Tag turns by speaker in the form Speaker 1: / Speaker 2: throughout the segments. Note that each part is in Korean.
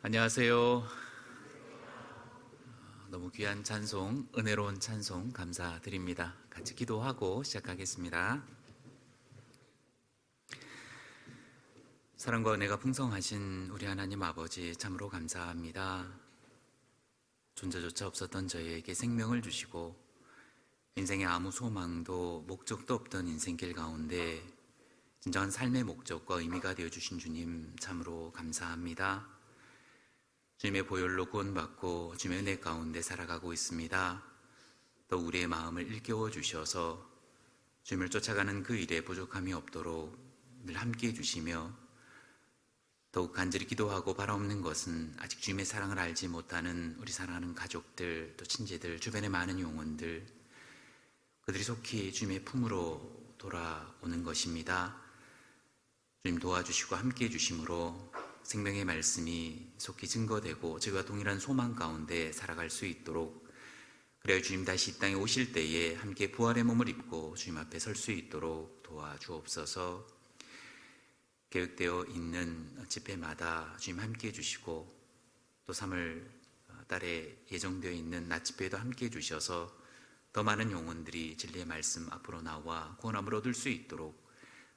Speaker 1: 안녕하세요. 너무 귀한 찬송, 은혜로운 찬송 감사드립니다. 같이 기도하고 시작하겠습니다. 사랑과 은혜가 풍성하신 우리 하나님 아버지 참으로 감사합니다. 존재조차 없었던 저희에게 생명을 주시고 인생에 아무 소망도 목적도 없던 인생길 가운데 진정한 삶의 목적과 의미가 되어주신 주님 참으로 감사합니다. 주님의 보혈로 구원받고 주님의 은혜 가운데 살아가고 있습니다. 또 우리의 마음을 일깨워 주셔서 주님을 쫓아가는 그 일에 부족함이 없도록 늘 함께해 주시며 더욱 간절히 기도하고 바라옵는 것은 아직 주님의 사랑을 알지 못하는 우리 사랑하는 가족들, 또 친지들, 주변의 많은 영혼들, 그들이 속히 주님의 품으로 돌아오는 것입니다. 주님 도와주시고 함께해 주심으로 생명의 말씀이 속히 증거되고 저희와 동일한 소망 가운데 살아갈 수 있도록, 그래야 주님 다시 이 땅에 오실 때에 함께 부활의 몸을 입고 주님 앞에 설 수 있도록 도와주옵소서. 계획되어 있는 집회마다 주님 함께해 주시고 또 3월 달에 예정되어 있는 낮 집회에도 함께해 주셔서 더 많은 영혼들이 진리의 말씀 앞으로 나와 구원함을 얻을 수 있도록,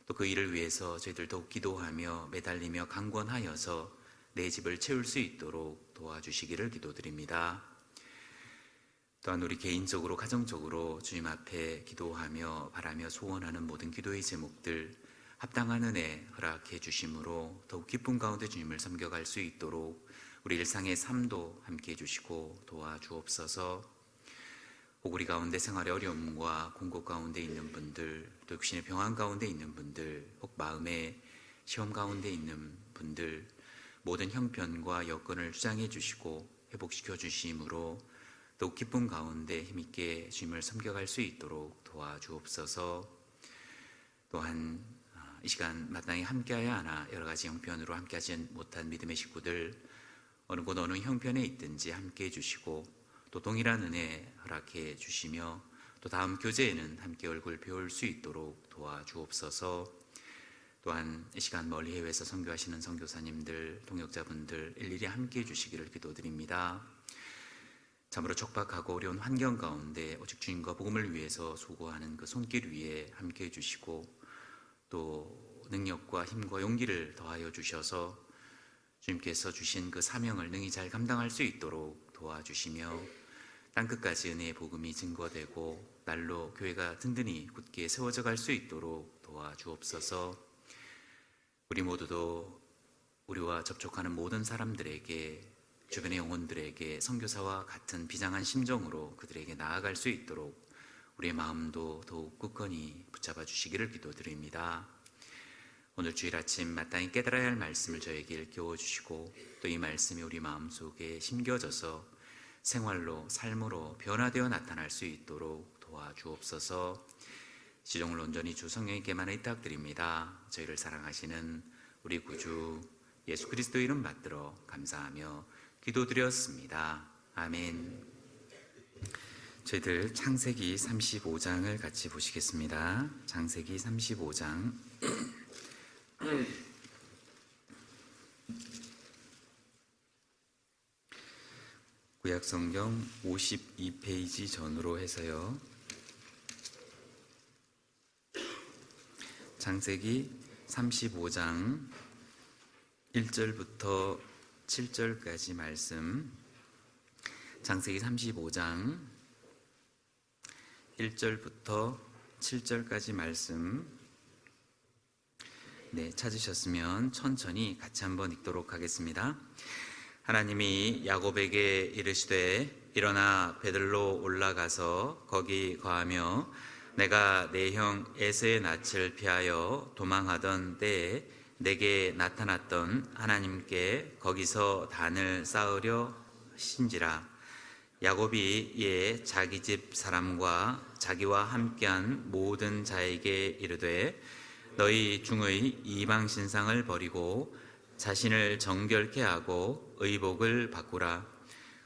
Speaker 1: 또 그 일을 위해서 저희들 더욱 기도하며 매달리며 강권하여서 내 집을 채울 수 있도록 도와주시기를 기도드립니다. 또한 우리 개인적으로 가정적으로 주님 앞에 기도하며 바라며 소원하는 모든 기도의 제목들 합당한 은혜 허락해 주심으로 더욱 기쁨 가운데 주님을 섬겨갈 수 있도록 우리 일상의 삶도 함께 해주시고 도와주옵소서. 혹 우리 가운데 생활의 어려움과 공고 가운데 있는 분들, 또 육신의 병환 가운데 있는 분들, 혹 마음의 시험 가운데 있는 분들, 모든 형편과 여건을 주장해 주시고 회복시켜 주심으로 더욱 기쁨 가운데 힘있게 주님을 섬겨갈 수 있도록 도와주옵소서. 또한 이 시간 마땅히 함께해야 하나 여러 가지 형편으로 함께하지 못한 믿음의 식구들, 어느 곳 어느 형편에 있든지 함께해 주시고 또 동일한 은혜 허락해 주시며 또 다음 교제에는 함께 얼굴 배울 수 있도록 도와주옵소서. 또한 이 시간 멀리 해외에서 선교하시는 선교사님들, 동역자분들 일일이 함께해 주시기를 기도드립니다. 참으로 척박하고 어려운 환경 가운데 오직 주님과 복음을 위해서 수고하는 그 손길 위에 함께해 주시고 또 능력과 힘과 용기를 더하여 주셔서 주님께서 주신 그 사명을 능히 잘 감당할 수 있도록 도와주시며 땅끝까지 은혜의 복음이 증거되고 날로 교회가 든든히 굳게 세워져 갈 수 있도록 도와주옵소서. 우리 모두도 우리와 접촉하는 모든 사람들에게, 주변의 영혼들에게 선교사와 같은 비장한 심정으로 그들에게 나아갈 수 있도록 우리의 마음도 더욱 굳건히 붙잡아 주시기를 기도드립니다. 오늘 주일 아침 마땅히 깨달아야 할 말씀을 저에게 일깨워 주시고 또 이 말씀이 우리 마음속에 심겨져서 생활로, 삶으로 변화되어 나타날 수 있도록 도와주옵소서. 시종을 온전히 주 성령님께만 의탁드립니다. 저희를 사랑하시는 우리 구주 예수 그리스도 이름 받들어 감사하며 기도드렸습니다. 아멘. 저희들 창세기 35장을 같이 보시겠습니다. 창세기 35장 구약성경 52페이지 전으로 해서요. 창세기 35장 1절부터 7절까지 말씀, 창세기 35장 1절부터 7절까지 말씀, 찾으셨으면 천천히 같이 한번 읽도록 하겠습니다. 하나님이 야곱에게 이르시되 일어나 베들로 올라가서 거기 거하며 내가 내 형 에서의 낯을 피하여 도망하던 때에 내게 나타났던 하나님께 거기서 단을 쌓으려 하신지라. 야곱이 이에 자기 집 사람과 자기와 함께한 모든 자에게 이르되 너희 중의 이방 신상을 버리고 자신을 정결케 하고 의복을 바꾸라.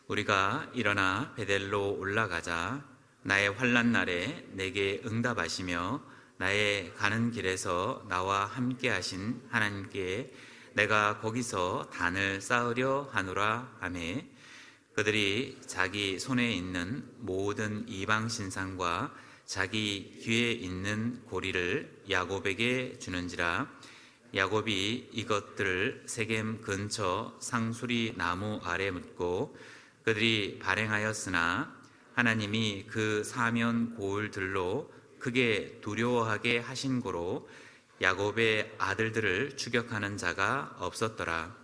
Speaker 1: 우리가 일어나 베델로 올라가자. 나의 환난 날에 내게 응답하시며 나의 가는 길에서 나와 함께 하신 하나님께 내가 거기서 단을 쌓으려 하노라 하매 그들이 자기 손에 있는 모든 이방 신상과 자기 귀에 있는 고리를 야곱에게 주는지라. 야곱이 이것들을 세겜 근처 상수리 나무 아래 묻고 그들이 발행하였으나 하나님이 그 사면 고울들로 크게 두려워하게 하신 고로 야곱의 아들들을 추격하는 자가 없었더라.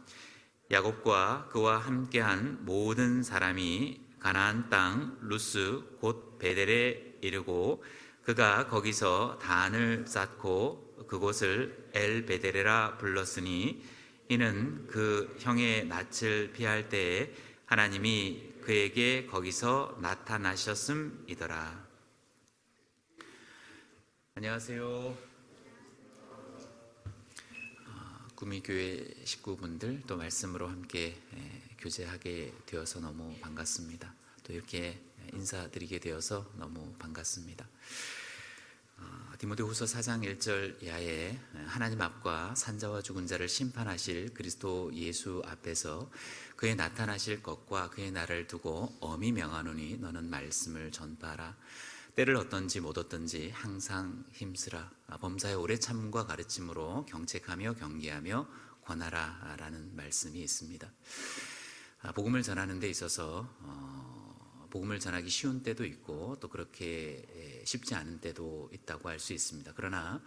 Speaker 1: 야곱과 그와 함께한 모든 사람이 가나안 땅 루스 곧 베델에 이르고 그가 거기서 단을 쌓고 그곳을 엘 베델이라 불렀으니 이는 그 형의 낯을 피할 때에 하나님이 그에게 거기서 나타나셨음이더라. 안녕하세요. 구미교회 식구분들 또 말씀으로 함께 교제하게 되어서 너무 반갑습니다. 또 이렇게 인사드리게 되어서 너무 반갑습니다. 디모데후서 4장 1절 이하에 하나님 앞과 산자와 죽은 자를 심판하실 그리스도 예수 앞에서 그의 나타나실 것과 그의 날을 두고 엄히 명하노니 너는 말씀을 전파하라. 때를 얻든지 못 얻든지 항상 힘쓰라. 범사의 오래 참음과 가르침으로 경책하며 경계하며 권하라 라는 말씀이 있습니다. 복음을 전하는 데 있어서 복음을 전하기 쉬운 때도 있고 또 그렇게 쉽지 않은 때도 있다고 할 수 있습니다. 그러나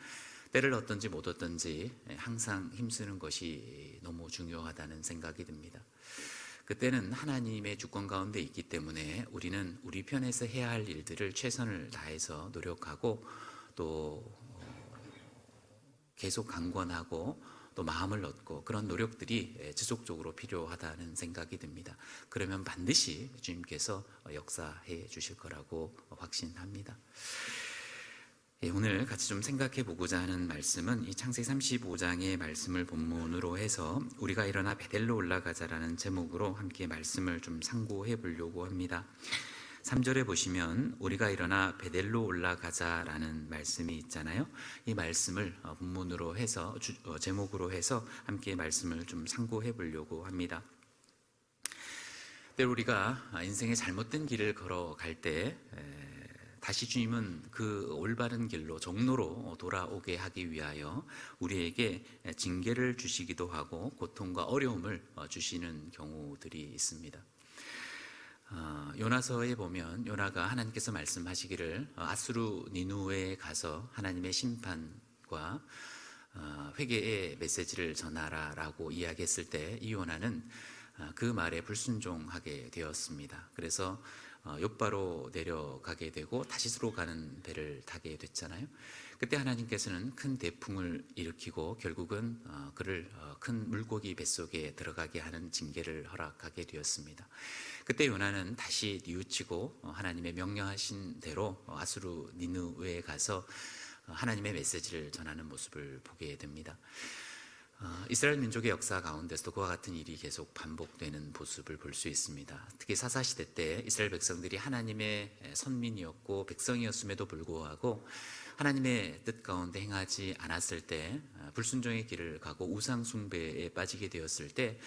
Speaker 1: 때를 얻든지 못 얻든지 항상 힘쓰는 것이 너무 중요하다는 생각이 듭니다. 그때는 하나님의 주권 가운데 있기 때문에 우리는 우리 편에서 해야 할 일들을 최선을 다해서 노력하고 또 계속 강권하고 또 마음을 얻고 그런 노력들이 지속적으로 필요하다는 생각이 듭니다. 그러면 반드시 주님께서 역사해 주실 거라고 확신합니다. 오늘 같이 좀 생각해 보고자 하는 말씀은 이 창세기 35장의 말씀을 본문으로 해서 우리가 일어나 베델로 올라가자라는 제목으로 함께 말씀을 좀 상고해 보려고 합니다. 3절에 보시면 우리가 일어나 베델로 올라가자라는 말씀이 있잖아요. 이 말씀을 본문으로 해서 제목으로 해서 함께 말씀을 좀 상고해 보려고 합니다. 때로 우리가 인생의 잘못된 길을 걸어갈 때 다시 주님은 그 올바른 길로 정로로 돌아오게 하기 위하여 우리에게 징계를 주시기도 하고 고통과 어려움을 주시는 경우들이 있습니다. 요나서에 보면 요나가 하나님께서 말씀하시기를 아수르 니누에 가서 하나님의 심판과 회개의 메시지를 전하라 라고 이야기했을 때 이 요나는 그 말에 불순종하게 되었습니다. 그래서 욥바로 내려가게 되고 다시스로 가는 배를 타게 됐잖아요. 그때 하나님께서는 큰 대풍을 일으키고 결국은 그를 큰 물고기 뱃속에 들어가게 하는 징계를 허락하게 되었습니다. 그때 요나는 다시 뉘우치고 하나님의 명령하신 대로 아수르 니느웨에 가서 하나님의 메시지를 전하는 모습을 보게 됩니다. 이스라엘 민족의 역사 가운데서도 그와 같은 일이 계속 반복되는 모습을 볼 수 있습니다. 특히 사사시대 때 이스라엘 백성들이 하나님의 선민이었고 백성이었음에도 불구하고 하나님의 뜻 가운데 행하지 않았을 때 불순종의 길을 가고 우상 숭배에 빠지게 되었을 때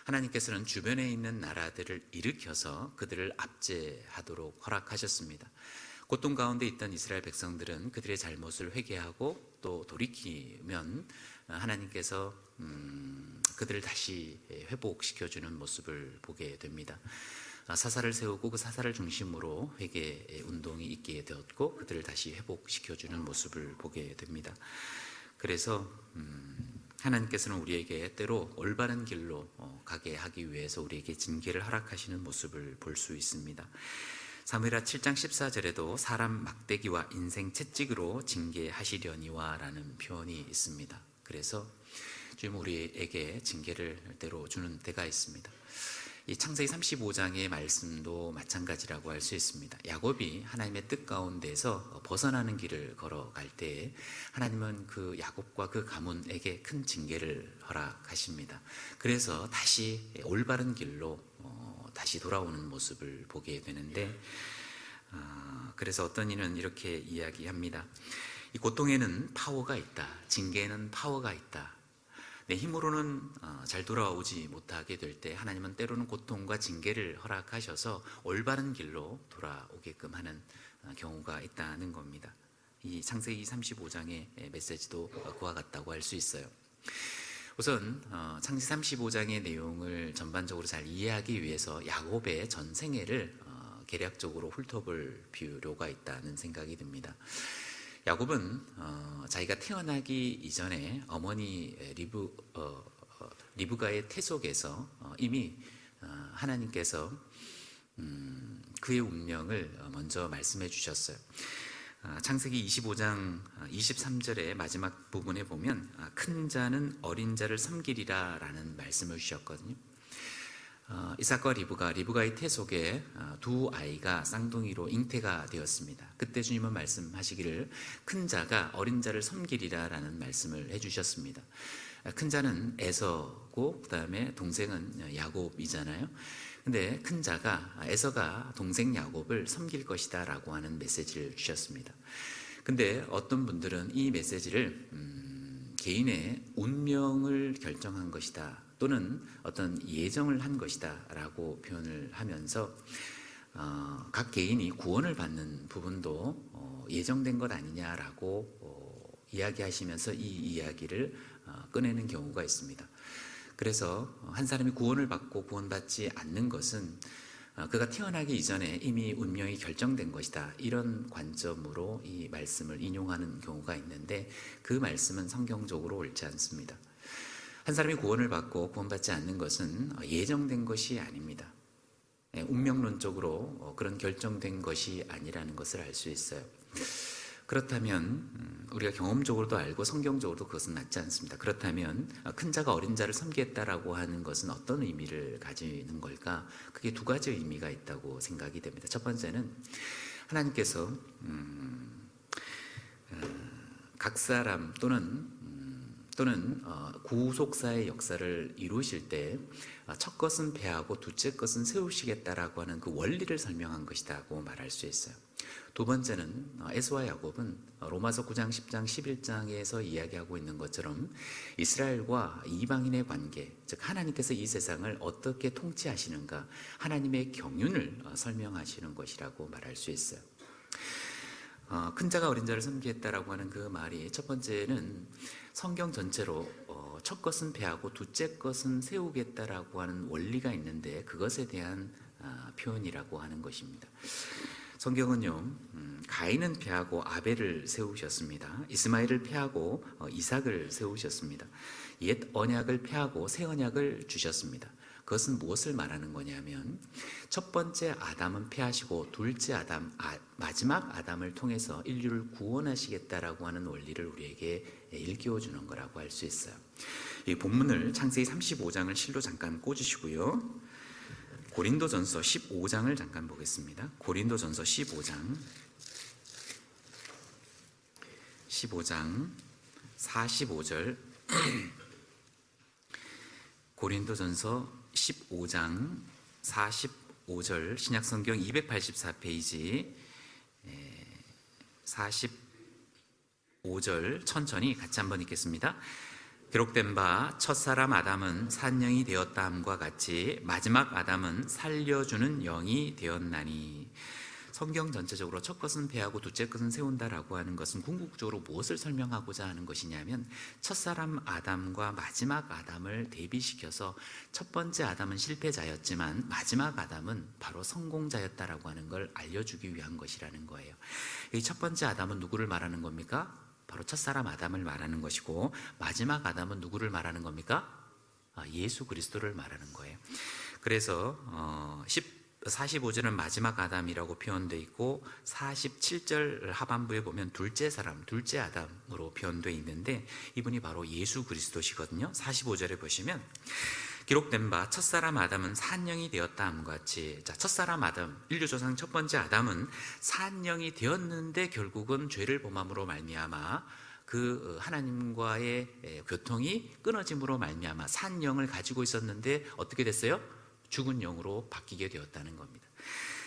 Speaker 1: 하나님께서는 주변에 있는 나라들을 일으켜서 그들을 압제하도록 허락하셨습니다. 고통 가운데 있던 이스라엘 백성들은 그들의 잘못을 회개하고 또 돌이키면 하나님께서 그들을 다시 회복시켜주는 모습을 보게 됩니다. 사사를 세우고 그 사사를 중심으로 회개 운동이 있게 되었고 그들을 다시 회복시켜주는 모습을 보게 됩니다. 그래서 하나님께서는 우리에게 때로 올바른 길로 가게 하기 위해서 우리에게 징계를 허락하시는 모습을 볼 수 있습니다. 사무엘하 7장 14절에도 사람 막대기와 인생 채찍으로 징계하시려니와 라는 표현이 있습니다. 그래서 주님 우리에게 징계를 때로 주는 때가 있습니다. 이 창세기 35장의 말씀도 마찬가지라고 할 수 있습니다. 야곱이 하나님의 뜻 가운데서 벗어나는 길을 걸어갈 때 하나님은 그 야곱과 그 가문에게 큰 징계를 허락하십니다. 그래서 다시 올바른 길로 다시 돌아오는 모습을 보게 되는데 그래서 어떤 이는 이렇게 이야기합니다. 이 고통에는 파워가 있다. 징계에는 파워가 있다. 내 힘으로는 잘 돌아오지 못하게 될 때 하나님은 때로는 고통과 징계를 허락하셔서 올바른 길로 돌아오게끔 하는 경우가 있다는 겁니다. 이 창세기 35장의 메시지도 그와 같다고 할 수 있어요. 우선 창세기 35장의 내용을 전반적으로 잘 이해하기 위해서 야곱의 전생애를 개략적으로 훑어볼 필요가 있다는 생각이 듭니다. 야곱은 자기가 태어나기 이전에 어머니 리브가의 태 속에서 이미 하나님께서 그의 운명을 먼저 말씀해 주셨어요. 창세기 25장 23절의 마지막 부분에 보면 큰 자는 어린 자를 섬기리라 라는 말씀을 주셨거든요. 이삭과 리브가의 태 속에 두 아이가 쌍둥이로 잉태가 되었습니다. 그때 주님은 말씀하시기를 큰 자가 어린 자를 섬기리라 라는 말씀을 해주셨습니다. 큰 자는 에서고 그 다음에 동생은 야곱이잖아요. 근데 큰 자가 에서가 동생 야곱을 섬길 것이다 라고 하는 메시지를 주셨습니다. 근데 어떤 분들은 이 메시지를 개인의 운명을 결정한 것이다 또는 어떤 예정을 한 것이다 라고 표현을 하면서 각 개인이 구원을 받는 부분도 예정된 것 아니냐라고 이야기하시면서 이 이야기를 꺼내는 경우가 있습니다. 그래서 한 사람이 구원을 받고 구원받지 않는 것은 그가 태어나기 이전에 이미 운명이 결정된 것이다, 이런 관점으로 이 말씀을 인용하는 경우가 있는데 그 말씀은 성경적으로 옳지 않습니다. 한 사람이 구원을 받고 구원받지 않는 것은 예정된 것이 아닙니다. 운명론적으로 그런 결정된 것이 아니라는 것을 알 수 있어요. 그렇다면 우리가 경험적으로도 알고 성경적으로도 그것은 맞지 않습니다. 그렇다면 큰 자가 어린 자를 섬기겠다라고 하는 것은 어떤 의미를 가지는 걸까? 그게 두 가지 의미가 있다고 생각이 됩니다. 첫 번째는 하나님께서 각 사람 또는 구속사의 역사를 이루실 때 첫 것은 배하고 둘째 것은 세우시겠다라고 하는 그 원리를 설명한 것이라고 말할 수 있어요. 두 번째는 에서와 야곱은 로마서 9장, 10장, 11장에서 이야기하고 있는 것처럼 이스라엘과 이방인의 관계, 즉 하나님께서 이 세상을 어떻게 통치하시는가, 하나님의 경륜을 설명하시는 것이라고 말할 수 있어요. 큰 자가 어린 자를 섬기겠다라고 하는 그 말이 첫 번째는 성경 전체로 첫 것은 배하고 둘째 것은 세우겠다라고 하는 원리가 있는데 그것에 대한 표현이라고 하는 것입니다. 성경은요, 가인은 패하고 아벨을 세우셨습니다. 이스마엘을 패하고 이삭을 세우셨습니다. 옛 언약을 패하고 새 언약을 주셨습니다. 그것은 무엇을 말하는 거냐면 첫 번째 아담은 패하시고 둘째 아담, 마지막 아담을 통해서 인류를 구원하시겠다라고 하는 원리를 우리에게 일깨워 주는 거라고 할 수 있어요. 이 본문을 창세기 35장을 실로 잠깐 꽂으시고요. 고린도전서 15장을 잠깐 보겠습니다. 고린도전서 15장 45절 고린도전서 15장 45절 신약성경 284페이지 45절 천천히 같이 한번 읽겠습니다. 기록된 바 첫사람 아담은 산영이 되었다함과 같이 마지막 아담은 살려주는 영이 되었나니. 성경 전체적으로 첫 것은 배하고 둘째 것은 세운다라고 하는 것은 궁극적으로 무엇을 설명하고자 하는 것이냐면 첫사람 아담과 마지막 아담을 대비시켜서 첫 번째 아담은 실패자였지만 마지막 아담은 바로 성공자였다라고 하는 걸 알려주기 위한 것이라는 거예요. 이 첫 번째 아담은 누구를 말하는 겁니까? 바로 첫사람 아담을 말하는 것이고 마지막 아담은 누구를 말하는 겁니까? 예수 그리스도를 말하는 거예요. 그래서 45절은 마지막 아담이라고 표현되어 있고 47절 하반부에 보면 둘째 사람, 둘째 아담으로 표현되어 있는데 이분이 바로 예수 그리스도시거든요. 45절에 보시면 기록된 바 첫사람 아담은 산영이 되었다 함과 같이, 자, 첫사람 아담, 인류조상 첫 번째 아담은 산영이 되었는데 결국은 죄를 범함으로 말미암아 그 하나님과의 교통이 끊어짐으로 말미암아 산영을 가지고 있었는데 어떻게 됐어요? 죽은 영으로 바뀌게 되었다는 겁니다.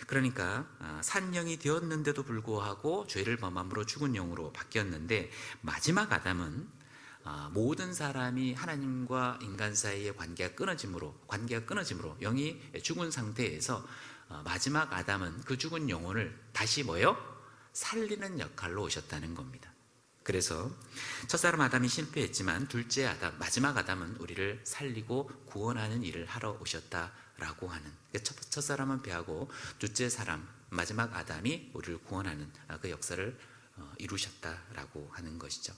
Speaker 1: 그러니까 산영이 되었는데도 불구하고 죄를 범함으로 죽은 영으로 바뀌었는데 마지막 아담은 모든 사람이 하나님과 인간 사이의 관계가 끊어짐으로 영이 죽은 상태에서 마지막 아담은 그 죽은 영혼을 다시 뭐요? 살리는 역할로 오셨다는 겁니다. 그래서 첫사람 아담이 실패했지만 둘째 아담, 마지막 아담은 우리를 살리고 구원하는 일을 하러 오셨다라고 하는, 첫사람은 패하고 둘째 사람, 마지막 아담이 우리를 구원하는 그 역사를 이루셨다라고 하는 것이죠.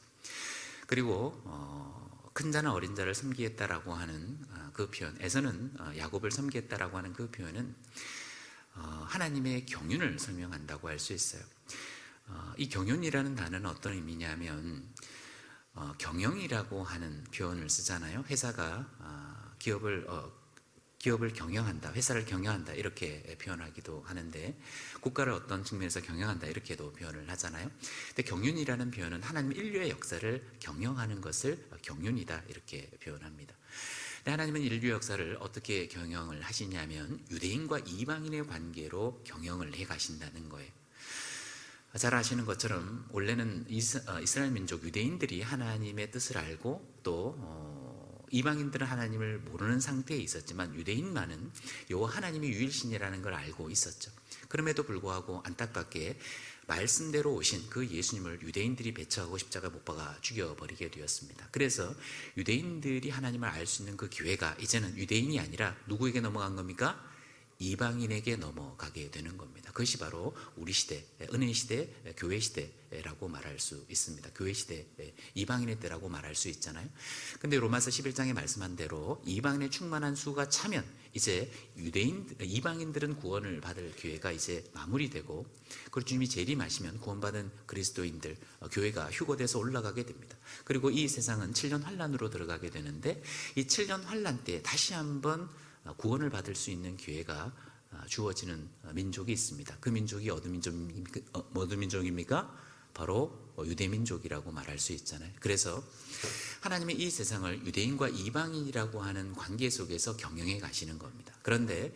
Speaker 1: 그리고 큰 자는 어린 자를 섬기겠다라고 하는 그 표현, 에서는 야곱을 섬기겠다라고 하는 그 표현은 하나님의 경륜을 설명한다고 할 수 있어요. 이 경륜이라는 단어는 어떤 의미냐면 경영이라고 하는 표현을 쓰잖아요. 회사가 기업을 경영한다, 회사를 경영한다 이렇게 표현하기도 하는데, 국가를 어떤 측면에서 경영한다 이렇게도 표현을 하잖아요. 근데 경륜이라는 표현은 하나님 인류의 역사를 경영하는 것을 경륜이다 이렇게 표현합니다. 근데 하나님은 인류 역사를 어떻게 경영을 하시냐면 유대인과 이방인의 관계로 경영을 해 가신다는 거예요. 잘 아시는 것처럼 원래는 이스라엘 민족 유대인들이 하나님의 뜻을 알고 또 이방인들은 하나님을 모르는 상태에 있었지만 유대인만은 여호와 하나님이 유일신이라는 걸 알고 있었죠. 그럼에도 불구하고 안타깝게 말씀대로 오신 그 예수님을 유대인들이 배척하고 십자가 못 박아 죽여버리게 되었습니다. 그래서 유대인들이 하나님을 알 수 있는 그 기회가 이제는 유대인이 아니라 누구에게 넘어간 겁니까? 이방인에게 넘어가게 되는 겁니다. 그것이 바로 우리 시대, 은혜 시대, 교회 시대라고 말할 수 있습니다. 교회 시대, 이방인의 때라고 말할 수 있잖아요. 근데 로마서 11장에 말씀한 대로 이방인의 충만한 수가 차면 이제 이방인들은 구원을 받을 기회가 이제 마무리되고, 그리고 주님이 재림하시면 구원받은 그리스도인들, 교회가 휴거돼서 올라가게 됩니다. 그리고 이 세상은 7년 환란으로 들어가게 되는데, 이 7년 환란 때 다시 한번 구원을 받을 수 있는 기회가 주어지는 민족이 있습니다. 그 민족이 어느 민족입니까? 바로 유대민족이라고 말할 수 있잖아요. 그래서 하나님의 이 세상을 유대인과 이방인이라고 하는 관계 속에서 경영해 가시는 겁니다. 그런데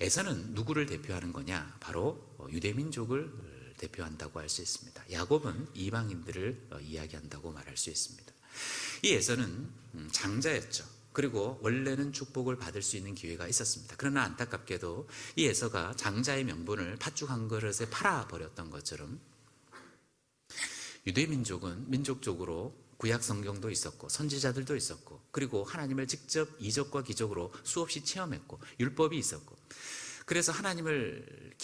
Speaker 1: 에서는 누구를 대표하는 거냐? 바로 유대민족을 대표한다고 할 수 있습니다. 야곱은 이방인들을 이야기한다고 말할 수 있습니다. 이 에서는 장자였죠. 그리고 원래는 축복을 받을 수 있는 기회가 있었습니다. 그러나 안타깝게도 이 에서가 장자의 명분을 팥죽 한 그릇에 팔아버렸던 것처럼 유대민족은 민족적으로 구약 성경도 있었고 선지자들도 있었고, 그리고 하나님을 직접 이적과 기적으로 수없이 체험했고 율법이 있었고, 그래서 하나님을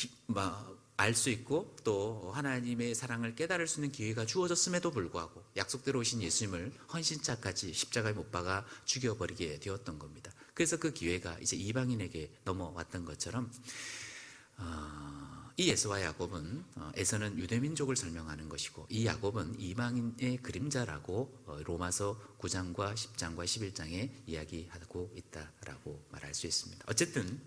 Speaker 1: 알 수 있고 또 하나님의 사랑을 깨달을 수 있는 기회가 주어졌음에도 불구하고 약속대로 오신 예수님을 헌신자까지 십자가에 못 박아 죽여버리게 되었던 겁니다. 그래서 그 기회가 이제 이방인에게 넘어왔던 것처럼 이 에서와 야곱은, 에서는 유대민족을 설명하는 것이고 이 야곱은 이방인의 그림자라고 로마서 9장과 10장과 11장에 이야기하고 있다라고 말할 수 있습니다. 어쨌든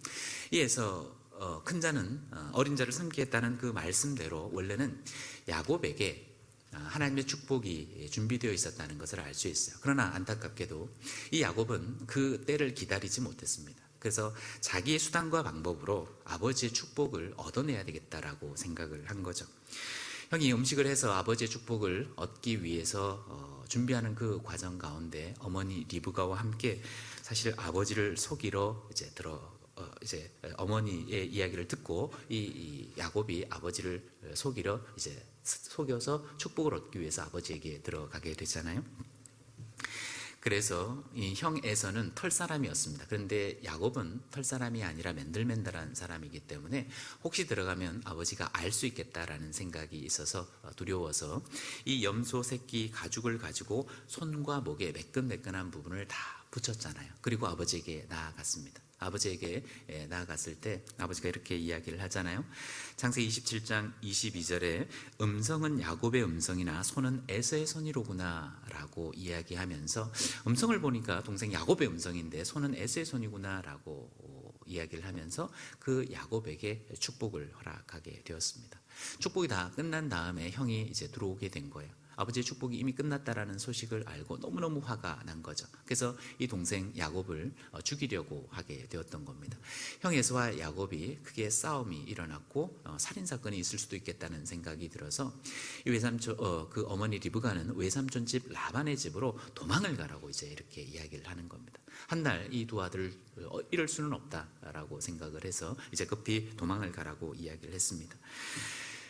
Speaker 1: 이 에서 큰 자는 어린 자를 섬기겠다는 그 말씀대로 원래는 야곱에게 하나님의 축복이 준비되어 있었다는 것을 알 수 있어요. 그러나 안타깝게도 이 야곱은 그 때를 기다리지 못했습니다. 그래서 자기의 수단과 방법으로 아버지의 축복을 얻어내야 되겠다라고 생각을 한 거죠. 형이 음식을 해서 아버지의 축복을 얻기 위해서 준비하는 그 과정 가운데 어머니 리브가와 함께 사실 아버지를 속이러 이제 어머니의 이야기를 듣고 이 야곱이 아버지를 속이러 이제 속여서 축복을 얻기 위해서 아버지에게 들어가게 되잖아요. 그래서 이 형 에서는 털 사람이었습니다. 그런데 야곱은 털 사람이 아니라 맨들맨들한 사람이기 때문에 혹시 들어가면 아버지가 알 수 있겠다라는 생각이 있어서 두려워서 이 염소 새끼 가죽을 가지고 손과 목에 매끈매끈한 부분을 다 붙였잖아요. 그리고 아버지에게 나아갔습니다. 아버지에게 나아갔을 때 아버지가 이렇게 이야기를 하잖아요. 창세기 27장 22절에 음성은 야곱의 음성이나 손은 에서의 손이로구나 라고 이야기하면서, 음성을 보니까 동생 야곱의 음성인데 손은 에서의 손이구나 라고 이야기를 하면서 그 야곱에게 축복을 허락하게 되었습니다. 축복이 다 끝난 다음에 형이 이제 들어오게 된 거예요. 아버지의 축복이 이미 끝났다라는 소식을 알고 너무너무 화가 난 거죠. 그래서 이 동생 야곱을 죽이려고 하게 되었던 겁니다. 형 에서와 야곱이 크게 싸움이 일어났고 살인사건이 있을 수도 있겠다는 생각이 들어서 이 외삼촌, 그 어머니 리브가는 외삼촌 집 라반의 집으로 도망을 가라고 이제 이렇게 이야기를 하는 겁니다. 한 날 이 두 아들을 이럴 수는 없다라고 생각을 해서 이제 급히 도망을 가라고 이야기를 했습니다.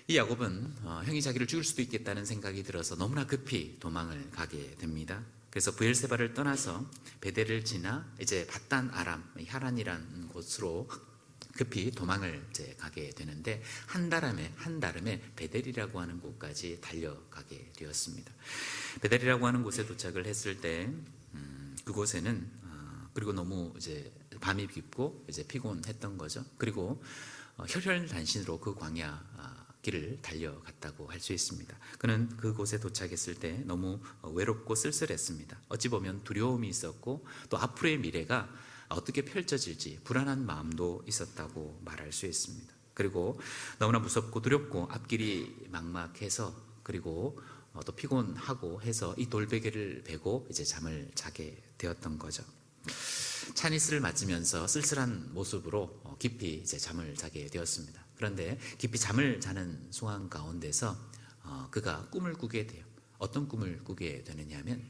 Speaker 1: 이 야곱은 형이 자기를 죽일 수도 있겠다는 생각이 들어서 너무나 급히 도망을 가게 됩니다. 그래서 브엘세바를 떠나서 베델을 지나 이제 바단 아람 하란이라는 곳으로 급히 도망을 이제 가게 되는데 한달음에 베델이라고 하는 곳까지 달려가게 되었습니다. 베델이라고 하는 곳에 도착을 했을 때 그곳에는 그리고 너무 이제 밤이 깊고 이제 피곤했던 거죠. 그리고 혈혈단신으로 그 광야 길을 달려갔다고 할 수 있습니다. 그는 그곳에 도착했을 때 너무 외롭고 쓸쓸했습니다. 어찌 보면 두려움이 있었고 또 앞으로의 미래가 어떻게 펼쳐질지 불안한 마음도 있었다고 말할 수 있습니다. 그리고 너무나 무섭고 두렵고 앞길이 막막해서 그리고 또 피곤하고 해서 이 돌베개를 베고 이제 잠을 자게 되었던 거죠. 차니스를 맞으면서 쓸쓸한 모습으로 깊이 이제 잠을 자게 되었습니다. 그런데 깊이 잠을 자는 상황 가운데서 그가 꿈을 꾸게 돼요. 어떤 꿈을 꾸게 되느냐 하면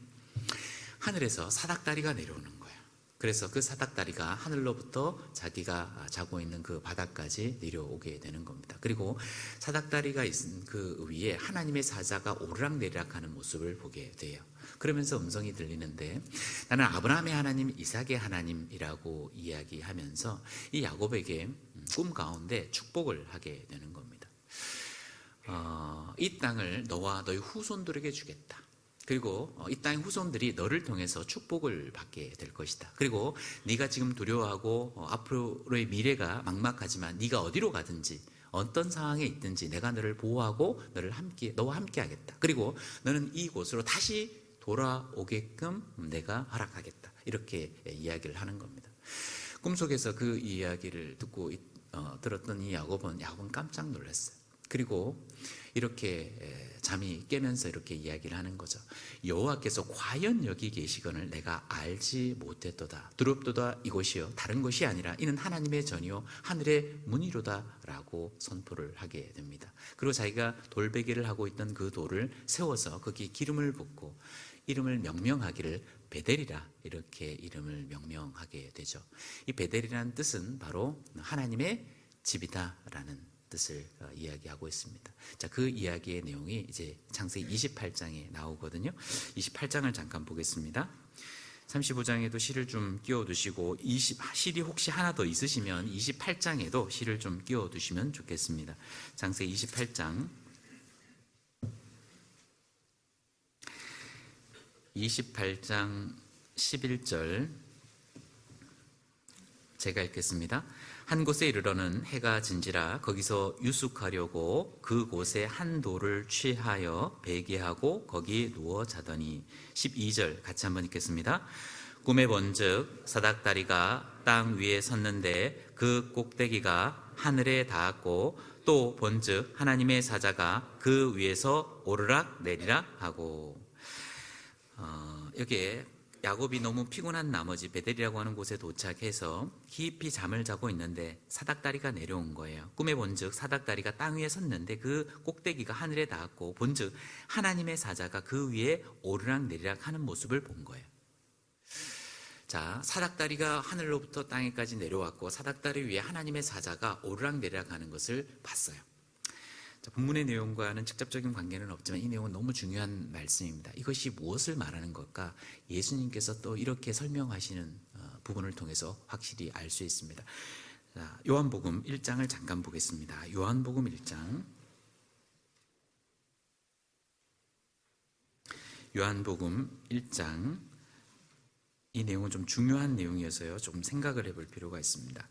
Speaker 1: 하늘에서 사닥다리가 내려오는 거예요. 그래서 그 사닥다리가 하늘로부터 자기가 자고 있는 그 바닥까지 내려오게 되는 겁니다. 그리고 사닥다리가 있는 그 위에 하나님의 사자가 오르락내리락 하는 모습을 보게 돼요. 그러면서 음성이 들리는데 나는 아브라함의 하나님, 이삭의 하나님이라고 이야기하면서 이 야곱에게 꿈 가운데 축복을 하게 되는 겁니다. 이 땅을 너와 너희 후손들에게 주겠다. 그리고 이 땅의 후손들이 너를 통해서 축복을 받게 될 것이다. 그리고 네가 지금 두려워하고 앞으로의 미래가 막막하지만 네가 어디로 가든지 어떤 상황에 있든지 내가 너를 보호하고 너와 함께 하겠다. 그리고 너는 이곳으로 다시 돌아오게끔 내가 허락하겠다. 이렇게 이야기를 하는 겁니다. 꿈속에서 그 이야기를 듣고 들었던 이 야곱은 깜짝 놀랐어요. 그리고 이렇게 잠이 깨면서 이렇게 이야기를 하는 거죠. 여호와께서 과연 여기 계시거늘 내가 알지 못했도다. 두렵도다 이곳이요 다른 것이 아니라 이는 하나님의 전이요 하늘의 문이로다 라고 선포를 하게 됩니다. 그리고 자기가 돌베개를 하고 있던 그 돌을 세워서 거기 기름을 붓고 이름을 명명하기를 베델이라 이렇게 이름을 명명하게 되죠. 이 베델이라는 뜻은 바로 하나님의 집이다라는 뜻을 이야기하고 있습니다. 자, 그 이야기의 내용이 이제 창세기 28장에 나오거든요. 28장을 잠깐 보겠습니다. 35장에도 시를 좀 끼워두시고 시리 혹시 하나 더 있으시면 28장에도 시를 좀 끼워두시면 좋겠습니다. 창세기 28장 11절 제가 읽겠습니다. 한 곳에 이르러는 해가 진지라 거기서 유숙하려고 그곳에 한 돌을 취하여 베개하고 거기 누워 자더니 12절 같이 한번 읽겠습니다. 꿈에 본즉 사닥다리가 땅 위에 섰는데 그 꼭대기가 하늘에 닿았고 또 본즉 하나님의 사자가 그 위에서 오르락 내리락 하고 여기에 야곱이 너무 피곤한 나머지 베델이라고 하는 곳에 도착해서 깊이 잠을 자고 있는데 사닥다리가 내려온 거예요. 꿈에 본즉 사닥다리가 땅 위에 섰는데 그 꼭대기가 하늘에 닿았고 본즉 하나님의 사자가 그 위에 오르락 내리락 하는 모습을 본 거예요. 자, 사닥다리가 하늘로부터 땅에까지 내려왔고 사닥다리 위에 하나님의 사자가 오르락 내리락 하는 것을 봤어요. 자, 본문의 내용과는 직접적인 관계는 없지만 이 내용은 너무 중요한 말씀입니다. 이것이 무엇을 말하는 걸까? 예수님께서 또 이렇게 설명하시는 부분을 통해서 확실히 알 수 있습니다. 자, 요한복음 1장을 잠깐 보겠습니다. 요한복음 1장 이 내용은 좀 중요한 내용이어서요. 좀 생각을 해볼 필요가 있습니다.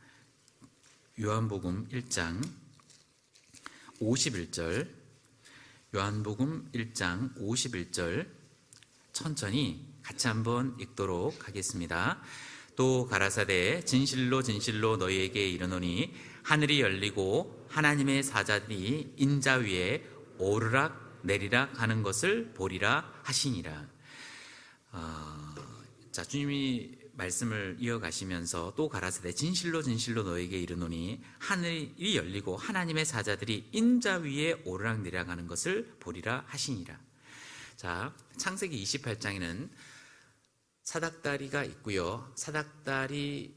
Speaker 1: 요한복음 1장 51절 요한복음 1장 51절 천천히 같이 한번 읽도록 하겠습니다. 또 가라사대 진실로 진실로 너희에게 이르노니 하늘이 열리고 하나님의 사자들이 인자 위에 오르락 내리락 하는 것을 보리라 하시니라. 자, 주님이 말씀을 이어가시면서 또 가라사대 진실로 진실로 너에게 이르노니 하늘이 열리고 하나님의 사자들이 인자 위에 오르락내리락 하는 것을 보리라 하시니라. 자, 창세기 28장에는 사닥다리가 있고요, 사닥다리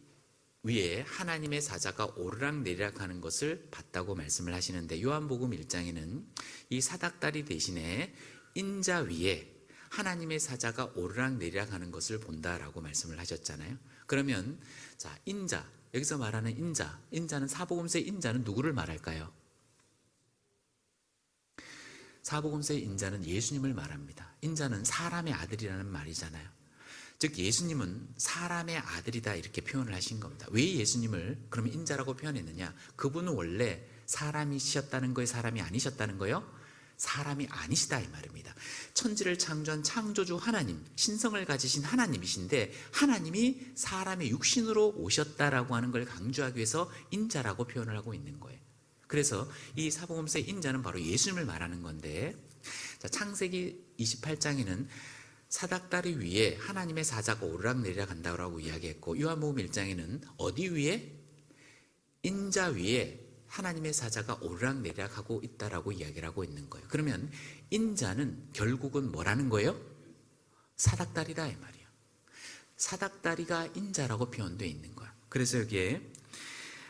Speaker 1: 위에 하나님의 사자가 오르락내리락 하는 것을 봤다고 말씀을 하시는데, 요한복음 1장에는 이 사닥다리 대신에 인자 위에 하나님의 사자가 오르락내리락 하는 것을 본다라고 말씀을 하셨잖아요. 그러면 자, 인자, 여기서 말하는 인자는 사복음서의 인자는 누구를 말할까요? 사복음서의 인자는 예수님을 말합니다. 인자는 사람의 아들이라는 말이잖아요. 즉 예수님은 사람의 아들이다 이렇게 표현을 하신 겁니다. 왜 예수님을 그러면 인자라고 표현했느냐? 그분은 원래 사람이셨다는 거예요, 사람이 아니셨다는 거예요? 사람이 아니시다 이 말입니다. 천지를 창조한 창조주 하나님, 신성을 가지신 하나님이신데 하나님이 사람의 육신으로 오셨다라고 하는 걸 강조하기 위해서 인자라고 표현을 하고 있는 거예요. 그래서 이 사복음서의 인자는 바로 예수님을 말하는 건데, 자, 창세기 28장에는 사닥다리 위에 하나님의 사자가 오르락내리락 한다고 이야기했고, 요한복음 1장에는 어디 위에? 인자 위에 하나님의 사자가 오르락내리락하고 있다라고 이야기를 하고 있는 거예요. 그러면 인자는 결국은 뭐라는 거예요? 사닥다리다 이 말이에요. 사닥다리가 인자라고 표현되어 있는 거야. 그래서 여기에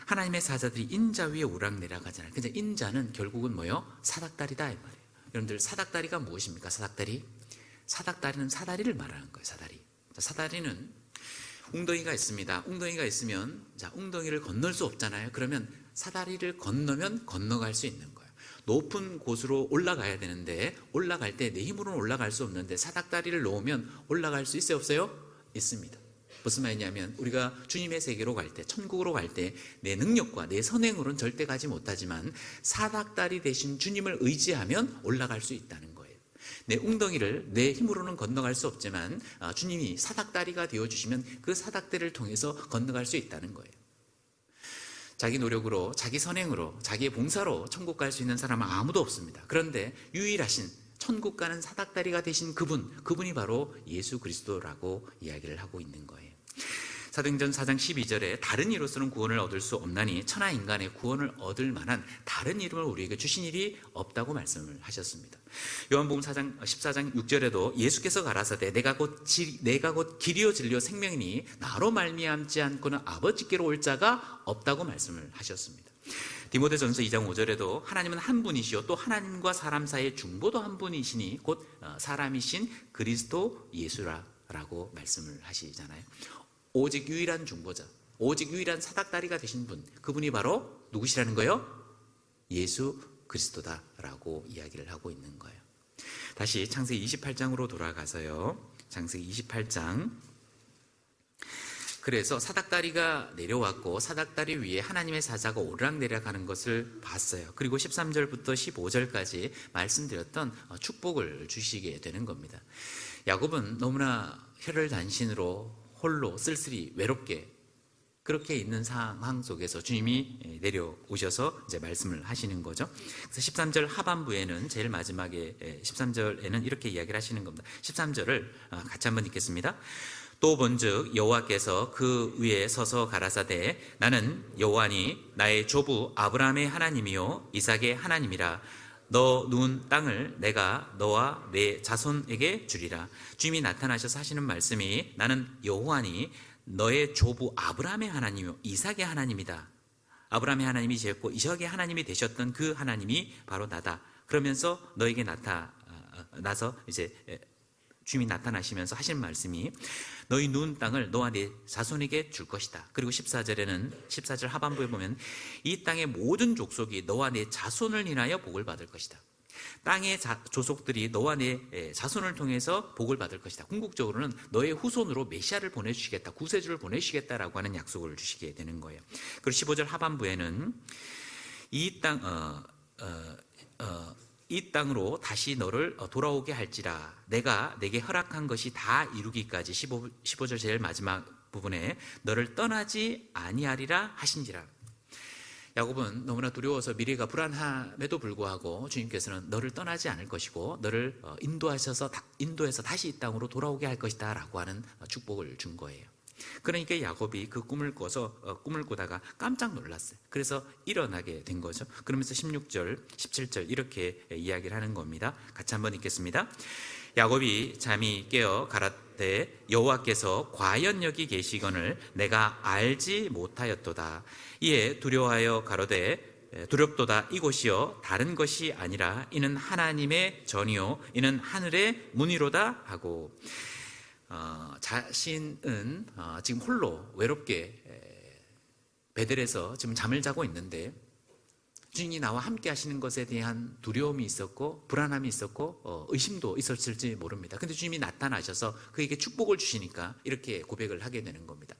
Speaker 1: 하나님의 사자들이 인자 위에 오르락내리락 하잖아요. 근데 인자는 결국은 뭐예요? 사닥다리다 이 말이에요. 여러분들 사닥다리가 무엇입니까? 사닥다리는 사다리를 말하는 거예요. 사다리는 웅덩이가 있습니다. 웅덩이가 있으면 자, 웅덩이를 건널 수 없잖아요. 그러면 사다리를 건너면 건너갈 수 있는 거예요. 높은 곳으로 올라가야 되는데 올라갈 때 내 힘으로는 올라갈 수 없는데 사닥다리를 놓으면 올라갈 수 있어요, 없어요? 있습니다. 무슨 말이냐면 우리가 주님의 세계로 갈 때, 천국으로 갈 때 내 능력과 내 선행으로는 절대 가지 못하지만 사닥다리 대신 주님을 의지하면 올라갈 수 있다는 거예요. 내 웅덩이를 내 힘으로는 건너갈 수 없지만 주님이 사닥다리가 되어주시면 그 사닥다리를 통해서 건너갈 수 있다는 거예요. 자기 노력으로, 자기 선행으로, 자기의 봉사로 천국 갈 수 있는 사람은 아무도 없습니다. 그런데 유일하신 천국 가는 사닥다리가 되신 그분이 바로 예수 그리스도라고 이야기를 하고 있는 거예요. 사도행전 4장 12절에 다른 이로서는 구원을 얻을 수 없나니 천하 인간의 구원을 얻을 만한 다른 이름을 우리에게 주신 일이 없다고 말씀을 하셨습니다. 요한복음 14장 6절에도 예수께서 가라사대 내가 곧 길이요 진리요 생명이니 나로 말미암지 않고는 아버지께로 올 자가 없다고 말씀을 하셨습니다. 디모데전서 2장 5절에도 하나님은 한 분이시요 또 하나님과 사람 사이의 중보도 한 분이시니 곧 사람이신 그리스도 예수라고 말씀을 하시잖아요. 오직 유일한 중보자, 오직 유일한 사닥다리가 되신 분, 그분이 바로 누구시라는 거예요? 예수 그리스도다라고 이야기를 하고 있는 거예요. 다시 창세기 28장으로 돌아가서요. 창세기 28장. 그래서 사닥다리가 내려왔고 사닥다리 위에 하나님의 사자가 오르락내리락 하는 것을 봤어요. 그리고 13절부터 15절까지 말씀드렸던 축복을 주시게 되는 겁니다. 야곱은 너무나 혈혈단신으로 홀로 쓸쓸히 외롭게 그렇게 있는 상황 속에서 주님이 내려오셔서 이제 말씀을 하시는 거죠. 그래서 13절 하반부에는 제일 마지막에 13절에는 이렇게 이야기를 하시는 겁니다. 13절을 같이 한번 읽겠습니다. 또 본즉 여호와께서 그 위에 서서 가라사대 나는 여호와니 나의 조부 아브라함의 하나님이요 이삭의 하나님이라. 너 누운 땅을 내가 너와 내 자손에게 주리라. 주님이 나타나셔서 하시는 말씀이 나는 여호와니 너의 조부 아브라함의 하나님이요 이삭의 하나님이다. 아브라함의 하나님이 되었고 이삭의 하나님이 되셨던 그 하나님이 바로 나다. 그러면서 너에게 나타나서 이제 주님이 나타나시면서 하신 말씀이 너희 누운 땅을 너와 네 자손에게 줄 것이다. 그리고 14절 하반부에 보면 이 땅의 모든 족속이 너와 네 자손을 인하여 복을 받을 것이다. 땅의 조속들이 너와 네 자손을 통해서 복을 받을 것이다. 궁극적으로는 너의 후손으로 메시아를 보내주시겠다, 구세주를 보내주시겠다라고 하는 약속을 주시게 되는 거예요. 그리고 15절 하반부에는 이 땅으로 다시 너를 돌아오게 할지라. 내가 내게 허락한 것이 다 이루기까지 15절 제일 마지막 부분에 너를 떠나지 아니하리라 하신지라. 야곱은 너무나 두려워서 미래가 불안함에도 불구하고 주님께서는 너를 떠나지 않을 것이고 너를 인도해서 다시 이 땅으로 돌아오게 할 것이다 라고 하는 축복을 준 거예요. 그러니까 야곱이 그 꿈을 꾸다가 깜짝 놀랐어요. 그래서 일어나게 된 거죠. 그러면서 16절, 17절 이렇게 이야기를 하는 겁니다. 같이 한번 읽겠습니다. 야곱이 잠이 깨어 가라되 여호와께서 과연 여기 계시거늘 내가 알지 못하였도다. 이에 두려워하여 가로되 두렵도다. 이곳이요 다른 것이 아니라 이는 하나님의 전이요 이는 하늘의 문이로다 하고, 자신은 지금 홀로 외롭게 베델에서 지금 잠을 자고 있는데 주인이 나와 함께 하시는 것에 대한 두려움이 있었고 불안함이 있었고 의심도 있었을지 모릅니다. 근데 주님이 나타나셔서 그에게 축복을 주시니까 이렇게 고백을 하게 되는 겁니다.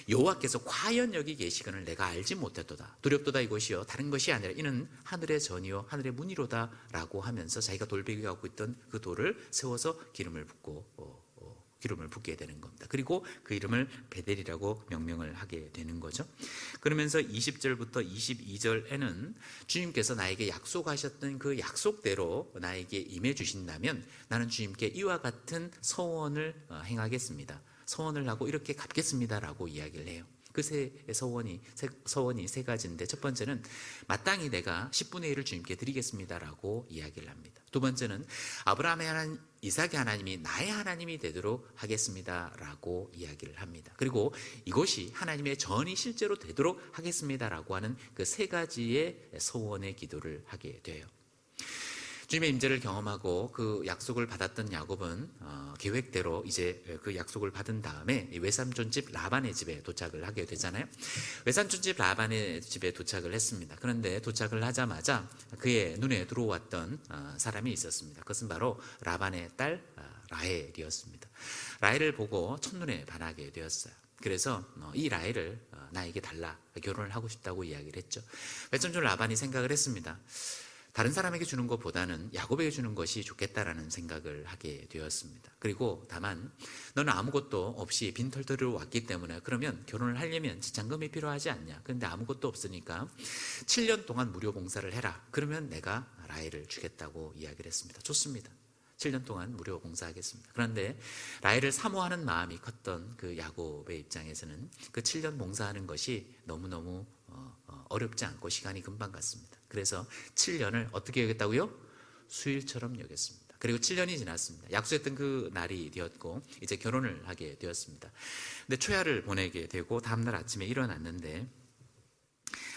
Speaker 1: 여호와께서 과연 여기 계시거늘 내가 알지 못했도다. 두렵도다. 이것이요 다른 것이 아니라 이는 하늘의 전이요 하늘의 문이로다 라고 하면서 자기가 돌베개하고 있던 그 돌을 세워서 기름을 붓게 되는 겁니다. 그리고 그 이름을 베델이라고 명명을 하게 되는 거죠. 그러면서 20절부터 22절에는 주님께서 나에게 약속하셨던 그 약속대로 나에게 임해 주신다면 나는 주님께 이와 같은 서원을 행하겠습니다. 서원을 하고 이렇게 갚겠습니다라고 이야기를 해요. 그 서원이 세 가지인데, 첫 번째는 마땅히 내가 10분의 1을 주님께 드리겠습니다라고 이야기를 합니다. 두 번째는 아브라함의 하나님, 이삭의 하나님이 나의 하나님이 되도록 하겠습니다라고 이야기를 합니다. 그리고 이것이 하나님의 전이 실제로 되도록 하겠습니다라고 하는 그 세 가지의 소원의 기도를 하게 돼요. 주님의 임재를 경험하고 그 약속을 받았던 야곱은 계획대로 이제 그 약속을 받은 다음에 외삼촌집 라반의 집에 도착을 하게 되잖아요. 외삼촌집 라반의 집에 도착을 했습니다. 그런데 도착을 하자마자 그의 눈에 들어왔던 사람이 있었습니다. 그것은 바로 라반의 딸 라헬이었습니다. 라헬을 보고 첫눈에 반하게 되었어요. 그래서 이 라헬을 나에게 달라, 결혼을 하고 싶다고 이야기를 했죠. 외삼촌 라반이 생각을 했습니다. 다른 사람에게 주는 것보다는 야곱에게 주는 것이 좋겠다라는 생각을 하게 되었습니다. 그리고 다만 너는 아무것도 없이 빈털터리로 왔기 때문에 그러면 결혼을 하려면 지참금이 필요하지 않냐. 그런데 아무것도 없으니까 7년 동안 무료 봉사를 해라. 그러면 내가 라헬을 주겠다고 이야기를 했습니다. 좋습니다. 7년 동안 무료 봉사하겠습니다. 그런데 라헬을 사모하는 마음이 컸던 그 야곱의 입장에서는 그 7년 봉사하는 것이 너무너무 어렵지 않고 시간이 금방 갔습니다. 그래서 7년을 어떻게 여겼다고요? 수일처럼 여겼습니다. 그리고 7년이 지났습니다. 약속했던 그 날이 되었고 이제 결혼을 하게 되었습니다. 근데 초야를 보내게 되고 다음날 아침에 일어났는데,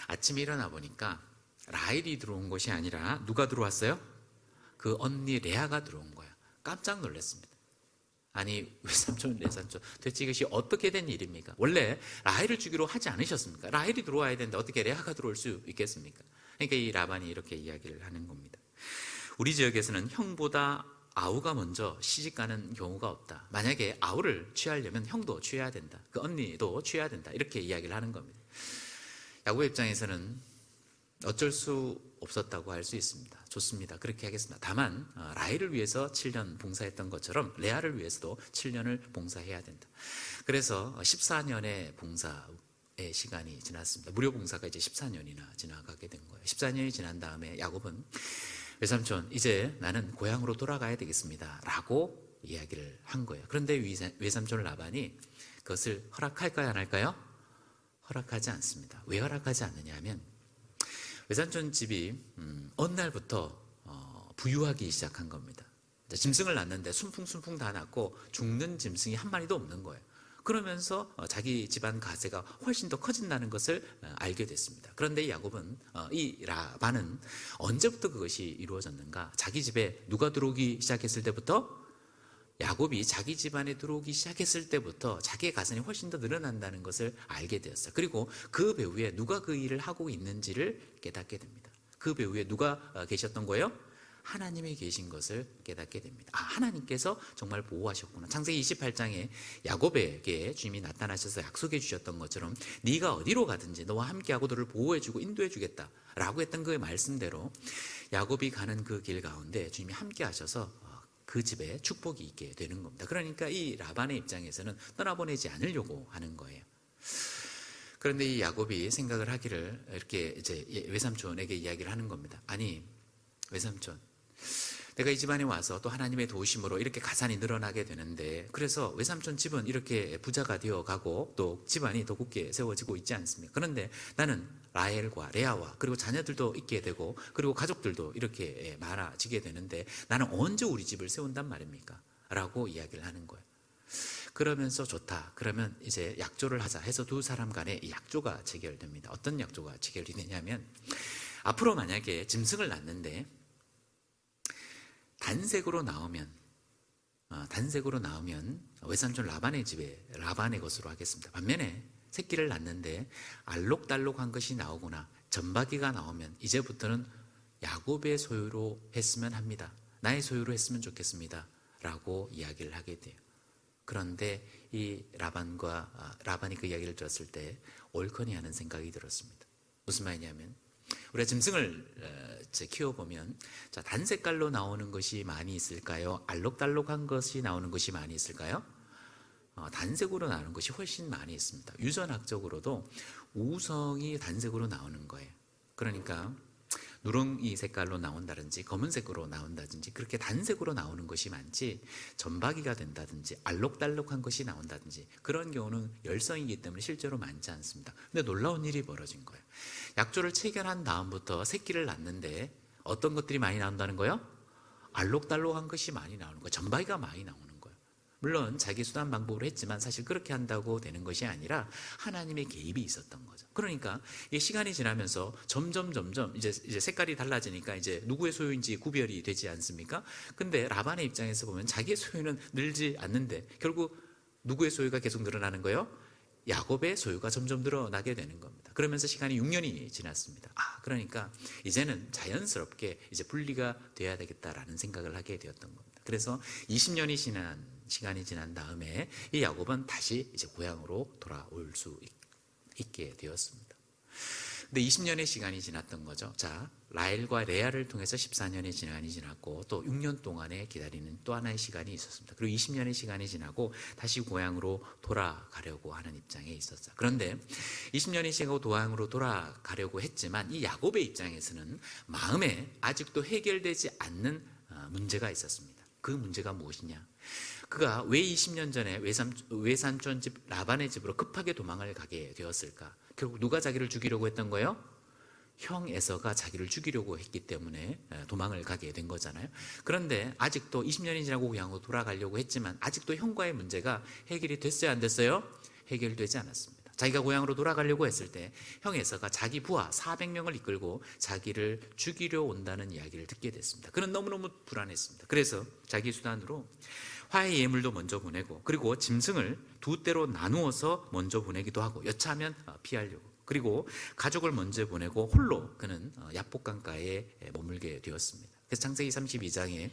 Speaker 1: 아침에 일어나 보니까 라헬이 들어온 것이 아니라 누가 들어왔어요? 그 언니 레아가 들어온 거예요. 깜짝 놀랐습니다. 아니, 외삼촌, 내삼촌, 대체 이것이 어떻게 된 일입니까? 원래 라헬을 주기로 하지 않으셨습니까? 라헬이 들어와야 되는데 어떻게 레아가 들어올 수 있겠습니까? 그러니까 이 라반이 이렇게 이야기를 하는 겁니다. 우리 지역에서는 형보다 아우가 먼저 시집가는 경우가 없다. 만약에 아우를 취하려면 형도 취해야 된다. 그 언니도 취해야 된다. 이렇게 이야기를 하는 겁니다. 야곱의 입장에서는 어쩔 수 없었다고 할 수 있습니다. 좋습니다. 그렇게 하겠습니다. 다만 라헬을 위해서 7년 봉사했던 것처럼 레아를 위해서도 7년을 봉사해야 된다. 그래서 14년의 봉사의 시간이 지났습니다. 무료 봉사가 이제 14년이나 지나가게 된 거예요. 14년이 지난 다음에 야곱은 외삼촌, 이제 나는 고향으로 돌아가야 되겠습니다 라고 이야기를 한 거예요. 그런데 외삼촌 라반이 그것을 허락할까요, 안 할까요? 허락하지 않습니다. 왜 허락하지 않느냐 하면 외삼촌 집이 어느 날부터 부유하기 시작한 겁니다. 짐승을 낳는데 순풍순풍 다 낳고 죽는 짐승이 한 마리도 없는 거예요. 그러면서 자기 집안 가세가 훨씬 더 커진다는 것을 알게 됐습니다. 그런데 야곱은, 이 라반은 언제부터 그것이 이루어졌는가? 자기 집에 누가 들어오기 시작했을 때부터? 야곱이 자기 집안에 들어오기 시작했을 때부터 자기의 가산이 훨씬 더 늘어난다는 것을 알게 되었어요. 그리고 그 배후에 누가 그 일을 하고 있는지를 깨닫게 됩니다. 그 배후에 누가 계셨던 거예요? 하나님이 계신 것을 깨닫게 됩니다. 하나님께서 정말 보호하셨구나. 창세기 28장에 야곱에게 주님이 나타나셔서 약속해 주셨던 것처럼 네가 어디로 가든지 너와 함께하고 너를 보호해주고 인도해주겠다 라고 했던 그 말씀대로 야곱이 가는 그 길 가운데 주님이 함께 하셔서 그 집에 축복이 있게 되는 겁니다. 그러니까 이 라반의 입장에서는 떠나보내지 않으려고 하는 거예요. 그런데 이 야곱이 생각을 하기를 이렇게 이제 외삼촌에게 이야기를 하는 겁니다. 아니, 외삼촌, 내가 이 집안에 와서 또 하나님의 도우심으로 이렇게 가산이 늘어나게 되는데, 그래서 외삼촌 집은 이렇게 부자가 되어가고 또 집안이 더 굳게 세워지고 있지 않습니까? 그런데 나는 라헬과 레아와 그리고 자녀들도 있게 되고 그리고 가족들도 이렇게 많아지게 되는데 나는 언제 우리 집을 세운단 말입니까? 라고 이야기를 하는 거예요. 그러면서 좋다, 그러면 이제 약조를 하자 해서 두 사람 간에 이 약조가 체결됩니다. 어떤 약조가 체결이 되냐면, 앞으로 만약에 짐승을 낳는데 단색으로 나오면 외삼촌 라반의 집에 라반의 것으로 하겠습니다. 반면에 새끼를 낳는데 알록달록한 것이 나오거나 점박이가 나오면 이제부터는 야곱의 소유로 했으면 합니다. 나의 소유로 했으면 좋겠습니다. 라고 이야기를 하게 돼요. 그런데 이 라반이 그 이야기를 들었을 때 옳거니 하는 생각이 들었습니다. 무슨 말이냐면, 우리가 짐승을 키워보면 단색깔로 나오는 것이 많이 있을까요? 알록달록한 것이 나오는 것이 많이 있을까요? 단색으로 나오는 것이 훨씬 많이 있습니다. 유전학적으로도 우성이 단색으로 나오는 거예요. 그러니까 누렁이 색깔로 나온다든지 검은색으로 나온다든지 그렇게 단색으로 나오는 것이 많지, 점박이가 된다든지 알록달록한 것이 나온다든지 그런 경우는 열성이기 때문에 실제로 많지 않습니다. 근데 놀라운 일이 벌어진 거예요. 약조를 체결한 다음부터 새끼를 낳는데 어떤 것들이 많이 나온다는 거예요? 알록달록한 것이 많이 나오는 거예요. 점박이가 많이 나오는 거예요. 물론 자기 수단 방법으로 했지만 사실 그렇게 한다고 되는 것이 아니라 하나님의 개입이 있었던 거죠. 그러니까 이 시간이 지나면서 점점 이제 색깔이 달라지니까 이제 누구의 소유인지 구별이 되지 않습니까? 근데 라반의 입장에서 보면 자기의 소유는 늘지 않는데 결국 누구의 소유가 계속 늘어나는 거예요? 야곱의 소유가 점점 늘어나게 되는 겁니다. 그러면서 시간이 6년이 지났습니다. 그러니까 이제는 자연스럽게 이제 분리가 돼야 되겠다라는 생각을 하게 되었던 겁니다. 그래서 20년이 시간이 지난 다음에 이 야곱은 다시 이제 고향으로 돌아올 수 있게 되었습니다. 근데 20년의 시간이 지났던 거죠. 자, 라헬과 레아를 통해서 14년의 시간이 지났고 또 6년 동안에 기다리는 또 하나의 시간이 있었습니다. 그리고 20년의 시간이 지나고 다시 고향으로 돌아가려고 하는 입장에 있었어요. 그런데 20년이 지나고 고향으로 돌아가려고 했지만 이 야곱의 입장에서는 마음에 아직도 해결되지 않는 문제가 있었습니다. 그 문제가 무엇이냐? 그가 왜 20년 전에 외삼촌 집 라반의 집으로 급하게 도망을 가게 되었을까? 결국 누가 자기를 죽이려고 했던 거예요? 형 에서가 자기를 죽이려고 했기 때문에 도망을 가게 된 거잖아요. 그런데 아직도 20년이 지나고 고향으로 돌아가려고 했지만 아직도 형과의 문제가 해결이 됐어요, 안 됐어요? 해결되지 않았습니다. 자기가 고향으로 돌아가려고 했을 때 형 에서가 자기 부하 400명을 이끌고 자기를 죽이려 온다는 이야기를 듣게 됐습니다. 그는 너무너무 불안했습니다. 그래서 자기 수단으로 화해 예물도 먼저 보내고 그리고 짐승을 두 떼로 나누어서 먼저 보내기도 하고 여차하면 피하려고, 그리고 가족을 먼저 보내고 홀로 그는 야복강가에 머물게 되었습니다. 그래서 창세기 32장에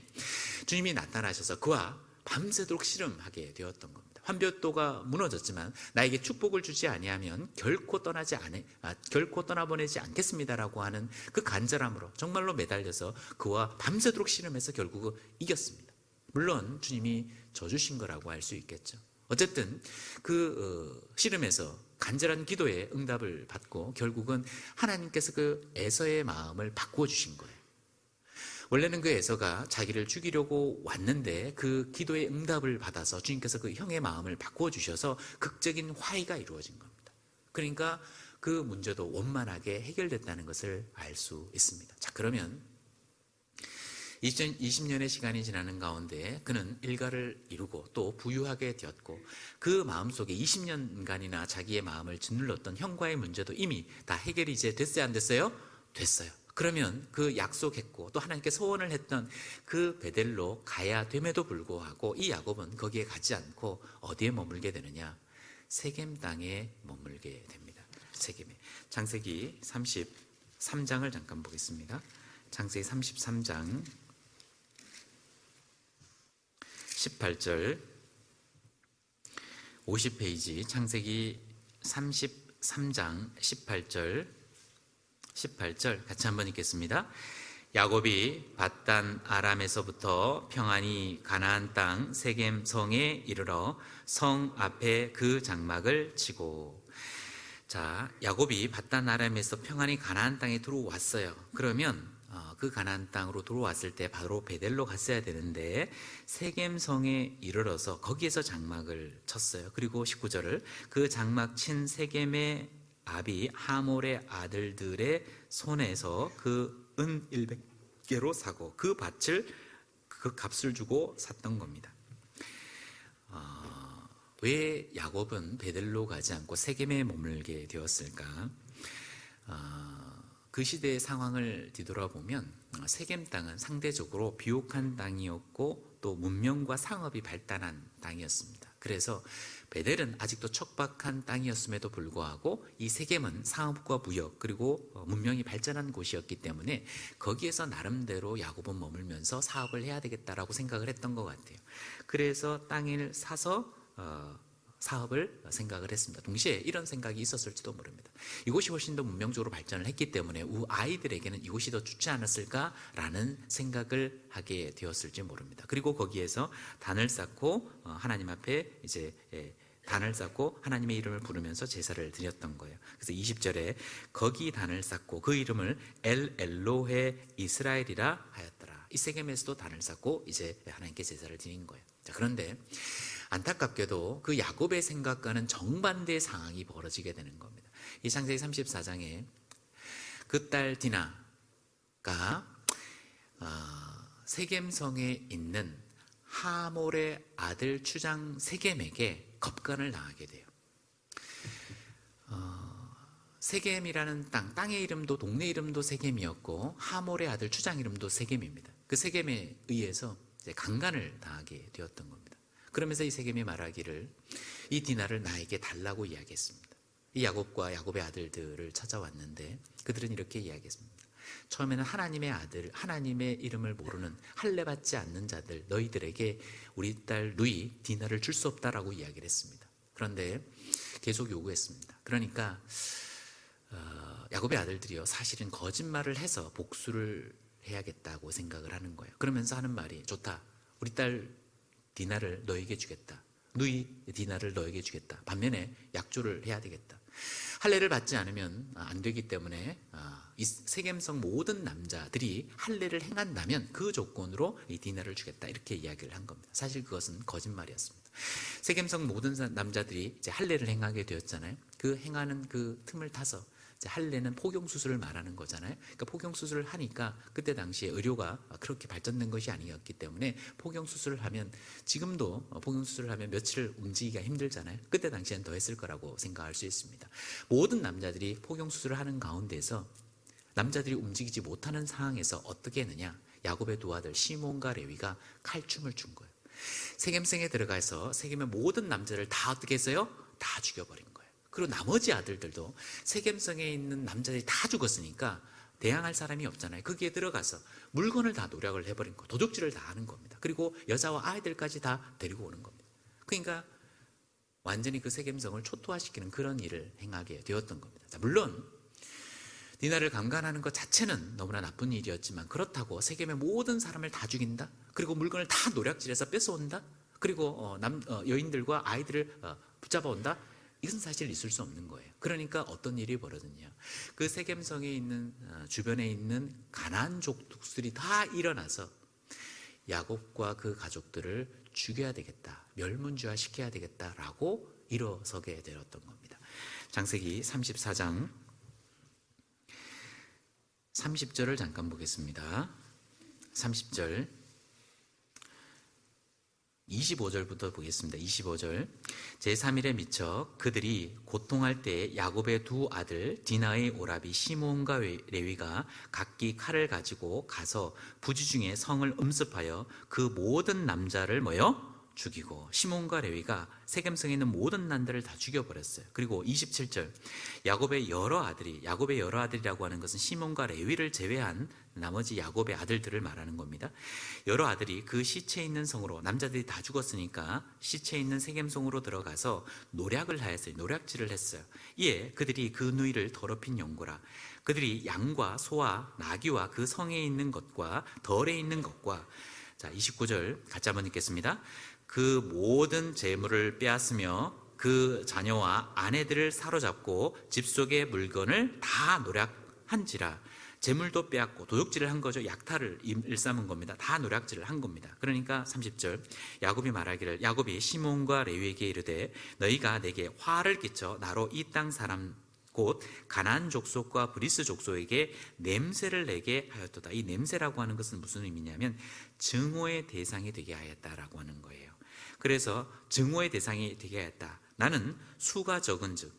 Speaker 1: 주님이 나타나셔서 그와 밤새도록 씨름하게 되었던 겁니다. 환벽도가 무너졌지만 나에게 축복을 주지 아니하면 결코 떠나보내지 않겠습니다라고 하는 그 간절함으로 정말로 매달려서 그와 밤새도록 씨름해서 결국은 이겼습니다. 물론 주님이 져주신 거라고 할 수 있겠죠. 어쨌든 그 씨름에서 간절한 기도에 응답을 받고 결국은 하나님께서 그 에서의 마음을 바꾸어 주신 거예요. 원래는 그 에서가 자기를 죽이려고 왔는데 그 기도의 응답을 받아서 주님께서 그 형의 마음을 바꾸어 주셔서 극적인 화해가 이루어진 겁니다. 그러니까 그 문제도 원만하게 해결됐다는 것을 알 수 있습니다. 자, 그러면 20년의 시간이 지나는 가운데 그는 일가를 이루고 또 부유하게 되었고 그 마음속에 20년간이나 자기의 마음을 짓눌렀던 형과의 문제도 이미 다 해결이 이제 됐어요, 안 됐어요? 됐어요. 그러면 그 약속했고 또 하나님께 소원을 했던 그 베델로 가야 됨에도 불구하고 이 야곱은 거기에 가지 않고 어디에 머물게 되느냐? 세겜 땅에 머물게 됩니다. 세겜에. 창세기 33장을 잠깐 보겠습니다. 창세기 33장 18절 50페이지 창세기 33장 18절 같이 한번 읽겠습니다. 야곱이 밧단 아람에서부터 평안히 가나안 땅 세겜 성에 이르러 성 앞에 그 장막을 치고. 자, 야곱이 밧단 아람에서 평안히 가나안 땅에 들어왔어요. 그러면 그 가나안 땅으로 들어왔을 때 바로 베델로 갔어야 되는데 세겜성에 이르러서 거기에서 장막을 쳤어요. 그리고 19절을 그 장막 친 세겜의 아비 하몰의 아들들의 손에서 그 은 100개로 사고 그 밭을 그 값을 주고 샀던 겁니다. 왜 야곱은 베델로 가지 않고 세겜에 머물게 되었을까? 그 시대의 상황을 뒤돌아보면 세겜 땅은 상대적으로 비옥한 땅이었고 또 문명과 상업이 발달한 땅이었습니다. 그래서 베델은 아직도 척박한 땅이었음에도 불구하고 이 세겜은 상업과 무역 그리고 문명이 발전한 곳이었기 때문에 거기에서 나름대로 야곱은 머물면서 사업을 해야 되겠다라고 생각을 했던 것 같아요. 그래서 땅을 사서 사업을 생각을 했습니다. 동시에 이런 생각이 있었을지도 모릅니다. 이곳이 훨씬 더 문명적으로 발전을 했기 때문에 아이들에게는 이곳이 더 좋지 않았을까라는 생각을 하게 되었을지 모릅니다. 그리고 거기에서 단을 쌓고 하나님 앞에 이제 단을 쌓고 하나님의 이름을 부르면서 제사를 드렸던 거예요. 그래서 20절에 거기 단을 쌓고 그 이름을 엘로헤 이스라엘이라 하였더라. 이 세겜에서도 단을 쌓고 이제 하나님께 제사를 드린 거예요. 자, 그런데 안타깝게도 그 야곱의 생각과는 정반대의 상황이 벌어지게 되는 겁니다. 이 창세기 34장에 그 딸 디나가 세겜성에 있는 하몰의 아들 추장 세겜에게 겁간을 당하게 돼요. 세겜이라는 땅의 이름도 동네 이름도 세겜이었고 하몰의 아들 추장 이름도 세겜입니다. 그 세겜에 의해서 이제 강간을 당하게 되었던 겁니다. 그러면서 이 세겜이 말하기를 이 디나를 나에게 달라고 이야기했습니다. 이 야곱과 야곱의 아들들을 찾아왔는데 그들은 이렇게 이야기했습니다. 처음에는 하나님의 아들, 하나님의 이름을 모르는 할례 받지 않는 자들 너희들에게 우리 딸 누이 디나를 줄 수 없다라고 이야기를 했습니다. 그런데 계속 요구했습니다. 그러니까 야곱의 아들들이요 사실은 거짓말을 해서 복수를 해야겠다고 생각을 하는 거예요. 그러면서 하는 말이 좋다. 우리 딸 디나를 너에게 주겠다. 누이 디나를 너에게 주겠다. 반면에 약조를 해야 되겠다. 할례를 받지 않으면 안 되기 때문에 이 세겜성 모든 남자들이 할례를 행한다면 그 조건으로 이 디나를 주겠다. 이렇게 이야기를 한 겁니다. 사실 그것은 거짓말이었습니다. 세겜성 모든 남자들이 이제 할례를 행하게 되었잖아요. 그 행하는 그 틈을 타서 할례는 포경 수술을 말하는 거잖아요. 그러니까 포경 수술을 하니까 그때 당시에 의료가 그렇게 발전된 것이 아니었기 때문에 포경 수술을 하면 지금도 포경 수술을 하면 며칠 움직이기가 힘들잖아요. 그때 당시엔 더 했을 거라고 생각할 수 있습니다. 모든 남자들이 포경 수술을 하는 가운데서 남자들이 움직이지 못하는 상황에서 어떻게 했느냐? 야곱의 두 아들 시몬과 레위가 칼춤을 춘 거예요. 세겜성에 들어가서 세겜의 모든 남자를 다 어떻게 했어요? 다 죽여버린 거예요. 그리고 나머지 아들들도 세겜성에 있는 남자들이 다 죽었으니까 대항할 사람이 없잖아요. 거기에 들어가서 물건을 다 노략을 해버린 거, 도둑질을 다 하는 겁니다. 그리고 여자와 아이들까지 다 데리고 오는 겁니다. 그러니까 완전히 그 세겜성을 초토화시키는 그런 일을 행하게 되었던 겁니다. 자, 물론 디나를 강간하는 것 자체는 너무나 나쁜 일이었지만 그렇다고 세겜의 모든 사람을 다 죽인다? 그리고 물건을 다 노략질해서 뺏어온다? 그리고 여인들과 아이들을 붙잡아온다? 이것은 사실 있을 수 없는 거예요. 그러니까 어떤 일이 벌어졌냐? 그 세겜성에 있는 주변에 있는 가나안 족속들이 다 일어나서 야곱과 그 가족들을 죽여야 되겠다, 멸문주화 시켜야 되겠다라고 일어서게 되었던 겁니다. 창세기 34장 30절을 잠깐 보겠습니다. 30절 25절부터 보겠습니다. 25절 제3일에 미쳐 그들이 고통할 때 야곱의 두 아들 디나의 오라비 시몬과 레위가 각기 칼을 가지고 가서 부지 중에 성을 음습하여 그 모든 남자를 죽이고 시몬과 레위가 세겜성에 있는 모든 난들을 다 죽여버렸어요. 그리고 27절 야곱의 여러 아들이라고 하는 것은 시몬과 레위를 제외한 나머지 야곱의 아들들을 말하는 겁니다. 여러 아들이 그 시체 있는 성으로, 남자들이 다 죽었으니까 시체 있는 세겜성으로 들어가서 노략을 하였어요. 노략질을 했어요. 이에 그들이 그 누이를 더럽힌 영고라. 그들이 양과 소와 나귀와 그 성에 있는 것과 덜에 있는 것과, 자 29절 같이 한번 읽겠습니다. 그 모든 재물을 빼앗으며 그 자녀와 아내들을 사로잡고 집 속의 물건을 다 노략한지라. 재물도 빼앗고 도둑질을 한 거죠. 약탈을 일삼은 겁니다. 다 노략질을 한 겁니다. 그러니까 30절 야곱이 말하기를, 야곱이 시몬과 레위에게 이르되 너희가 내게 화를 끼쳐 나로 이 땅 사람 곧 가나안 족속과 브리스 족속에게 냄새를 내게 하였도다. 이 냄새라고 하는 것은 무슨 의미냐면 증오의 대상이 되게 하였다라고 하는 거예요. 그래서 증오의 대상이 되게 하였다. 나는 수가 적은즉,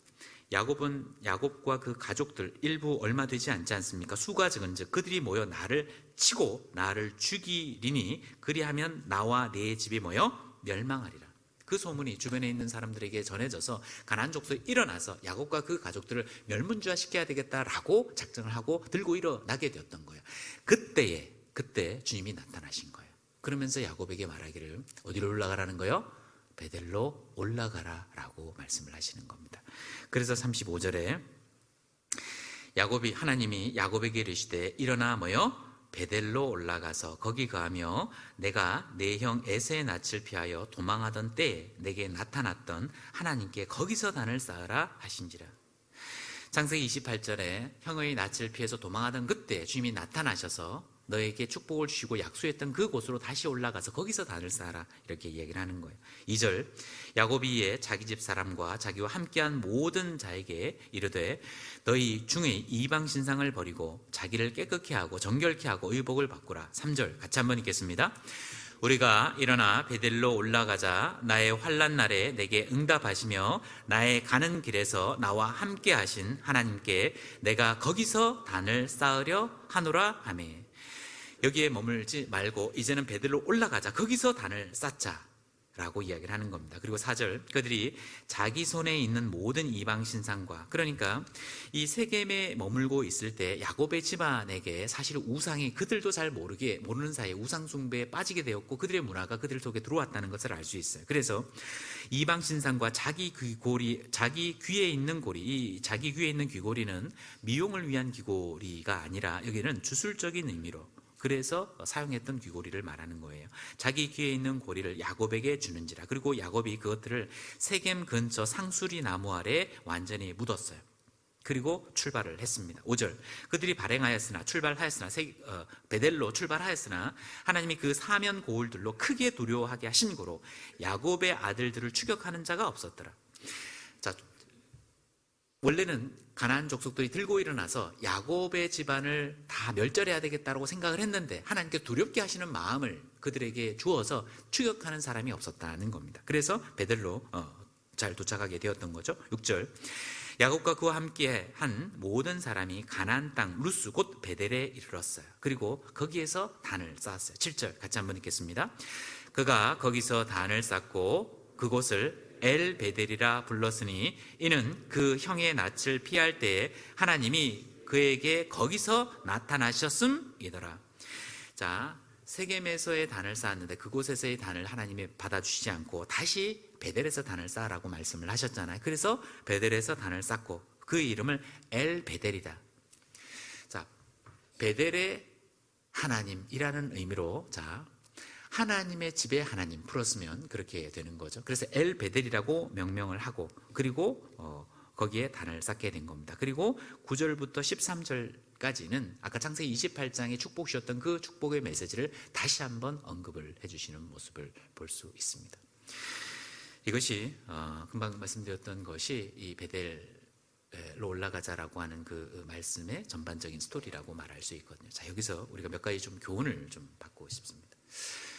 Speaker 1: 야곱과 그 가족들 일부 얼마 되지 않지 않습니까? 수가 적은즉 그들이 모여 나를 치고 나를 죽이리니 그리하면 나와 내 집이 모여 멸망하리라. 그 소문이 주변에 있는 사람들에게 전해져서 가나안 족속이 일어나서 야곱과 그 가족들을 멸문주화시켜야 되겠다라고 작정을 하고 들고 일어나게 되었던 거예요. 그때 주님이 나타나신 거예요. 그러면서 야곱에게 말하기를 어디로 올라가라는 거예요? 베델로 올라가라 라고 말씀을 하시는 겁니다. 그래서 35절에 하나님이 야곱에게 이르시되 일어나 모여 베델로 올라가서 거기 거하며 내가 내 형 에서의 낯을 피하여 도망하던 때에 내게 나타났던 하나님께 거기서 단을 쌓으라 하신지라. 창세기 28절에 형의 낯을 피해서 도망하던 그때 주님이 나타나셔서 너에게 축복을 주시고 약속했던 그곳으로 다시 올라가서 거기서 단을 쌓아라 이렇게 얘기를 하는 거예요. 2절 야곱이 이에 자기 집 사람과 자기와 함께한 모든 자에게 이르되 너희 중에 이방 신상을 버리고 자기를 깨끗게 하고 정결케 하고 의복을 바꾸라. 3절 같이 한번 읽겠습니다. 우리가 일어나 베델로 올라가자. 나의 환난 날에 내게 응답하시며 나의 가는 길에서 나와 함께 하신 하나님께 내가 거기서 단을 쌓으려 하노라 하매. 여기에 머물지 말고 이제는 베델로 올라가자. 거기서 단을 쌓자 라고 이야기를 하는 겁니다. 그리고 4절 그들이 자기 손에 있는 모든 이방 신상과, 그러니까 이 세겜에 머물고 있을 때 야곱의 집안에게 사실 우상이 그들도 잘 모르는 사이에 우상 숭배에 빠지게 되었고 그들의 문화가 그들 속에 들어왔다는 것을 알 수 있어요. 그래서 이방 신상과 자기 귀에 있는 고리, 이 자기 귀에 있는 귀고리는 미용을 위한 귀고리가 아니라 여기는 주술적인 의미로 그래서 사용했던 귀고리를 말하는 거예요. 자기 귀에 있는 고리를 야곱에게 주는지라. 그리고 야곱이 그것들을 세겜 근처 상수리 나무 아래 완전히 묻었어요. 그리고 출발을 했습니다. 5절 그들이 출발하였으나 베델로 출발하였으나 하나님이 그 사면 고울들로 크게 두려워하게 하신 고로 야곱의 아들들을 추격하는 자가 없었더라. 자, 원래는 가나안 족속들이 들고 일어나서 야곱의 집안을 다 멸절해야 되겠다고 생각을 했는데 하나님께 두렵게 하시는 마음을 그들에게 주어서 추격하는 사람이 없었다는 겁니다. 그래서 베델로 잘 도착하게 되었던 거죠. 6절 야곱과 그와 함께 한 모든 사람이 가나안 땅 루스 곧 베델에 이르렀어요. 그리고 거기에서 단을 쌓았어요. 7절 같이 한번 읽겠습니다. 그가 거기서 단을 쌓고 그곳을 엘 베델이라 불렀으니 이는 그 형의 낯을 피할 때에 하나님이 그에게 거기서 나타나셨음이더라. 자, 세겜에서의 단을 쌓았는데 그곳에서의 단을 하나님이 받아주시지 않고 다시 베델에서 단을 쌓으라고 말씀을 하셨잖아요. 그래서 베델에서 단을 쌓고 그 이름을 엘 베델이다. 자, 베델의 하나님이라는 의미로 하나님의 집에 하나님 풀었으면 그렇게 되는 거죠. 그래서 엘 베델이라고 명명을 하고 그리고 거기에 단을 쌓게 된 겁니다. 그리고 9절부터 13절까지는 아까 창세기 28장에 축복 주셨던 그 축복의 메시지를 다시 한번 언급을 해주시는 모습을 볼 수 있습니다. 이것이 금방 말씀드렸던 것이 이 베델로 올라가자라고 하는 그 말씀의 전반적인 스토리라고 말할 수 있거든요. 자, 여기서 우리가 몇 가지 좀 교훈을 좀 받고 싶습니다.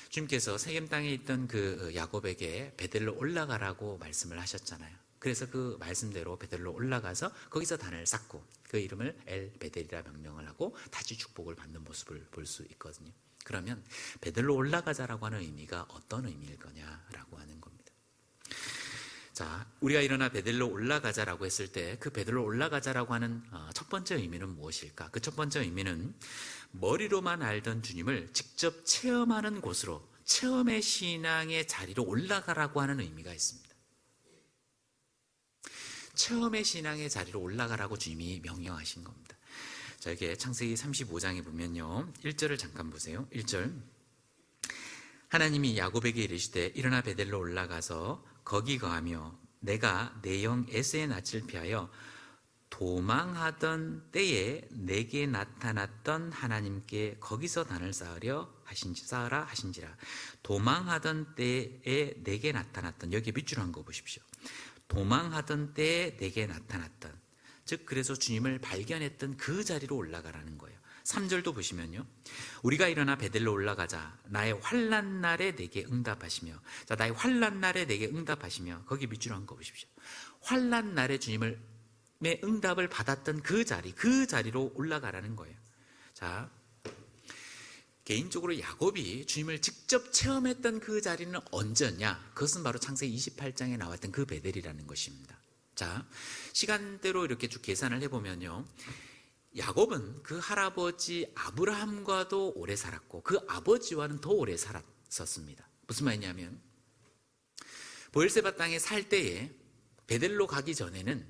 Speaker 1: 주님께서 세겜 땅에 있던 그 야곱에게 베델로 올라가라고 말씀을 하셨잖아요. 그래서 그 말씀대로 베델로 올라가서 거기서 단을 쌓고 그 이름을 엘 베델이라 명명을 하고 다시 축복을 받는 모습을 볼 수 있거든요. 그러면 베델로 올라가자라고 하는 의미가 어떤 의미일 거냐라고 하는 겁니다. 자, 우리가 일어나 베델로 올라가자라고 했을 때 그 베델로 올라가자라고 하는 첫 번째 의미는 무엇일까? 그 첫 번째 의미는 머리로만 알던 주님을 직접 체험하는 곳으로, 체험의 신앙의 자리로 올라가라고 하는 의미가 있습니다. 체험의 신앙의 자리로 올라가라고 주님이 명령하신 겁니다. 자, 여기에 창세기 35장에 보면요, 1절을 잠깐 보세요. 1절 하나님이 야곱에게 이르시되 일어나 베델로 올라가서 거기 거하며 내가 내 영 에서의 낯을 피하여 도망하던 때에 내게 나타났던 하나님께 거기서 단을 쌓으라 하신지라. 도망하던 때에 내게 나타났던, 여기 밑줄 한 거 보십시오. 도망하던 때에 내게 나타났던, 즉 그래서 주님을 발견했던 그 자리로 올라가라는 거예요. 3절도 보시면요, 우리가 일어나 베델로 올라가자. 나의 환난 날에 내게 응답하시며. 자, 나의 환난 날에 내게 응답하시며, 거기 밑줄 한 거 보십시오. 환난 날에 주님의 응답을 받았던 그 자리로 올라가라는 거예요. 자, 개인적으로 야곱이 주님을 직접 체험했던 그 자리는 언제였냐? 그것은 바로 창세기 28장에 나왔던 그 베델이라는 것입니다. 자, 시간대로 이렇게 쭉 계산을 해보면요, 야곱은 그 할아버지 아브라함과도 오래 살았고 그 아버지와는 더 오래 살았었습니다. 무슨 말이냐면, 보엘세바 땅에 살 때에 베델로 가기 전에는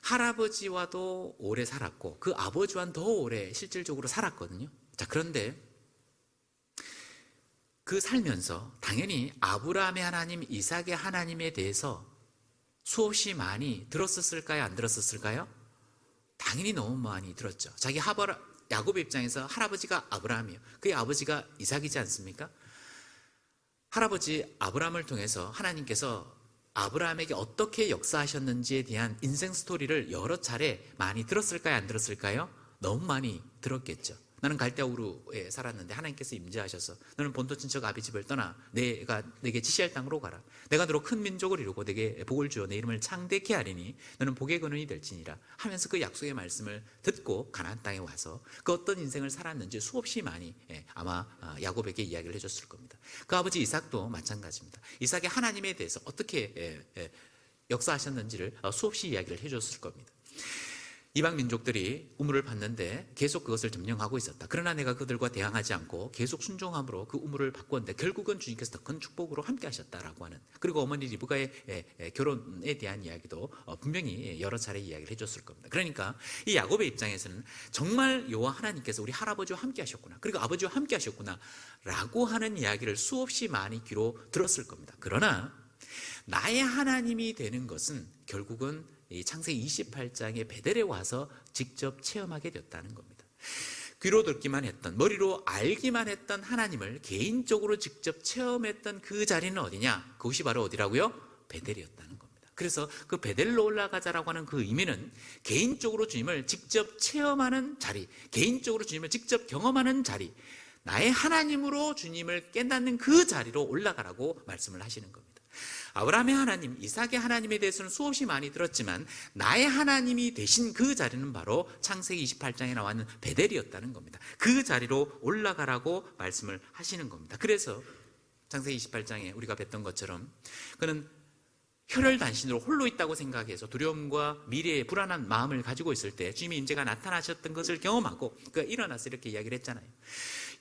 Speaker 1: 할아버지와도 오래 살았고 그 아버지와는 더 오래 실질적으로 살았거든요. 자, 그런데 그 살면서 당연히 아브라함의 하나님, 이삭의 하나님에 대해서 수없이 많이 들었었을까요? 안 들었었을까요? 당연히 너무 많이 들었죠. 자기 야곱의 입장에서 할아버지가 아브라함이에요. 그의 아버지가 이삭이지 않습니까? 할아버지 아브라함을 통해서 하나님께서 아브라함에게 어떻게 역사하셨는지에 대한 인생 스토리를 여러 차례 많이 들었을까요? 안 들었을까요? 너무 많이 들었겠죠. 나는 갈대아우르에 살았는데 하나님께서 임재하셔서 너는 본토 친척 아비 집을 떠나 내가 내게 지시할 땅으로 가라. 내가 너로 큰 민족을 이루고 내게 복을 주어 내 이름을 창대케 하리니 너는 복의 근원이 될지니라 하면서 그 약속의 말씀을 듣고 가나안 땅에 와서 그 어떤 인생을 살았는지 수없이 많이 아마 야곱에게 이야기를 해줬을 겁니다. 그 아버지 이삭도 마찬가지입니다. 이삭의 하나님에 대해서 어떻게 역사하셨는지를 수없이 이야기를 해줬을 겁니다. 이방 민족들이 우물을 봤는데 계속 그것을 점령하고 있었다. 그러나 내가 그들과 대항하지 않고 계속 순종함으로 그 우물을 바꿨는데 결국은 주님께서 더 큰 축복으로 함께 하셨다라고 하는, 그리고 어머니 리브가의 결혼에 대한 이야기도 분명히 여러 차례 이야기를 해줬을 겁니다. 그러니까 이 야곱의 입장에서는 정말 여호와 하나님께서 우리 할아버지와 함께 하셨구나, 그리고 아버지와 함께 하셨구나 라고 하는 이야기를 수없이 많이 귀로 들었을 겁니다. 그러나 나의 하나님이 되는 것은 결국은 이 창세기 28장의 베델에 와서 직접 체험하게 됐다는 겁니다. 귀로 듣기만 했던, 머리로 알기만 했던 하나님을 개인적으로 직접 체험했던 그 자리는 어디냐? 그것이 바로 어디라고요? 베델이었다는 겁니다. 그래서 그 베델로 올라가자라고 하는 그 의미는 개인적으로 주님을 직접 체험하는 자리, 개인적으로 주님을 직접 경험하는 자리, 나의 하나님으로 주님을 깨닫는 그 자리로 올라가라고 말씀을 하시는 겁니다. 아브라함의 하나님, 이삭의 하나님에 대해서는 수없이 많이 들었지만 나의 하나님이 되신 그 자리는 바로 창세기 28장에 나왔는 베델이었다는 겁니다. 그 자리로 올라가라고 말씀을 하시는 겁니다. 그래서 창세기 28장에 우리가 뵀던 것처럼 그는 혈혈단신으로 홀로 있다고 생각해서 두려움과 미래의 불안한 마음을 가지고 있을 때 주님의 임재가 나타나셨던 것을 경험하고 그가 일어나서 이렇게 이야기를 했잖아요.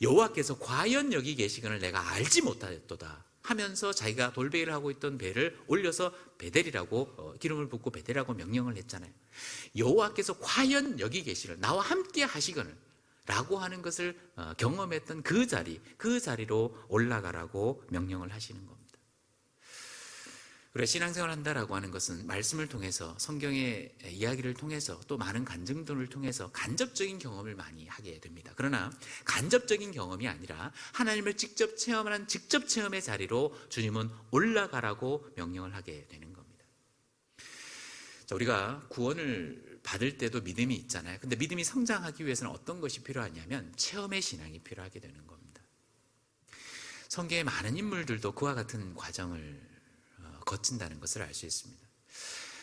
Speaker 1: 여호와께서 과연 여기 계시거늘 내가 알지 못하였도다 하면서 자기가 돌베개를 하고 있던 배를 올려서 베델이라고 기름을 붓고 베델이라고 명령을 했잖아요. 여호와께서 과연 여기 계시를 나와 함께 하시거늘 라고 하는 것을 경험했던 그 자리로 올라가라고 명령을 하시는 겁니다. 그래, 신앙생활 한다라고 하는 것은 말씀을 통해서, 성경의 이야기를 통해서, 또 많은 간증들을 통해서 간접적인 경험을 많이 하게 됩니다. 그러나 간접적인 경험이 아니라 하나님을 직접 체험하는 직접 체험의 자리로 주님은 올라가라고 명령을 하게 되는 겁니다. 자, 우리가 구원을 받을 때도 믿음이 있잖아요. 근데 믿음이 성장하기 위해서는 어떤 것이 필요하냐면 체험의 신앙이 필요하게 되는 겁니다. 성경의 많은 인물들도 그와 같은 과정을 거친다는 것을 알 수 있습니다.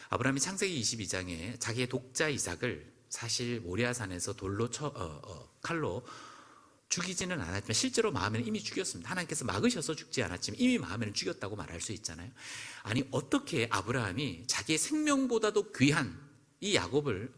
Speaker 1: 아브라함이 창세기 22장에 자기의 독자 이삭을 사실 모리아산에서 칼로 죽이지는 않았지만 실제로 마음에는 이미 죽였습니다. 하나님께서 막으셔서 죽지 않았지만 이미 마음에는 죽였다고 말할 수 있잖아요. 아니, 어떻게 아브라함이 자기의 생명보다도 귀한 이 야곱을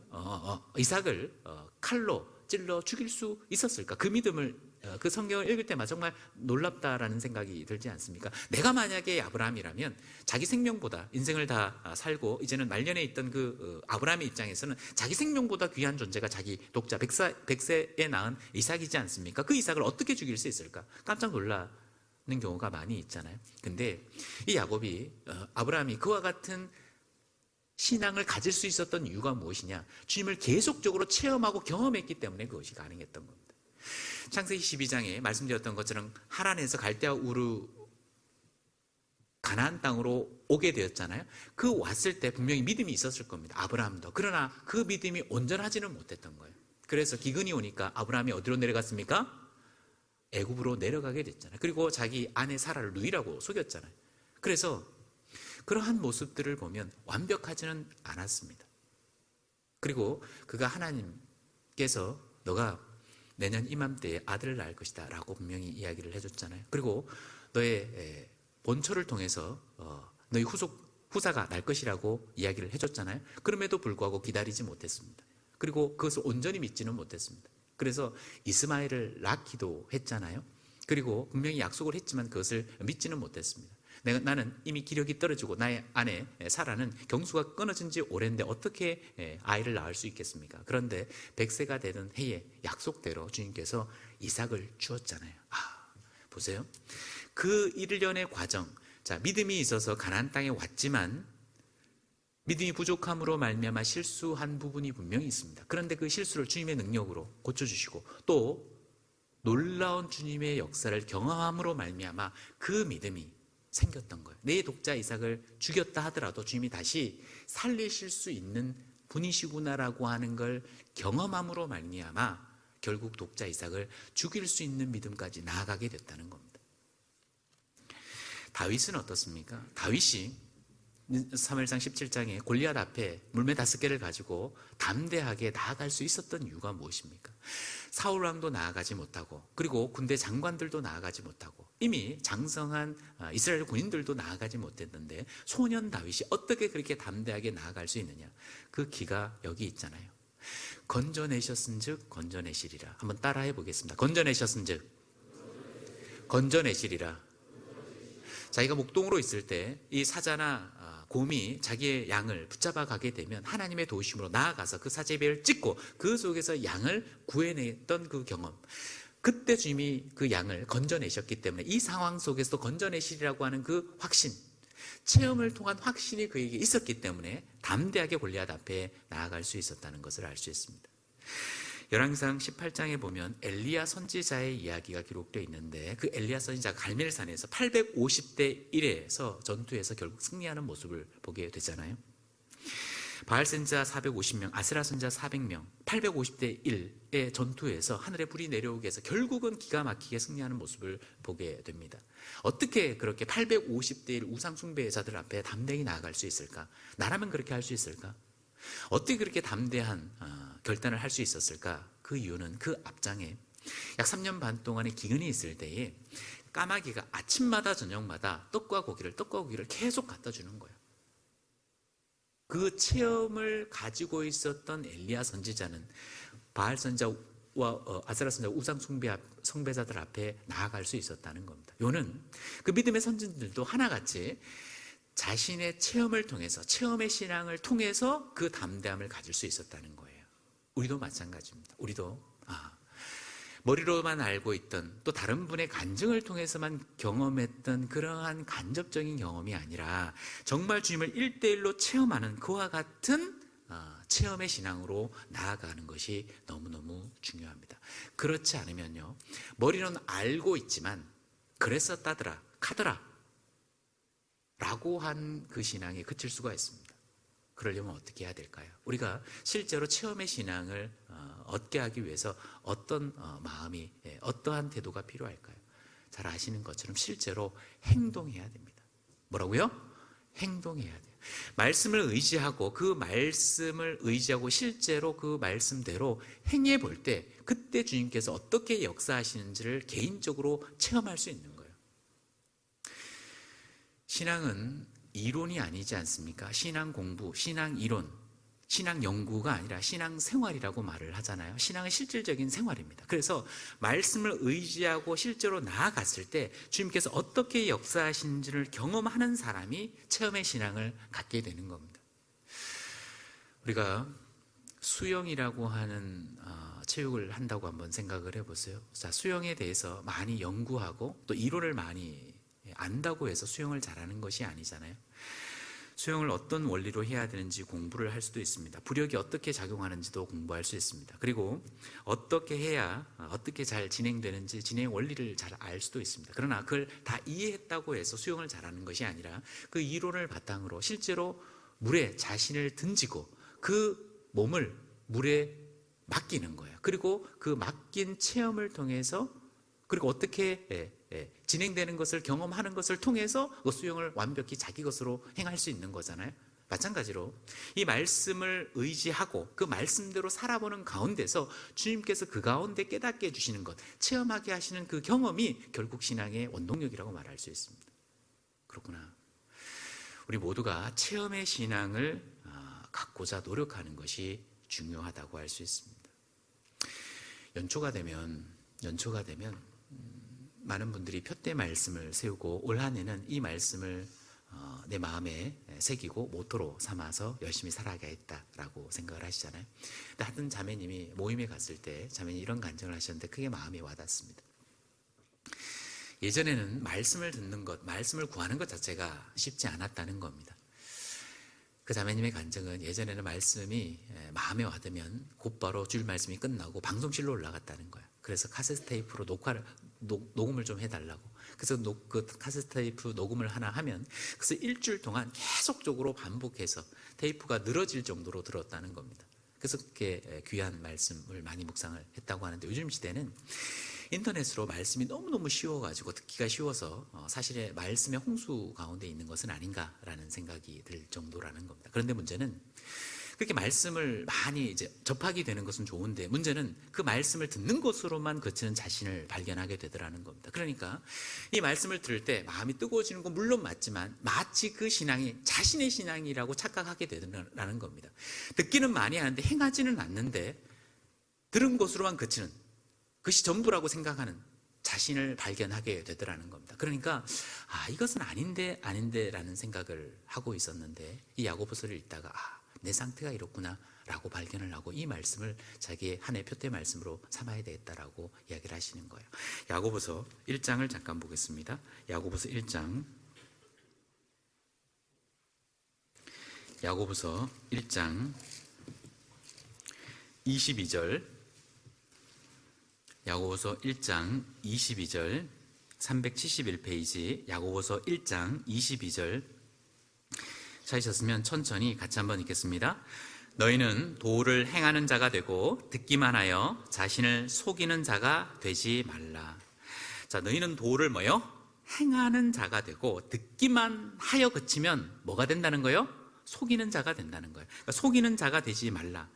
Speaker 1: 이삭을 칼로 찔러 죽일 수 있었을까? 그 믿음을, 그 성경을 읽을 때마다 정말 놀랍다라는 생각이 들지 않습니까? 내가 만약에 아브라함이라면 자기 생명보다, 인생을 다 살고 이제는 말년에 있던 그 아브라함의 입장에서는 자기 생명보다 귀한 존재가 자기 독자 100세에 낳은 이삭이지 않습니까? 그 이삭을 어떻게 죽일 수 있을까? 깜짝 놀랐을 경우가 많이 있잖아요. 근데 이 야곱이 아브라함이 그와 같은 신앙을 가질 수 있었던 이유가 무엇이냐? 주님을 계속적으로 체험하고 경험했기 때문에 그것이 가능했던 겁니다. 창세기 12장에 말씀드렸던 것처럼 하란에서 갈대아 우르 가나안 땅으로 오게 되었잖아요. 그 왔을 때 분명히 믿음이 있었을 겁니다. 아브라함도. 그러나 그 믿음이 온전하지는 못했던 거예요. 그래서 기근이 오니까 아브라함이 어디로 내려갔습니까? 애굽으로 내려가게 됐잖아요. 그리고 자기 아내 사라를 누이라고 속였잖아요. 그래서 그러한 모습들을 보면 완벽하지는 않았습니다. 그리고 그가 하나님께서 너가 내년 이맘때에 아들을 낳을 것이다 라고 분명히 이야기를 해줬잖아요. 그리고 너의 본처를 통해서 너희 후사가 날 것이라고 이야기를 해줬잖아요. 그럼에도 불구하고 기다리지 못했습니다. 그리고 그것을 온전히 믿지는 못했습니다. 그래서 이스마엘을 낳기도 했잖아요. 그리고 분명히 약속을 했지만 그것을 믿지는 못했습니다. 나는 이미 기력이 떨어지고 나의 아내 사라는 경수가 끊어진 지 오랜데 어떻게 아이를 낳을 수 있겠습니까? 그런데 100세가 되던 해에 약속대로 주님께서 이삭을 주었잖아요. 보세요. 그 1년의 과정, 자, 믿음이 있어서 가나안 땅에 왔지만 믿음이 부족함으로 말미암아 실수한 부분이 분명히 있습니다. 그런데 그 실수를 주님의 능력으로 고쳐주시고 또 놀라운 주님의 역사를 경험함으로 말미암아 그 믿음이 생겼던 거예요. 내 독자 이삭을 죽였다 하더라도 주님이 다시 살리실 수 있는 분이시구나라고 하는 걸 경험함으로 말미암아 결국 독자 이삭을 죽일 수 있는 믿음까지 나아가게 됐다는 겁니다. 다윗은 어떻습니까? 다윗이 사무엘상 17장에 골리앗 앞에 물매 5개를 가지고 담대하게 나아갈 수 있었던 이유가 무엇입니까? 사울 왕도 나아가지 못하고 그리고 군대 장관들도 나아가지 못하고 이미 장성한 이스라엘 군인들도 나아가지 못했는데 소년 다윗이 어떻게 그렇게 담대하게 나아갈 수 있느냐? 그 기가 여기 있잖아요. 건져내셨은즉 건져내시리라. 한번 따라해 보겠습니다. 건져내셨은즉 건져내시리라. 자기가 목동으로 있을 때 이 사자나 곰이 자기의 양을 붙잡아 가게 되면 하나님의 도우심으로 나아가서 그 사자의 배를 찢고 그 속에서 양을 구해냈던 그 경험, 그때 주님이 그 양을 건져내셨기 때문에 이 상황 속에서도 건져내시리라고 하는 그 확신, 체험을 통한 확신이 그에게 있었기 때문에 담대하게 골리앗 앞에 나아갈 수 있었다는 것을 알 수 있습니다. 열왕기상 18장에 보면 엘리야 선지자의 이야기가 기록되어 있는데 그 엘리야 선지자가 갈멜산에서 850대 1에서 전투에서 결국 승리하는 모습을 보게 되잖아요. 바알 선지자 450명, 아세라 선지자 400명, 850대 1의 전투에서 하늘에 불이 내려오게 해서 결국은 기가 막히게 승리하는 모습을 보게 됩니다. 어떻게 그렇게 850대 1 우상 숭배자들 앞에 담대히 나아갈 수 있을까? 나라면 그렇게 할 수 있을까? 어떻게 그렇게 담대한 결단을 할 수 있었을까? 그 이유는 그 앞장에 약 3년 반 동안의 기근이 있을 때에 까마귀가 아침마다 저녁마다 떡과 고기를 계속 갖다 주는 거예요. 그 체험을 가지고 있었던 엘리야 선지자는 바알 선지자와 아세라 선지자 우상 숭배자들 앞에 나아갈 수 있었다는 겁니다. 요는 그 믿음의 선진들도 하나같이 자신의 체험을 통해서, 체험의 신앙을 통해서 그 담대함을 가질 수 있었다는 거예요. 우리도 마찬가지입니다. 우리도 머리로만 알고 있던 또 다른 분의 간증을 통해서만 경험했던 그러한 간접적인 경험이 아니라 정말 주님을 1대1로 체험하는 그와 같은 체험의 신앙으로 나아가는 것이 너무너무 중요합니다. 그렇지 않으면요, 머리로는 알고 있지만 그랬었다더라, 카더라 라고 한 그 신앙에 그칠 수가 있습니다. 그러려면 어떻게 해야 될까요? 우리가 실제로 체험의 신앙을 얻게 하기 위해서 어떤 마음이, 어떠한 태도가 필요할까요? 잘 아시는 것처럼 실제로 행동해야 됩니다. 뭐라고요? 행동해야 돼요. 말씀을 의지하고 그 말씀을 의지하고 실제로 그 말씀대로 행해 볼 때 그때 주님께서 어떻게 역사하시는지를 개인적으로 체험할 수 있는 거예요. 신앙은 이론이 아니지 않습니까? 신앙 공부, 신앙 이론, 신앙 연구가 아니라 신앙 생활이라고 말을 하잖아요. 신앙은 실질적인 생활입니다. 그래서 말씀을 의지하고 실제로 나아갔을 때 주님께서 어떻게 역사하시는지를 경험하는 사람이 체험의 신앙을 갖게 되는 겁니다. 우리가 수영이라고 하는 체육을 한다고 한번 생각을 해보세요. 자, 수영에 대해서 많이 연구하고 또 이론을 많이 안다고 해서 수영을 잘하는 것이 아니잖아요. 수영을 어떤 원리로 해야 되는지 공부를 할 수도 있습니다. 부력이 어떻게 작용하는지도 공부할 수 있습니다. 그리고 어떻게 해야 어떻게 잘 진행되는지 진행 원리를 잘 알 수도 있습니다. 그러나 그걸 다 이해했다고 해서 수영을 잘하는 것이 아니라 그 이론을 바탕으로 실제로 물에 자신을 던지고 그 몸을 물에 맡기는 거예요. 그리고 그 맡긴 체험을 통해서 그리고 어떻게 진행되는 것을 경험하는 것을 통해서 그 수영을 완벽히 자기 것으로 행할 수 있는 거잖아요. 마찬가지로 이 말씀을 의지하고 그 말씀대로 살아보는 가운데서 주님께서 그 가운데 깨닫게 해주시는 것, 체험하게 하시는 그 경험이 결국 신앙의 원동력이라고 말할 수 있습니다. 그렇구나. 우리 모두가 체험의 신앙을 갖고자 노력하는 것이 중요하다고 할 수 있습니다. 연초가 되면 많은 분들이 표대 말씀을 세우고 올 한 해는 이 말씀을 내 마음에 새기고 모토로 삼아서 열심히 살아가겠다라고 생각을 하시잖아요. 근데 하여튼 자매님이 모임에 갔을 때 자매님이 이런 간증을 하셨는데 크게 마음에 와닿습니다. 예전에는 말씀을 듣는 것, 말씀을 구하는 것 자체가 쉽지 않았다는 겁니다. 그 자매님의 간증은 예전에는 말씀이 마음에 와닿으면 곧바로 주일 말씀이 끝나고 방송실로 올라갔다는 거예요. 그래서 카세트 테이프로 녹음을 좀 해달라고. 그래서 그 카세트 테이프 녹음을 하나 하면 그래서 일주일 동안 계속적으로 반복해서 테이프가 늘어질 정도로 들었다는 겁니다. 그래서 그렇게 귀한 말씀을 많이 묵상을 했다고 하는데 요즘 시대는 인터넷으로 말씀이 너무너무 쉬워가지고 듣기가 쉬워서 사실의 말씀의 홍수 가운데 있는 것은 아닌가라는 생각이 들 정도라는 겁니다. 그런데 문제는 그렇게 말씀을 많이 이제 접하게 되는 것은 좋은데 문제는 그 말씀을 듣는 것으로만 그치는 자신을 발견하게 되더라는 겁니다. 그러니까 이 말씀을 들을 때 마음이 뜨거워지는 건 물론 맞지만 마치 그 신앙이 자신의 신앙이라고 착각하게 되더라는 겁니다. 듣기는 많이 하는데 행하지는 않는데 들은 것으로만 그치는 그것이 전부라고 생각하는 자신을 발견하게 되더라는 겁니다. 그러니까 이것은 아닌데라는 생각을 하고 있었는데 이 야고보서를 읽다가 내 상태가 이렇구나 라고 발견을 하고 이 말씀을 자기의 한 해 표대 말씀으로 삼아야 되겠다라고 이야기를 하시는 거예요. 야고보서 1장을 잠깐 보겠습니다. 야고보서 1장 22절 야고보서 1장 22절 371페이지 야고보서 1장 22절 찾으셨으면 천천히 같이 한번 읽겠습니다. 너희는 도를 행하는 자가 되고 듣기만 하여 자신을 속이는 자가 되지 말라. 자, 너희는 도를 뭐요? 행하는 자가 되고 듣기만 하여 그치면 뭐가 된다는 거예요? 속이는 자가 된다는 거예요. 그러니까 속이는 자가 되지 말라.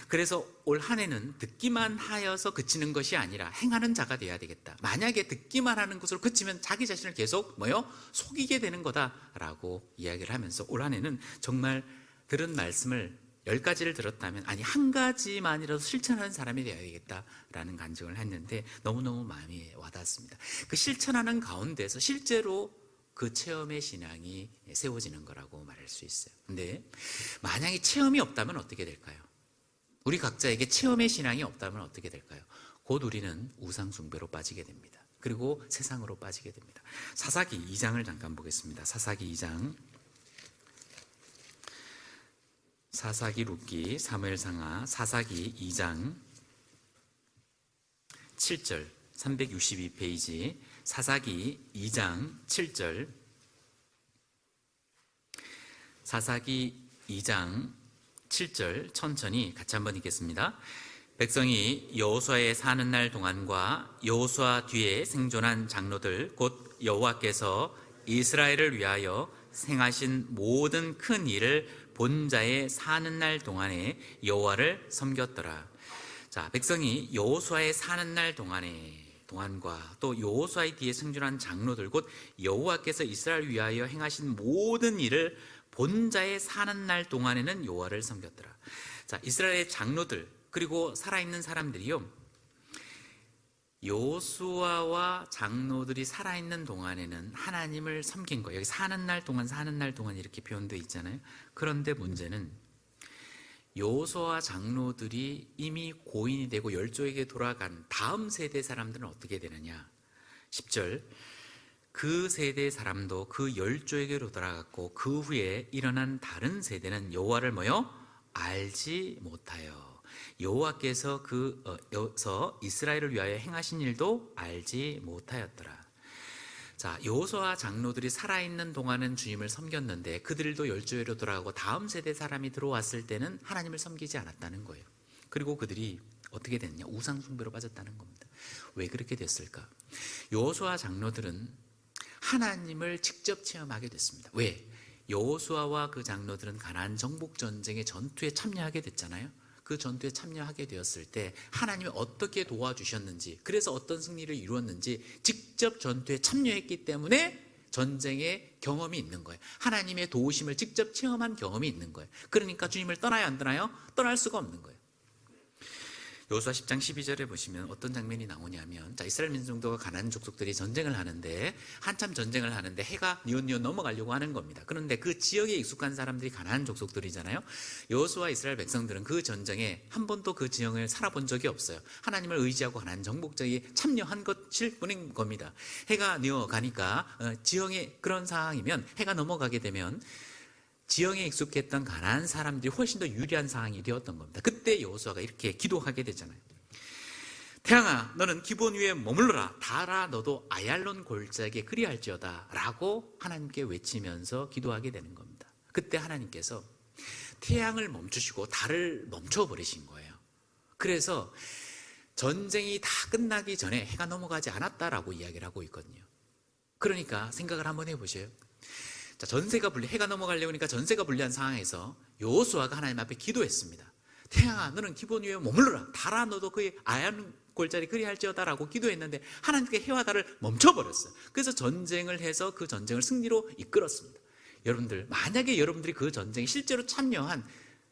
Speaker 1: 그래서 올 한 해는 듣기만 하여서 그치는 것이 아니라 행하는 자가 돼야 되겠다. 만약에 듣기만 하는 것으로 그치면 자기 자신을 계속 뭐요? 속이게 되는 거다라고 이야기를 하면서 올 한 해는 정말 들은 말씀을 10가지를 들었다면 한 가지만이라도 실천하는 사람이 되어야 되겠다라는 간증을 했는데 너무너무 마음이 와닿습니다. 그 실천하는 가운데서 실제로 그 체험의 신앙이 세워지는 거라고 말할 수 있어요. 근데 만약에 체험이 없다면 어떻게 될까요? 우리 각자에게 체험의 신앙이 없다면 어떻게 될까요? 곧 우리는 우상 숭배로 빠지게 됩니다. 그리고 세상으로 빠지게 됩니다. 사사기 2장을 잠깐 보겠습니다. 사사기 2장 사사기 룻기 사무엘상하 사사기 2장 7절 362페이지 사사기 2장 7절 사사기 2장 7절 천천히 같이 한번 읽겠습니다. 백성이 여호수아의 사는 날 동안과 여호수아 뒤에 생존한 장로들 곧 여호와께서 이스라엘을 위하여 행하신 모든 큰 일을 본 자의 사는 날 동안에 여호와를 섬겼더라. 자, 백성이 여호수아의 사는 날 동안과 또 여호수아의 뒤에 생존한 장로들 곧 여호와께서 이스라엘 위하여 행하신 모든 일을 본 자의 사는 날 동안에는 여호와를 섬겼더라. 자, 이스라엘의 장로들 그리고 살아있는 사람들이요, 여호수아와 장로들이 살아있는 동안에는 하나님을 섬긴 거예요. 여기 사는 날 동안 이렇게 표현되어 있잖아요. 그런데 문제는 여호수아와 장로들이 이미 고인이 되고 열조에게 돌아간 다음 세대 사람들은 어떻게 되느냐? 10절, 그 세대 사람도 그 열조에게로 돌아갔고 그 후에 일어난 다른 세대는 여호와를 뭐요? 알지 못하여 여호와께서 여서 이스라엘을 위하여 행하신 일도 알지 못하였더라. 자, 여호수아 장로들이 살아있는 동안은 주님을 섬겼는데 그들도 열조회로 돌아가고 다음 세대 사람이 들어왔을 때는 하나님을 섬기지 않았다는 거예요. 그리고 그들이 어떻게 됐냐? 우상 숭배로 빠졌다는 겁니다. 왜 그렇게 됐을까? 여호수아 장로들은 하나님을 직접 체험하게 됐습니다. 왜? 여호수아와 그 장로들은 가나안 정복 전쟁의 전투에 참여하게 됐잖아요. 그 전투에 참여하게 되었을 때 하나님이 어떻게 도와주셨는지, 그래서 어떤 승리를 이루었는지 직접 전투에 참여했기 때문에 전쟁의 경험이 있는 거예요. 하나님의 도우심을 직접 체험한 경험이 있는 거예요. 그러니까 주님을 떠나요, 안 떠나요? 떠날 수가 없는 거예요. 여호수아 10장 12절에 보시면 어떤 장면이 나오냐면, 자, 이스라엘 민족과 가나안 족속들이 전쟁을 하는데, 한참 전쟁을 하는데 해가 뉘엿뉘엿 넘어가려고 하는 겁니다. 그런데 그 지역에 익숙한 사람들이 가나안 족속들이잖아요. 여호수아 이스라엘 백성들은 그 전쟁에 한 번도 그 지역을 살아본 적이 없어요. 하나님을 의지하고 가나안 정복전에 참여한 것일 뿐인 겁니다. 해가 뉘어가니까 지형의 그런 상황이면, 해가 넘어가게 되면 지형에 익숙했던 가나안 사람들이 훨씬 더 유리한 상황이 되었던 겁니다. 그때 여호수아가 이렇게 기도하게 되잖아요. 태양아, 너는 기본 위에 머물러라. 달아, 너도 아얄론 골짜기에 그리할지어다 라고 하나님께 외치면서 기도하게 되는 겁니다. 그때 하나님께서 태양을 멈추시고 달을 멈춰버리신 거예요. 그래서 전쟁이 다 끝나기 전에 해가 넘어가지 않았다라고 이야기를 하고 있거든요. 그러니까 생각을 한번 해보세요. 자, 해가 넘어가려고 하니까 전세가 불리한 상황에서 여호수아가 하나님 앞에 기도했습니다. 태양아, 너는 기본 위에 머물러라. 달아, 너도 그의 아얀 골짜기 그리할지어다라고 기도했는데 하나님께 해와 달을 멈춰버렸어요. 그래서 전쟁을 해서 그 전쟁을 승리로 이끌었습니다. 여러분들, 만약에 여러분들이 그 전쟁에 실제로 참여한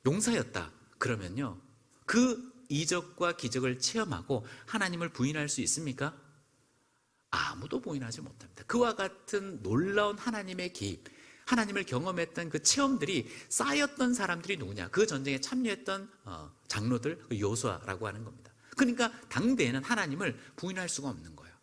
Speaker 1: 용사였다 그러면요, 그 이적과 기적을 체험하고 하나님을 부인할 수 있습니까? 아무도 부인하지 못합니다. 그와 같은 놀라운 하나님의 개입, 하나님을 경험했던 그 체험들이 쌓였던 사람들이 누구냐? 그 전쟁에 참여했던 장로들, 여호수아라고 하는 겁니다. 그러니까 당대에는 하나님을 부인할 수가 없는 거예요.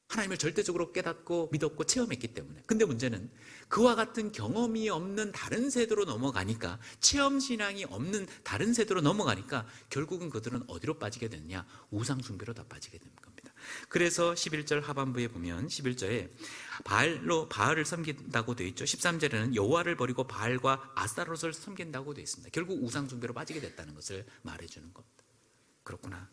Speaker 1: 하나님을 절대적으로 깨닫고 믿었고 체험했기 때문에. 근데 문제는 그와 같은 경험이 없는 다른 세대로 넘어가니까, 체험신앙이 없는 다른 세대로 넘어가니까 결국은 그들은 어디로 빠지게 됐냐? 우상숭배로 다 빠지게 된 겁니다. 그래서 11절 하반부에 보면 11절에 바알을 섬긴다고 되어 있죠. 13절에는 여호와를 버리고 바알과 아스타롯을 섬긴다고 되어 있습니다. 결국 우상숭배로 빠지게 됐다는 것을 말해주는 겁니다. 그렇구나.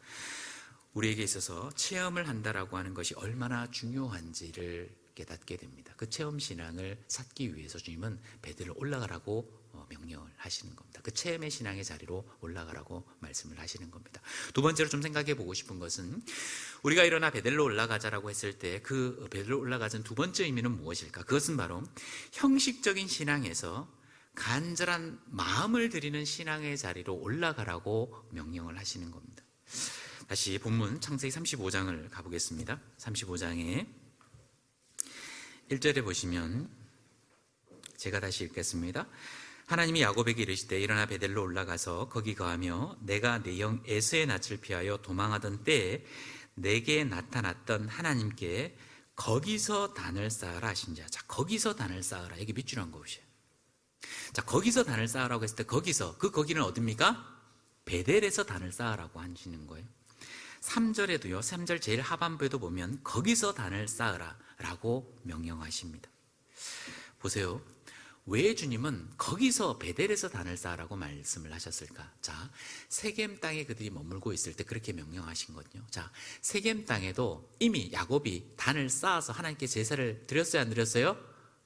Speaker 1: 우리에게 있어서 체험을 한다라고 하는 것이 얼마나 중요한지를 깨닫게 됩니다. 그 체험 신앙을 쌓기 위해서 주님은 베들로 올라가라고 명령을 하시는 겁니다. 그 체험의 신앙의 자리로 올라가라고 말씀을 하시는 겁니다. 두 번째로 좀 생각해 보고 싶은 것은, 우리가 일어나 베들로 올라가자라고 했을 때 그 베들로 올라가자는 두 번째 의미는 무엇일까? 그것은 바로 형식적인 신앙에서 간절한 마음을 드리는 신앙의 자리로 올라가라고 명령을 하시는 겁니다. 다시 본문 창세기 35장을 가보겠습니다. 35장에 1절에 보시면, 제가 다시 읽겠습니다. 하나님이 야곱에게 이르시되 일어나 베델로 올라가서 거기 거하며 내가 내 영 에서의 낯을 피하여 도망하던 때에 내게 나타났던 하나님께 거기서 단을 쌓으라 하신지라. 자, 거기서 단을 쌓으라. 이게 밑줄 한 것이에요. 자, 거기서 단을 쌓으라고 했을 때 거기는 어딥니까? 베델에서 단을 쌓으라고 하시는 거예요. 3절에도요, 3절 제일 하반부에도 보면 거기서 단을 쌓으라 라고 명령하십니다. 보세요. 왜 주님은 거기서 베델에서 단을 쌓으라고 말씀을 하셨을까? 자, 세겜 땅에 그들이 머물고 있을 때 그렇게 명령하신 거거든요. 자, 세겜 땅에도 이미 야곱이 단을 쌓아서 하나님께 제사를 드렸어요, 안 드렸어요?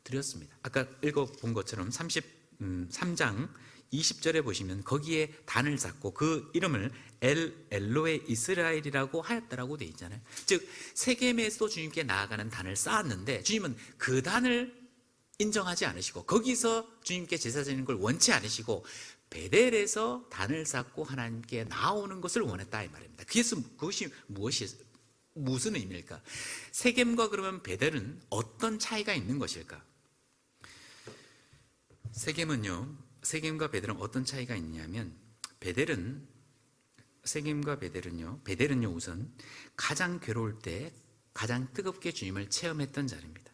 Speaker 1: 드렸습니다. 아까 읽어본 것처럼 33장 20절에 보시면 거기에 단을 쌓고 그 이름을 엘로에 이스라엘이라고 하였다라고 되어 있잖아요. 즉, 세겜에서 주님께 나아가는 단을 쌓았는데 주님은 그 단을 인정하지 않으시고 거기서 주님께 제사 드리는 걸 원치 않으시고 베델에서 단을 쌓고 하나님께 나오는 것을 원했다 이 말입니다. 그것이 무슨 의미일까? 세겜과 그러면 베델은 어떤 차이가 있는 것일까? 세겜은요, 세겜과 베델은 어떤 차이가 있냐면, 세겜과 베델은요 우선 가장 괴로울 때 가장 뜨겁게 주님을 체험했던 자리입니다.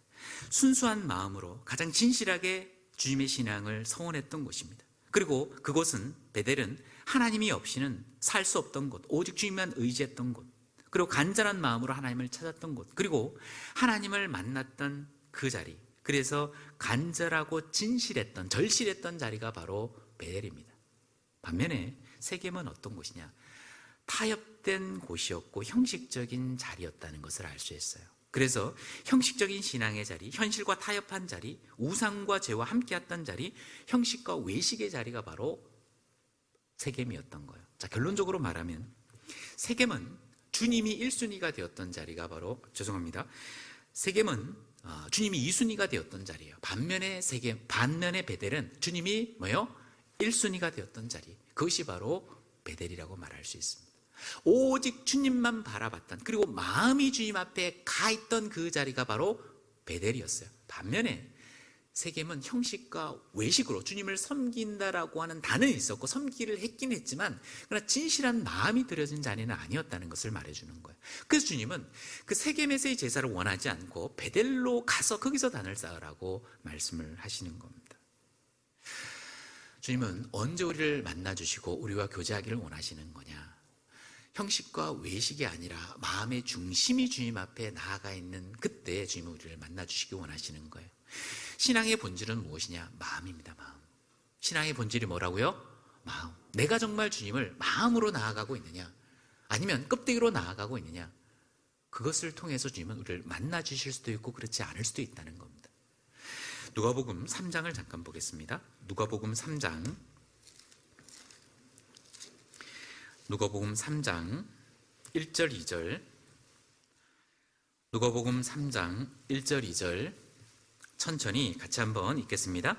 Speaker 1: 순수한 마음으로 가장 진실하게 주님의 신앙을 서원했던 곳입니다. 그리고 그곳은, 베델은 하나님이 없이는 살 수 없던 곳, 오직 주님만 의지했던 곳, 그리고 간절한 마음으로 하나님을 찾았던 곳, 그리고 하나님을 만났던 그 자리, 그래서 간절하고 진실했던, 절실했던 자리가 바로 베델입니다. 반면에 세겜은 어떤 곳이냐? 타협된 곳이었고 형식적인 자리였다는 것을 알 수 있어요. 그래서 형식적인 신앙의 자리, 현실과 타협한 자리, 우상과 죄와 함께했던 자리, 형식과 외식의 자리가 바로 세겜이었던 거예요. 자, 결론적으로 말하면 세겜은 주님이 1순위가 되었던 자리가 바로, 세겜은 주님이 2순위가 되었던 자리예요. 반면에 베델은 주님이 뭐요? 1순위가 되었던 자리, 그것이 바로 베델이라고 말할 수 있습니다. 오직 주님만 바라봤던, 그리고 마음이 주님 앞에 가 있던 그 자리가 바로 베델이었어요. 반면에 세겜은 형식과 외식으로 주님을 섬긴다라고 하는 단은 있었고 섬기를 했긴 했지만, 그러나 진실한 마음이 들여진 자리는 아니었다는 것을 말해주는 거예요. 그래서 주님은 그 세겜에서의 제사를 원하지 않고 베델로 가서 거기서 단을 쌓으라고 말씀을 하시는 겁니다. 주님은 언제 우리를 만나주시고 우리와 교제하기를 원하시는 거냐? 형식과 외식이 아니라 마음의 중심이 주님 앞에 나아가 있는 그때 주님은 우리를 만나주시기 원하시는 거예요. 신앙의 본질은 무엇이냐? 마음입니다. 마음. 신앙의 본질이 뭐라고요? 마음. 내가 정말 주님을 마음으로 나아가고 있느냐, 아니면 껍데기로 나아가고 있느냐, 그것을 통해서 주님은 우리를 만나주실 수도 있고 그렇지 않을 수도 있다는 겁니다. 누가복음 3장을 잠깐 보겠습니다. 누가복음 3장 1절 2절, 누가복음 3장 1절 2절 천천히 같이 한번 읽겠습니다.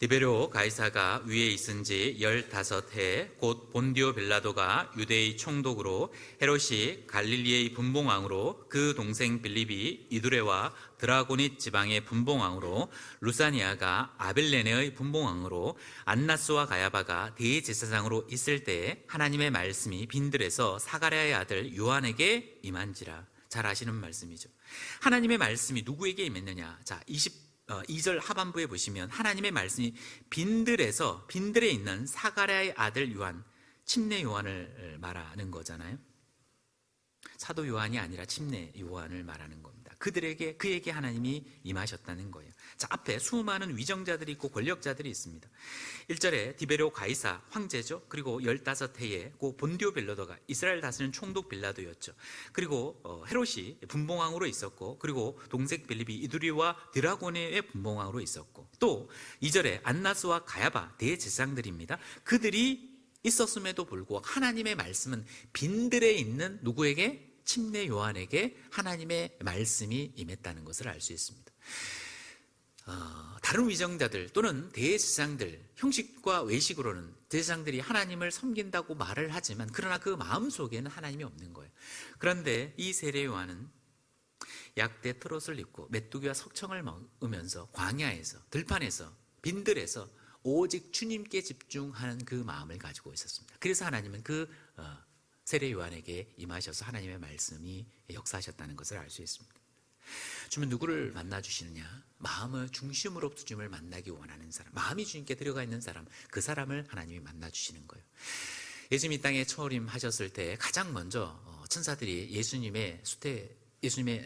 Speaker 1: 디베료 가이사가 위에 있은지 15해 곧 본디오 빌라도가 유대의 총독으로, 헤롯이 갈릴리의 분봉왕으로, 그 동생 빌립이 이두레와 드라고닛 지방의 분봉왕으로, 루사니아가 아벨레네의 분봉왕으로, 안나스와 가야바가 대제사장으로 있을 때에 하나님의 말씀이 빈들에서 사가랴의 아들 요한에게 임한지라. 잘 아시는 말씀이죠. 하나님의 말씀이 누구에게 임했느냐? 자, 2절 하반부에 보시면 하나님의 말씀이 빈들에 있는 사가랴의 아들 요한, 침례 요한을 말하는 거잖아요. 사도 요한이 아니라 침례 요한을 말하는 겁니다. 그에게 하나님이 임하셨다는 거예요. 자, 앞에 수많은 위정자들이 있고 권력자들이 있습니다. 1절에 디베료 가이사 황제죠. 그리고 15해에 그 본디오 빌라도가 이스라엘 다스리는 총독 빌라도였죠. 그리고 헤롯이 분봉왕으로 있었고, 그리고 동생 빌립이 이두리와 드라고네의 분봉왕으로 있었고, 또 2절에 안나스와 가야바 대제사장들입니다. 그들이 있었음에도 불구하고 하나님의 말씀은 빈들에 있는 누구에게? 침례 요한에게 하나님의 말씀이 임했다는 것을 알 수 있습니다. 다른 위정자들 또는 대제사장들, 형식과 외식으로는 대제사장들이 하나님을 섬긴다고 말을 하지만, 그러나 그 마음속에는 하나님이 없는 거예요. 그런데 이 세례 요한은 약대 트롯을 입고 메뚜기와 석청을 먹으면서 광야에서, 들판에서, 빈들에서 오직 주님께 집중하는 그 마음을 가지고 있었습니다. 그래서 하나님은 그 세례 요한에게 임하셔서 하나님의 말씀이 역사하셨다는 것을 알 수 있습니다. 주님은 누구를 만나주시느냐? 마음의 중심으로부터 주님을 만나기 원하는 사람, 마음이 주님께 들어가 있는 사람, 그 사람을 하나님이 만나주시는 거예요. 예수님이 땅에 초림하셨을 때 가장 먼저 천사들이 예수님의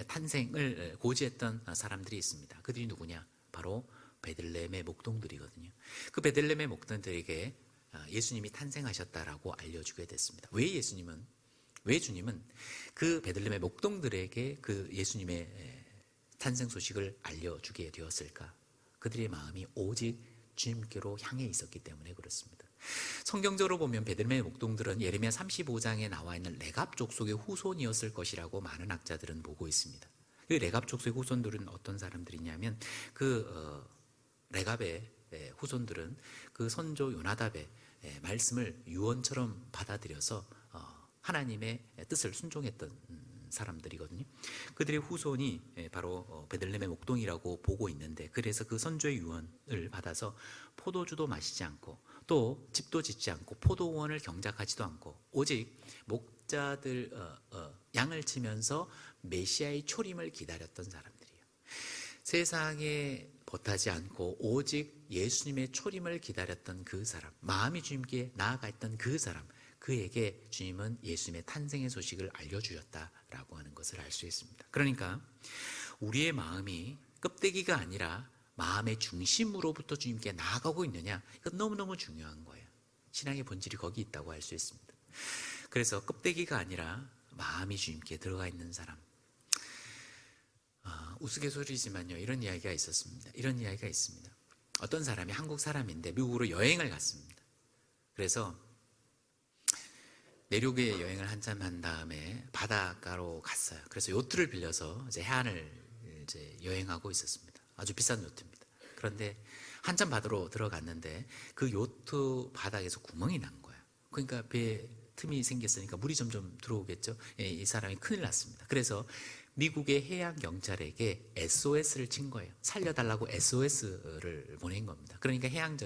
Speaker 1: 탄생을 고지했던 사람들이 있습니다. 그들이 누구냐? 바로 베들레헴의 목동들이거든요. 그 베들레헴의 목동들에게 예수님이 탄생하셨다라고 알려주게 됐습니다. 왜 주님은 그 베들레헴의 목동들에게 그 예수님의 탄생 소식을 알려주게 되었을까? 그들의 마음이 오직 주님께로 향해 있었기 때문에 그렇습니다. 성경적으로 보면 베들레헴의 목동들은 예레미야 35장에 나와 있는 레갑 족속의 후손이었을 것이라고 많은 학자들은 보고 있습니다. 그 레갑 족속의 후손들은 어떤 사람들이냐면, 그 레갑의 후손들은 그 선조 요나답의 말씀을 유언처럼 받아들여서 하나님의 뜻을 순종했던 사람들이거든요. 그들의 후손이 바로 베들레헴의 목동이라고 보고 있는데, 그래서 그 선조의 유언을 받아서 포도주도 마시지 않고 또 집도 짓지 않고 포도원을 경작하지도 않고 오직 목자들 양을 치면서 메시아의 초림을 기다렸던 사람들이에요. 세상에 버타지 않고 오직 예수님의 초림을 기다렸던 그 사람, 마음이 주님께 나아가 있던 그 사람, 그에게 주님은 예수님의 탄생의 소식을 알려주셨다라고 하는 것을 알 수 있습니다. 그러니까 우리의 마음이 껍데기가 아니라 마음의 중심으로부터 주님께 나아가고 있느냐, 이건 너무너무 중요한 거예요. 신앙의 본질이 거기 있다고 할 수 있습니다. 그래서 껍데기가 아니라 마음이 주님께 들어가 있는 사람, 우스갯소리지만요, 이런 이야기가 있었습니다. 이런 이야기가 있습니다. 어떤 사람이 한국 사람인데 미국으로 여행을 갔습니다. 그래서 내륙에 여행을 한참 한 다음에 바닷가로 갔어요. 그래서 요트를 빌려서 이제 해안을 이제 여행하고 있었습니다. 아주 비싼 요트입니다. 그런데 한참 바다로 들어갔는데 그 요트 바닥에서 구멍이 난 거예요. 그러니까 배에 틈이 생겼으니까 물이 점점 들어오겠죠. 이 사람이 큰일 났습니다. 그래서 미국의 해양 경찰에게 SOS를 친 거예요. 살려달라고 SOS를 보낸 겁니다. 그러니까 해양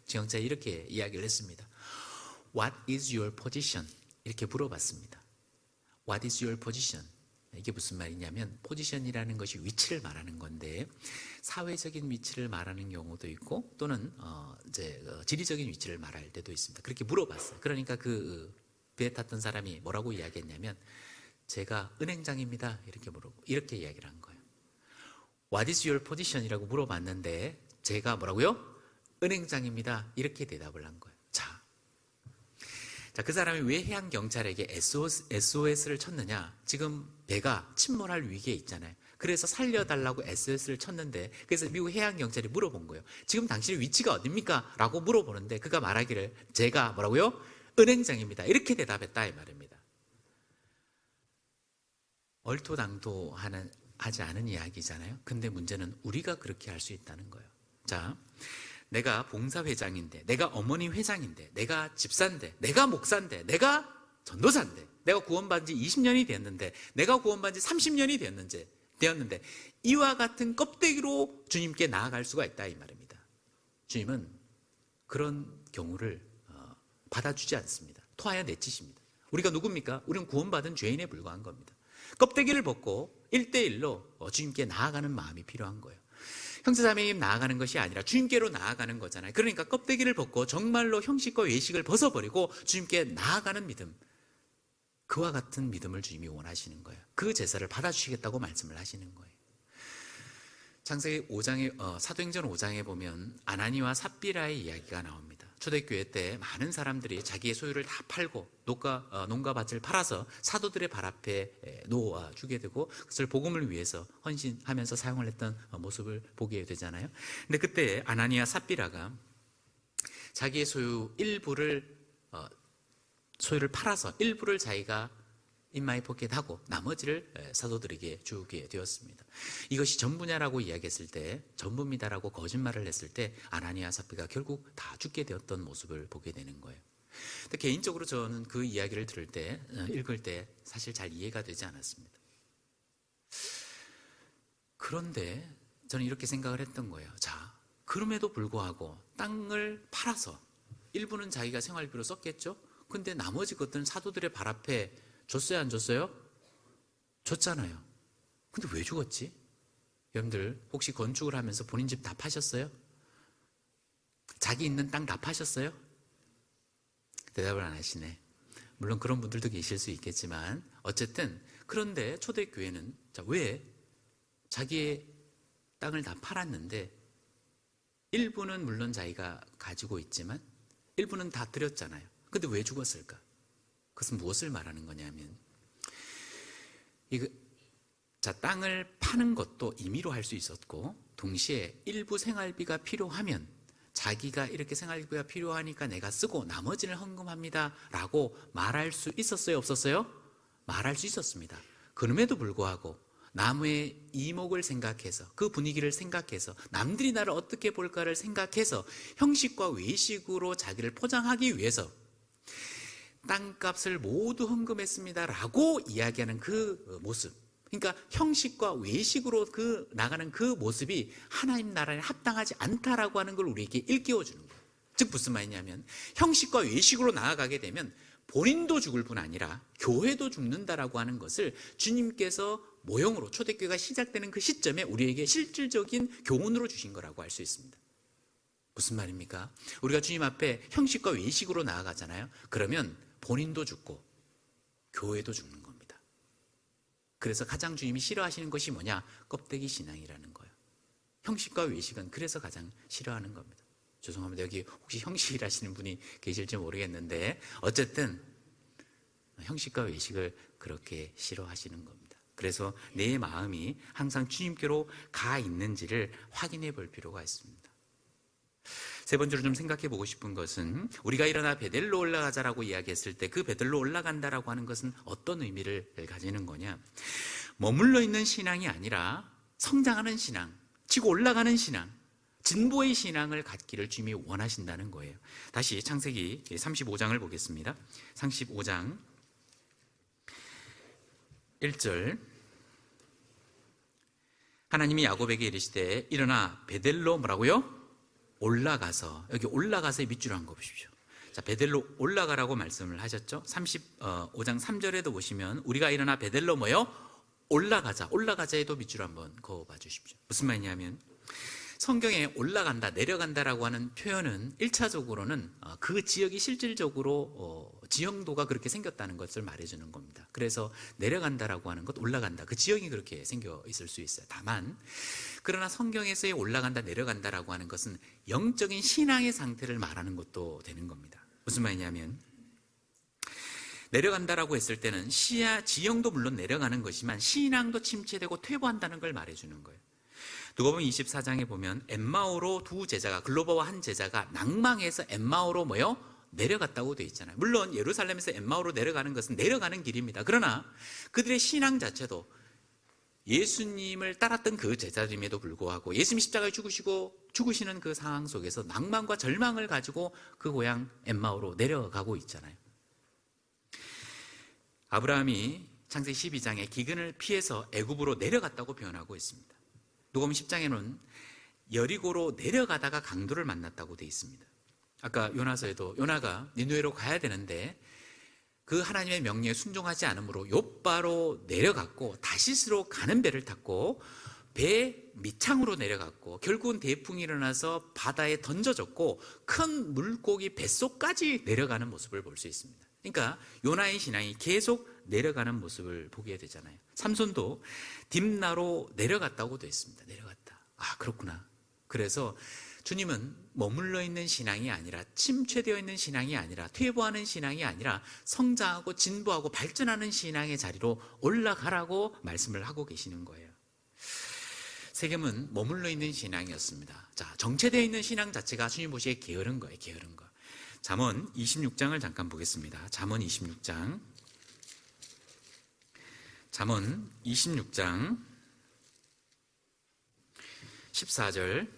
Speaker 1: 경찰이 이렇게 이야기를 했습니다. What is your position? 이렇게 물어봤습니다. What is your position? 이게 무슨 말이냐면, 포지션이라는 것이 위치를 말하는 건데, 사회적인 위치를 말하는 경우도 있고 또는 지리적인 위치를 말할 때도 있습니다. 그렇게 물어봤어요. 그러니까 그 배에 탔던 사람이 뭐라고 이야기했냐면, 제가 은행장입니다. 이렇게 물어보고 이렇게 이야기를 한 거예요. What is your position? 이라고 물어봤는데 제가 뭐라고요? 은행장입니다. 이렇게 대답을 한 거예요. 자, 그 사람이 왜 해양 경찰에게 SOS를 쳤느냐? 지금 배가 침몰할 위기에 있잖아요. 그래서 살려달라고 SOS를 쳤는데, 그래서 미국 해양 경찰이 물어본 거예요. 지금 당신의 위치가 어딥니까? 라고 물어보는데 그가 말하기를 제가 뭐라고요? 은행장입니다. 이렇게 대답했다 이 말입니다. 얼토당토하지 않은 이야기잖아요. 근데 문제는 우리가 그렇게 할 수 있다는 거예요. 자, 내가 봉사회장인데, 내가 어머니 회장인데, 내가 집사인데, 내가 목사인데, 내가 전도사인데, 내가 구원받은 지 20년이 됐는데, 내가 구원받은 지 30년이 되었는데 이와 같은 껍데기로 주님께 나아갈 수가 있다 이 말입니다. 주님은 그런 경우를 받아주지 않습니다. 토하여 내치십니다. 우리가 누굽니까? 우리는 구원받은 죄인에 불과한 겁니다. 껍데기를 벗고 1대1로 주님께 나아가는 마음이 필요한 거예요. 형제자매님 나아가는 것이 아니라 주님께로 나아가는 거잖아요. 그러니까 껍데기를 벗고 정말로 형식과 외식을 벗어버리고 주님께 나아가는 믿음, 그와 같은 믿음을 주님이 원하시는 거예요. 그 제사를 받아주시겠다고 말씀을 하시는 거예요. 창세기 5장에 사도행전 5장에 보면 아나니와 삽비라의 이야기가 나옵니다. 초대교회 때 많은 사람들이 자기의 소유를 다 팔고 농가 밭을 팔아서 사도들의 발 앞에 놓아 주게 되고, 그것을 복음을 위해서 헌신하면서 사용을 했던 모습을 보게 되잖아요. 근데 그때 아나니아 삽비라가 자기의 소유를 팔아서 일부를 자기가 인마이 포켓하고 나머지를 사도들에게 주게 되었습니다. 이것이 전부냐라고 이야기했을 때, 전부입니다라고 거짓말을 했을 때 아나니아 삽비가 결국 다 죽게 되었던 모습을 보게 되는 거예요. 근데 개인적으로 저는 그 이야기를 읽을 때 사실 잘 이해가 되지 않았습니다. 그런데 저는 이렇게 생각을 했던 거예요. 자, 그럼에도 불구하고 땅을 팔아서 일부는 자기가 생활비로 썼겠죠. 근데 나머지 것들은 사도들의 발 앞에 줬어요, 안 줬어요? 줬잖아요. 근데 왜 죽었지? 여러분들 혹시 건축을 하면서 본인 집 다 파셨어요? 자기 있는 땅 다 파셨어요? 대답을 안 하시네. 물론 그런 분들도 계실 수 있겠지만 어쨌든, 그런데 초대교회는 왜 자기의 땅을 다 팔았는데 일부는 물론 자기가 가지고 있지만 일부는 다 드렸잖아요. 근데 왜 죽었을까? 그것은 무엇을 말하는 거냐면, 땅을 파는 것도 임의로 할 수 있었고, 동시에 일부 생활비가 필요하면 자기가 이렇게 생활비가 필요하니까 내가 쓰고 나머지는 헌금합니다 라고 말할 수 있었어요, 없었어요? 말할 수 있었습니다. 그럼에도 불구하고 나무의 이목을 생각해서, 그 분위기를 생각해서, 남들이 나를 어떻게 볼까를 생각해서 형식과 외식으로 자기를 포장하기 위해서 땅값을 모두 헌금했습니다라고 이야기하는 그 모습, 그러니까 형식과 외식으로 나가는 그 모습이 하나님 나라에 합당하지 않다라고 하는 걸 우리에게 일깨워 주는 거예요. 즉 무슨 말이냐면 형식과 외식으로 나아가게 되면 본인도 죽을 뿐 아니라 교회도 죽는다라고 하는 것을 주님께서 모형으로 초대교회가 시작되는 그 시점에 우리에게 실질적인 교훈으로 주신 거라고 할 수 있습니다. 무슨 말입니까? 우리가 주님 앞에 형식과 외식으로 나아가잖아요. 그러면 본인도 죽고 교회도 죽는 겁니다. 그래서 가장 주님이 싫어하시는 것이 뭐냐? 껍데기 신앙이라는 거예요. 형식과 외식은 그래서 가장 싫어하는 겁니다. 죄송합니다. 여기 혹시 형식이라시는 분이 계실지 모르겠는데 어쨌든 형식과 외식을 그렇게 싫어하시는 겁니다. 그래서 내 마음이 항상 주님께로 가 있는지를 확인해 볼 필요가 있습니다. 세 번째로 좀 생각해 보고 싶은 것은 우리가 일어나 베델로 올라가자라고 이야기했을 때 그 베델로 올라간다라고 하는 것은 어떤 의미를 가지는 거냐? 머물러 있는 신앙이 아니라 성장하는 신앙, 치고 올라가는 신앙, 진보의 신앙을 갖기를 주님이 원하신다는 거예요. 다시 창세기 35장을 보겠습니다. 35장 1절, 하나님이 야곱에게 이르시되 일어나 베델로 뭐라고요? 올라가서, 여기 올라가서의 밑줄을 한 거 보십시오. 자, 베델로 올라가라고 말씀을 하셨죠. 35장 3절에도 보시면 우리가 일어나 베델로 뭐요? 올라가자, 올라가자에도 밑줄 한번 그어봐 주십시오. 무슨 말이냐면 성경에 올라간다, 내려간다라고 하는 표현은 1차적으로는 그 지역이 실질적으로 지형도가 그렇게 생겼다는 것을 말해주는 겁니다. 그래서 내려간다라고 하는 것, 올라간다, 그 지형이 그렇게 생겨 있을 수 있어요. 다만 그러나 성경에서의 올라간다, 내려간다라고 하는 것은 영적인 신앙의 상태를 말하는 것도 되는 겁니다. 무슨 말이냐면 내려간다라고 했을 때는 지형도 물론 내려가는 것이지만 신앙도 침체되고 퇴보한다는 걸 말해주는 거예요. 누가복음 24장에 보면 엠마오로 두 제자가, 글로버와 한 제자가 낭망해서 엠마오로 뭐요? 내려갔다고 되어 있잖아요. 물론 예루살렘에서 엠마오로 내려가는 것은 내려가는 길입니다. 그러나 그들의 신앙 자체도 예수님을 따랐던 그 제자임에도 불구하고 예수님이 십자가에 죽으시는 그 상황 속에서 낭만과 절망을 가지고 그 고향 엠마오로 내려가고 있잖아요. 아브라함이 창세기 12장에 기근을 피해서 애굽으로 내려갔다고 표현하고 있습니다. 누가복음 10장에는 여리고로 내려가다가 강도를 만났다고 되어 있습니다. 아까 요나서에도 요나가 니느웨로 가야 되는데 그 하나님의 명령에 순종하지 않으므로 욥바로 내려갔고 다시스로 가는 배를 탔고 배 밑창으로 내려갔고 결국은 대풍이 일어나서 바다에 던져졌고 큰 물고기 뱃속까지 내려가는 모습을 볼 수 있습니다. 그러니까 요나의 신앙이 계속 내려가는 모습을 보게 되잖아요. 삼손도 딥나로 내려갔다고 되어 있습니다. 내려갔다. 아, 그렇구나. 그래서 주님은 머물러 있는 신앙이 아니라, 침체되어 있는 신앙이 아니라, 퇴보하는 신앙이 아니라 성장하고 진보하고 발전하는 신앙의 자리로 올라가라고 말씀을 하고 계시는 거예요. 세겜은 머물러 있는 신앙이었습니다. 자, 정체되어 있는 신앙 자체가 주님 보시기에 게으른 거예요. 게으른 거. 잠언 26장을 잠깐 보겠습니다. 잠언 26장 14절,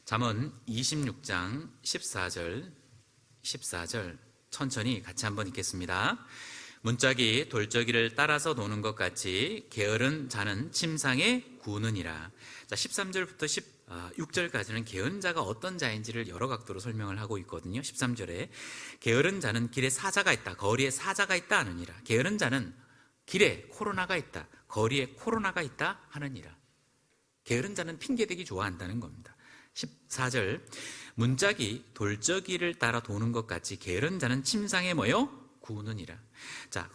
Speaker 1: 잠언 26장 14절 천천히 같이 한번 읽겠습니다. 문짝이 돌저기를 따라서 노는 것 같이 게으른 자는 침상에 구느니라. 자, 13절부터 16절까지는 게으른 자가 어떤 자인지를 여러 각도로 설명을 하고 있거든요. 13절에 게으른 자는 길에 사자가 있다, 거리에 사자가 있다 하느니라. 게으른 자는 길에 코로나가 있다, 거리에 코로나가 있다 하느니라. 게으른 자는 핑계대기 좋아한다는 겁니다. 14절, 문짝이 돌저기를 따라 도는 것 같이 게으른 자는 침상에 뭐요? 구느니라. 자,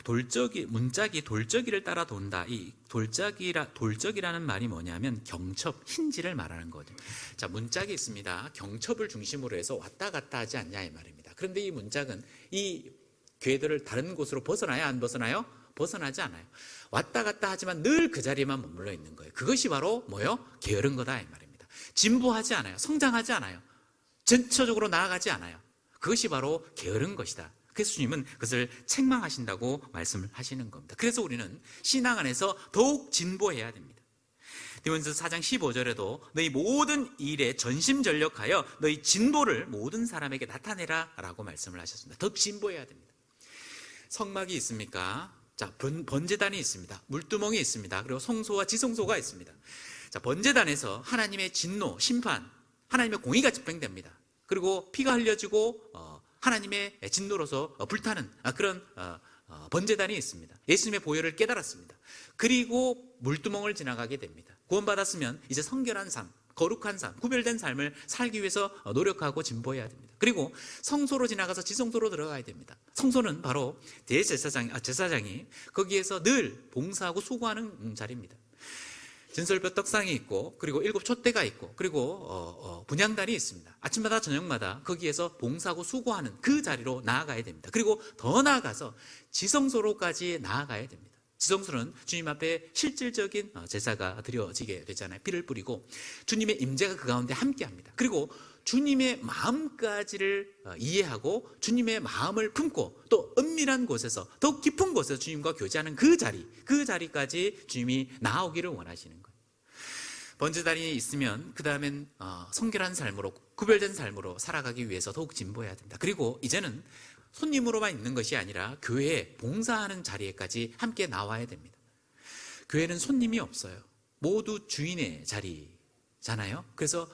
Speaker 1: 문짝이 돌저기를 따라 돈다. 이 돌적이라는 말이 뭐냐면 경첩, 힌지를 말하는 거죠. 자, 문짝이 있습니다. 경첩을 중심으로 해서 왔다 갔다 하지 않냐 이 말입니다. 그런데 이 문짝은 이 궤들을 다른 곳으로 벗어나야 안 벗어나요? 벗어나지 않아요. 왔다 갔다 하지만 늘 그 자리에만 머물러 있는 거예요. 그것이 바로 뭐요? 게으른 거다 이 말입니다. 진보하지 않아요. 성장하지 않아요. 전체적으로 나아가지 않아요. 그것이 바로 게으른 것이다. 그래서 주님은 그것을 책망하신다고 말씀을 하시는 겁니다. 그래서 우리는 신앙 안에서 더욱 진보해야 됩니다. 디모데전서 4장 15절에도 너희 모든 일에 전심전력하여 너희 진보를 모든 사람에게 나타내라 라고 말씀을 하셨습니다. 더 진보해야 됩니다. 성막이 있습니까? 자, 번제단이 있습니다. 물두멍이 있습니다. 그리고 성소와 지성소가 있습니다. 자, 번제단에서 하나님의 진노, 심판, 하나님의 공의가 집행됩니다. 그리고 피가 흘려지고 하나님의 진노로서 불타는 그런 번제단이 있습니다. 예수님의 보혈을 깨달았습니다. 그리고 물두멍을 지나가게 됩니다. 구원받았으면 이제 성결한 삶, 거룩한 삶, 구별된 삶을 살기 위해서 노력하고 진보해야 됩니다. 그리고 성소로 지나가서 지성소로 들어가야 됩니다. 성소는 바로 제사장이 거기에서 늘 봉사하고 수고하는 자리입니다. 진설뼈 떡상이 있고, 그리고 7 촛대가 있고, 그리고 분향단이 있습니다. 아침마다 저녁마다 거기에서 봉사하고 수고하는 그 자리로 나아가야 됩니다. 그리고 더 나아가서 지성소로까지 나아가야 됩니다. 지성소는 주님 앞에 실질적인 제사가 드려지게 되잖아요. 피를 뿌리고 주님의 임재가 그 가운데 함께합니다. 그리고 주님의 마음까지를 이해하고 주님의 마음을 품고 또 은밀한 곳에서 더 깊은 곳에서 주님과 교제하는 그 자리까지 주님이 나오기를 원하시는 거예요. 번제단이 있으면 그 다음엔 성결한 삶으로, 구별된 삶으로 살아가기 위해서 더욱 진보해야 됩니다. 그리고 이제는 손님으로만 있는 것이 아니라 교회에 봉사하는 자리에까지 함께 나와야 됩니다. 교회는 손님이 없어요. 모두 주인의 자리잖아요. 그래서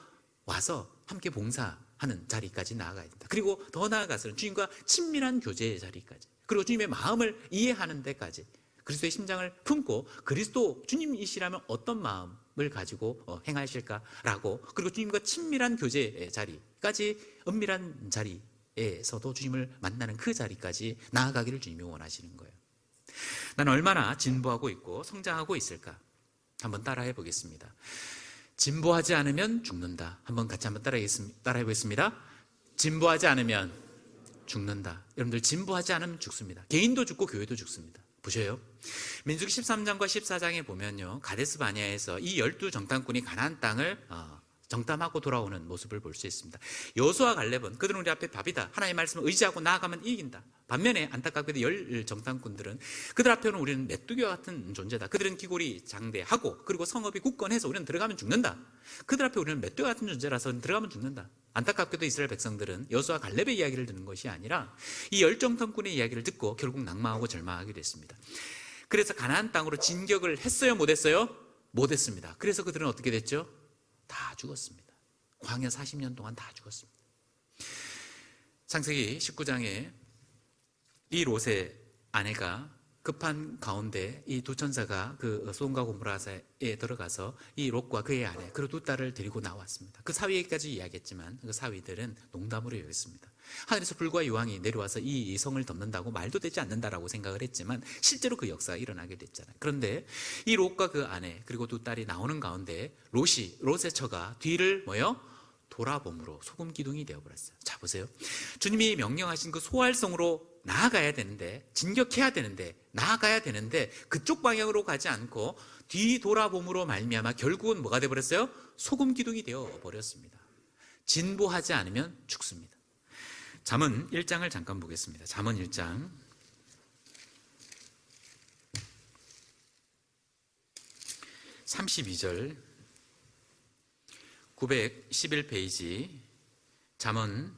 Speaker 1: 와서 함께 봉사하는 자리까지 나아가야 됩니다. 그리고 더 나아가서는 주님과 친밀한 교제의 자리까지, 그리고 주님의 마음을 이해하는 데까지, 그리스도의 심장을 품고 그리스도 주님이시라면 어떤 마음을 가지고 행하실까라고, 그리고 주님과 친밀한 교제의 자리까지, 은밀한 자리에서도 주님을 만나는 그 자리까지 나아가기를 주님이 원하시는 거예요. 난 얼마나 진보하고 있고 성장하고 있을까? 한번 따라해 보겠습니다. 진보하지 않으면 죽는다. 같이 한번 따라해 보겠습니다. 진보하지 않으면 죽는다. 여러분들, 진보하지 않으면 죽습니다. 개인도 죽고 교회도 죽습니다. 보셔요. 민수기 13장과 14장에 보면요, 가데스 바네아에서 이 12 정탐꾼이 가나안 땅을 정탐하고 돌아오는 모습을 볼 수 있습니다. 여호수아 갈렙은 그들은 우리 앞에 밥이다, 하나님의 말씀을 의지하고 나아가면 이긴다. 반면에 안타깝게도 10 정탐꾼들은 그들 앞에는 우리는 메뚜기와 같은 존재다. 그들은 기골이 장대하고 그리고 성읍이 굳건해서 우리는 들어가면 죽는다. 그들 앞에 우리는 메뚜기 같은 존재라서 들어가면 죽는다. 안타깝게도 이스라엘 백성들은 여호수아 갈렙의 이야기를 듣는 것이 아니라 이 10 정탐꾼의 이야기를 듣고 결국 낭망하고 절망하게 됐습니다. 그래서 가나안 땅으로 진격을 했어요, 못했어요? 못했습니다. 그래서 그들은 어떻게 됐죠? 다 죽었습니다. 광야 40년 동안 다 죽었습니다. 창세기 19장에 이 롯의 아내가 급한 가운데 이 두 천사가 그 소돔과 고모라에 들어가서 이 롯과 그의 아내 그리고 두 딸을 데리고 나왔습니다. 그 사위에게까지 이야기했지만 그 사위들은 농담으로 여겼습니다. 하늘에서 불과 요한이 내려와서 이 성을 덮는다고 말도 되지 않는다라고 생각을 했지만 실제로 그 역사가 일어나게 됐잖아요. 그런데 이 롯과 그 아내 그리고 두 딸이 나오는 가운데 롯의 처가 뒤를 돌아봄으로 소금 기둥이 되어버렸어요. 자, 보세요. 주님이 명령하신 그 소활성으로 나아가야 되는데, 진격해야 되는데, 나아가야 되는데 그쪽 방향으로 가지 않고 뒤돌아봄으로 말미암아 결국은 뭐가 되어버렸어요? 소금 기둥이 되어버렸습니다. 진보하지 않으면 죽습니다. 잠언 1장을 잠깐 보겠습니다. 잠언 1장 32절 911페이지 잠언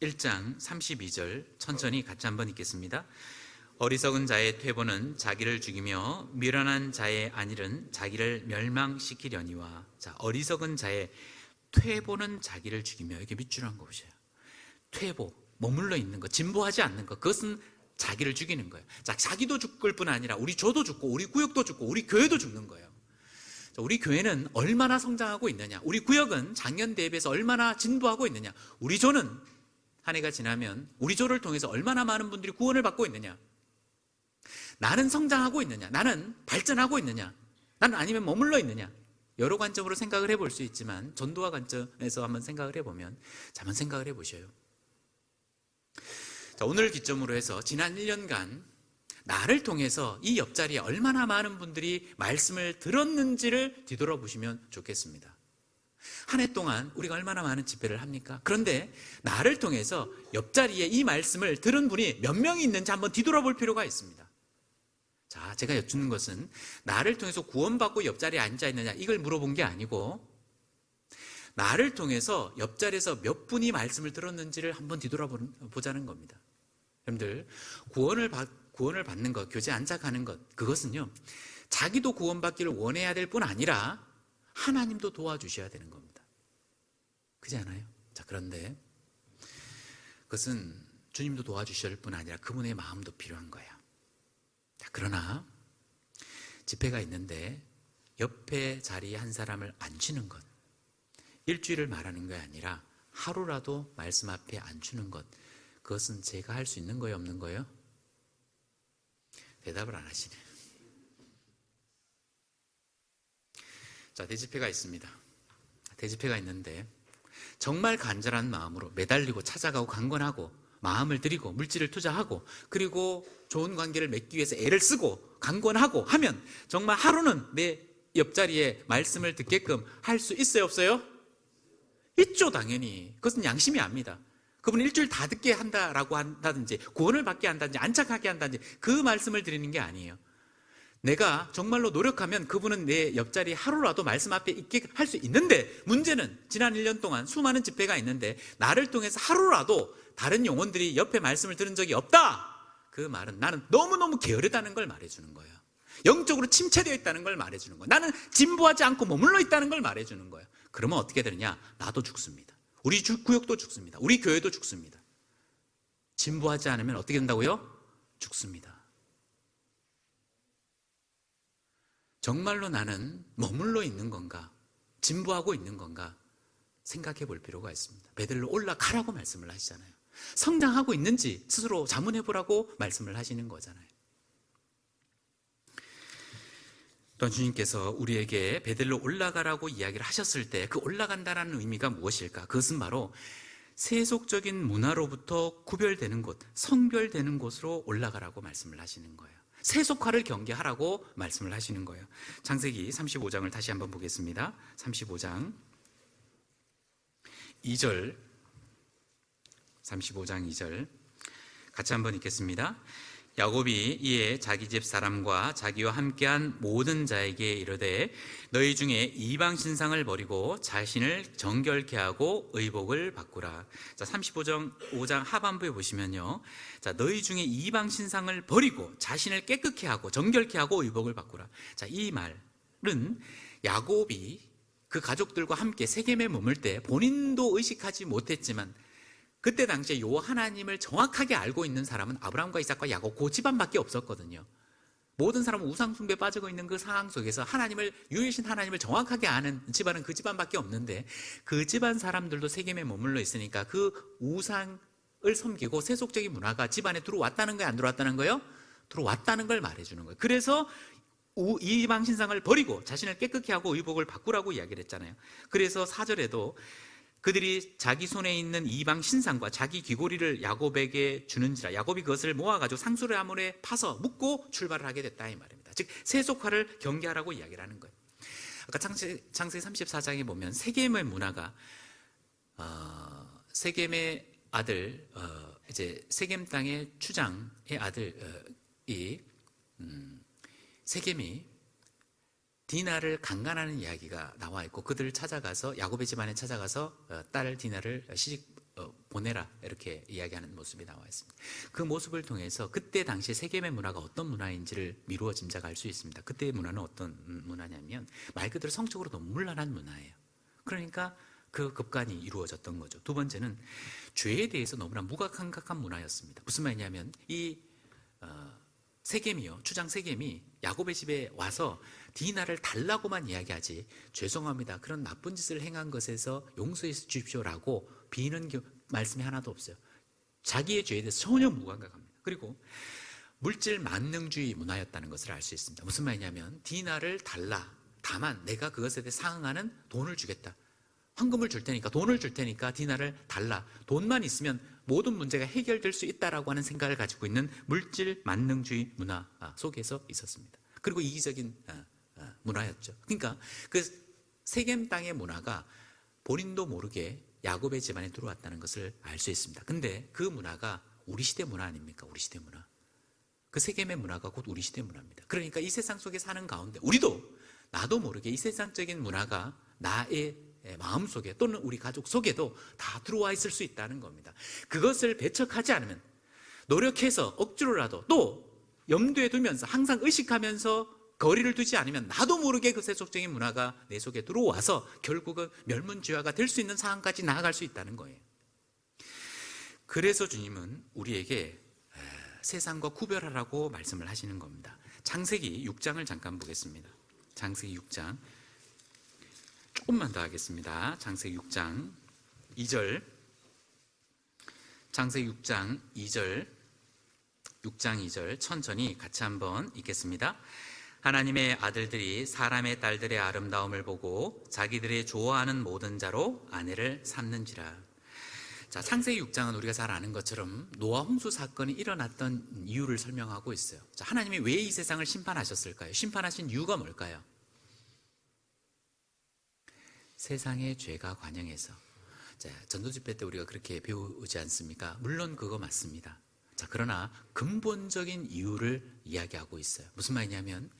Speaker 1: 1장 32절 천천히 같이 한번 읽겠습니다. 어리석은 자의 퇴보는 자기를 죽이며 미련한 자의 안일은 자기를 멸망시키려니와. 자, 어리석은 자의 퇴보는 자기를 죽이며, 이게 밑줄을 한 거 보세요. 퇴보, 머물러 있는 것, 진보하지 않는 것, 그것은 자기를 죽이는 거예요. 자, 자기도 죽을 뿐 아니라 우리 조도 죽고 우리 구역도 죽고 우리 교회도 죽는 거예요. 자, 우리 교회는 얼마나 성장하고 있느냐, 우리 구역은 작년 대비해서 얼마나 진보하고 있느냐, 우리 조는 한 해가 지나면 우리 조를 통해서 얼마나 많은 분들이 구원을 받고 있느냐, 나는 성장하고 있느냐, 나는 발전하고 있느냐, 나는 아니면 머물러 있느냐, 여러 관점으로 생각을 해볼 수 있지만 전도와 관점에서 한번 생각을 해보면, 한번 생각을 해보셔요. 자, 오늘 기점으로 해서 지난 1년간 나를 통해서 이 옆자리에 얼마나 많은 분들이 말씀을 들었는지를 뒤돌아보시면 좋겠습니다. 한 해 동안 우리가 얼마나 많은 집회를 합니까? 그런데 나를 통해서 옆자리에 이 말씀을 들은 분이 몇 명이 있는지 한번 뒤돌아볼 필요가 있습니다. 자, 제가 여쭙는 것은 나를 통해서 구원받고 옆자리에 앉아 있느냐 이걸 물어본 게 아니고 나를 통해서 옆자리에서 몇 분이 말씀을 들었는지를 한번 뒤돌아보자는 겁니다. 여러분들, 구원을 받는 것, 교제에 앉아가는 것, 그것은요 자기도 구원받기를 원해야 될 뿐 아니라 하나님도 도와주셔야 되는 겁니다. 그렇지 않아요? 자, 그런데 그것은 주님도 도와주실 뿐 아니라 그분의 마음도 필요한 거예요. 자, 그러나 집회가 있는데 옆에 자리에 한 사람을 앉히는 것, 일주일을 말하는 게 아니라 하루라도 말씀 앞에 앉히는 것, 그것은 제가 할 수 있는 거예요, 없는 거예요? 대답을 안 하시네요. 자, 대집회가 있습니다. 대집회가 있는데 정말 간절한 마음으로 매달리고 찾아가고 강권하고 마음을 들이고 물질을 투자하고 그리고 좋은 관계를 맺기 위해서 애를 쓰고 강권하고 하면 정말 하루는 내 옆자리에 말씀을 듣게끔 할 수 있어요, 없어요? 있죠, 당연히. 그것은 양심이 압니다. 그분은 일주일 다 듣게 한다라고 한다든지 구원을 받게 한다든지 안착하게 한다든지 그 말씀을 드리는 게 아니에요. 내가 정말로 노력하면 그분은 내 옆자리 하루라도 말씀 앞에 있게 할 수 있는데, 문제는 지난 1년 동안 수많은 집회가 있는데 나를 통해서 하루라도 다른 영혼들이 옆에 말씀을 들은 적이 없다. 그 말은 나는 너무너무 게으르다는 걸 말해주는 거예요. 영적으로 침체되어 있다는 걸 말해주는 거예요. 나는 진보하지 않고 머물러 있다는 걸 말해주는 거예요. 그러면 어떻게 되느냐? 나도 죽습니다. 우리 구역도 죽습니다. 우리 교회도 죽습니다. 진보하지 않으면 어떻게 된다고요? 죽습니다. 정말로 나는 머물러 있는 건가? 진보하고 있는 건가? 생각해 볼 필요가 있습니다. 베들로 올라가라고 말씀을 하시잖아요. 성장하고 있는지 스스로 자문해 보라고 말씀을 하시는 거잖아요. 또한 주님께서 우리에게 베들로 올라가라고 이야기를 하셨을 때 그 올라간다라는 의미가 무엇일까? 그것은 바로 세속적인 문화로부터 구별되는 곳, 성별되는 곳으로 올라가라고 말씀을 하시는 거예요. 세속화를 경계하라고 말씀을 하시는 거예요. 창세기 35장을 다시 한번 보겠습니다. 35장 2절, 35장 2절 같이 한번 읽겠습니다. 야곱이 이에 자기 집 사람과 자기와 함께한 모든 자에게 이르되 너희 중에 이방 신상을 버리고 자신을 정결케 하고 의복을 바꾸라. 자, 35장 하반부에 보시면요. 자, 너희 중에 이방 신상을 버리고 자신을 깨끗케 하고 정결케 하고 의복을 바꾸라. 자, 이 말은 야곱이 그 가족들과 함께 세겜에 머물 때 본인도 의식하지 못했지만 그때 당시에 요 하나님을 정확하게 알고 있는 사람은 아브라함과 이삭과 야곱 그 집안밖에 없었거든요. 모든 사람은 우상숭배에 빠지고 있는 그 상황 속에서 하나님을, 유일신 하나님을 정확하게 아는 집안은 그 집안밖에 없는데 그 집안 사람들도 세겜에 머물러 있으니까 그 우상을 섬기고 세속적인 문화가 집안에 들어왔다는 거예요, 안 들어왔다는 거예요? 들어왔다는 걸 말해주는 거예요. 그래서 이방 신상을 버리고 자신을 깨끗게 하고 의복을 바꾸라고 이야기를 했잖아요. 그래서 4절에도 그들이 자기 손에 있는 이방 신상과 자기 귀고리를 야곱에게 주는지라 야곱이 그것을 모아가지고 상수리나무에 파서 묶고 출발을 하게 됐다 이 말입니다. 즉 세속화를 경계하라고 이야기를 하는 거예요. 아까 창세기 34장에 보면 세겜의 문화가 세겜의 아들 이제 세겜 땅의 추장의 아들이 세겜이 디나를 강간하는 이야기가 나와 있고 그들을 찾아가서 야곱의 집안에 찾아가서 딸 디나를 시집 보내라 이렇게 이야기하는 모습이 나와 있습니다. 그 모습을 통해서 그때 당시에 세겜의 문화가 어떤 문화인지를 미루어 짐작할 수 있습니다. 그때의 문화는 어떤 문화냐면 말 그대로 성적으로 너무 문란한 문화예요. 그러니까 그 급간이 이루어졌던 거죠. 두 번째는 죄에 대해서 너무나 무감각한 문화였습니다. 무슨 말이냐면 이 세겜이요, 추장 세겜이 야곱의 집에 와서 디나를 달라고만 이야기하지 죄송합니다, 그런 나쁜 짓을 행한 것에서 용서해 주십시오라고 비는 말씀이 하나도 없어요. 자기의 죄에 대해서 전혀 무감각합니다. 그리고 물질 만능주의 문화였다는 것을 알 수 있습니다. 무슨 말이냐면 디나를 달라, 다만 내가 그것에 대해 상응하는 돈을 주겠다, 황금을 줄 테니까, 돈을 줄 테니까 디나를 달라, 돈만 있으면 모든 문제가 해결될 수 있다라고 하는 생각을 가지고 있는 물질 만능주의 문화 속에서 있었습니다. 그리고 이기적인 문화였죠. 그러니까 그 세겜 땅의 문화가 본인도 모르게 야곱의 집안에 들어왔다는 것을 알 수 있습니다. 근데 그 문화가 우리 시대 문화 아닙니까? 우리 시대 문화. 그 세겜의 문화가 곧 우리 시대 문화입니다. 그러니까 이 세상 속에 사는 가운데 나도 모르게 이 세상적인 문화가 나의 마음속에 또는 우리 가족 속에도 다 들어와 있을 수 있다는 겁니다. 그것을 배척하지 않으면, 노력해서 억지로라도 또 염두에 두면서 항상 의식하면서 거리를 두지 않으면 나도 모르게 그 세속적인 문화가 내 속에 들어와서 결국은 멸문지화가 될 수 있는 상황까지 나아갈 수 있다는 거예요. 그래서 주님은 우리에게 세상과 구별하라고 말씀을 하시는 겁니다. 창세기 6장을 잠깐 보겠습니다. 창세기 6장 조금만 더 하겠습니다. 창세기 6장 2절, 창세기 6장 2절, 6장 2절 천천히 같이 한번 읽겠습니다. 하나님의 아들들이 사람의 딸들의 아름다움을 보고 자기들이 좋아하는 모든 자로 아내를 삼는지라. 자, 창세기 6장은 우리가 잘 아는 것처럼 노아 홍수 사건이 일어났던 이유를 설명하고 있어요. 자, 하나님이 왜 이 세상을 심판하셨을까요? 심판하신 이유가 뭘까요? 세상의 죄가 관영해서. 자, 전도집회 때 우리가 그렇게 배우지 않습니까? 물론 그거 맞습니다. 자, 그러나 근본적인 이유를 이야기하고 있어요. 무슨 말이냐면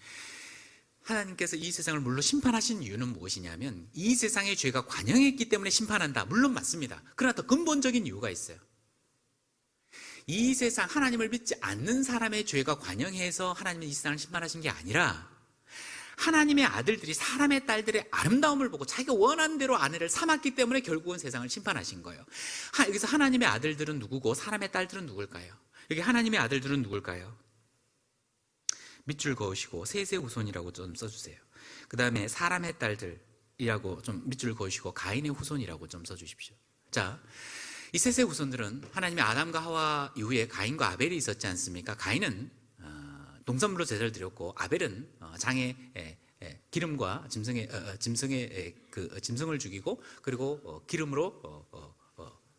Speaker 1: 하나님께서 이 세상을 물론 심판하신 이유는 무엇이냐면 이 세상의 죄가 관영했기 때문에 심판한다. 물론 맞습니다. 그러나 더 근본적인 이유가 있어요. 이 세상 하나님을 믿지 않는 사람의 죄가 관영해서 하나님은 이 세상을 심판하신 게 아니라 하나님의 아들들이 사람의 딸들의 아름다움을 보고 자기가 원하는 대로 아내를 삼았기 때문에 결국은 세상을 심판하신 거예요. 여기서 하나님의 아들들은 누구고 사람의 딸들은 누굴까요? 여기 하나님의 아들들은 누굴까요? 밑줄 그으시고 셋의 후손이라고 좀 써주세요. 그 다음에 사람의 딸들이라고 좀 밑줄 그으시고 가인의 후손이라고 좀 써주십시오. 자, 이 셋의 후손들은 하나님의 아담과 하와 이후에 가인과 아벨이 있었지 않습니까? 가인은 동산물로 제사를 드렸고 아벨은 장에 기름과 짐승을 죽이고 그리고 기름으로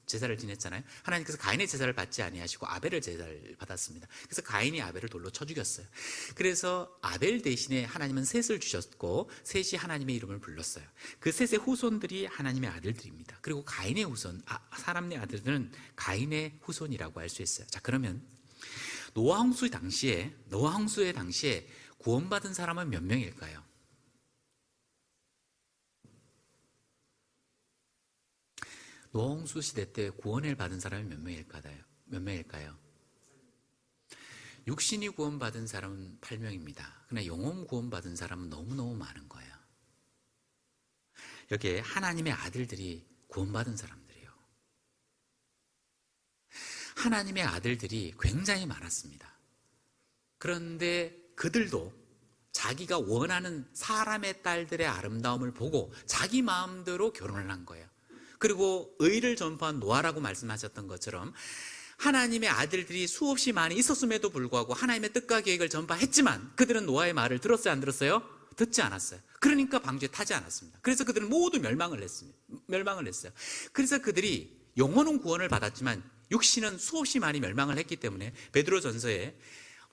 Speaker 1: 제사를 지냈잖아요. 하나님께서 가인의 제사를 받지 아니하시고 아벨의 제사를 받았습니다. 그래서 가인이 아벨을 돌로 쳐 죽였어요. 그래서 아벨 대신에 하나님은 셋을 주셨고 셋이 하나님의 이름을 불렀어요. 그 셋의 후손들이 하나님의 아들들입니다. 그리고 가인의 후손, 사람의 아들들은 가인의 후손이라고 할 수 있어요. 자, 그러면 노아 홍수의 당시에 구원받은 사람은 몇 명일까요? 노아 홍수 시대 때 구원을 받은 사람이 몇 명일까요? 육신이 구원받은 사람은 8명입니다. 그러나 영혼 구원받은 사람은 너무너무 많은 거예요. 여기에 하나님의 아들들이 구원받은 사람들이에요. 하나님의 아들들이 굉장히 많았습니다. 그런데 그들도 자기가 원하는 사람의 딸들의 아름다움을 보고 자기 마음대로 결혼을 한 거예요. 그리고 의를 전파한 노아라고 말씀하셨던 것처럼 하나님의 아들들이 수없이 많이 있었음에도 불구하고 하나님의 뜻과 계획을 전파했지만 그들은 노아의 말을 들었어요, 안 들었어요? 듣지 않았어요. 그러니까 방주에 타지 않았습니다. 그래서 그들은 모두 멸망을 했어요. 그래서 그들이 영혼은 구원을 받았지만 육신은 수없이 많이 멸망을 했기 때문에 베드로전서에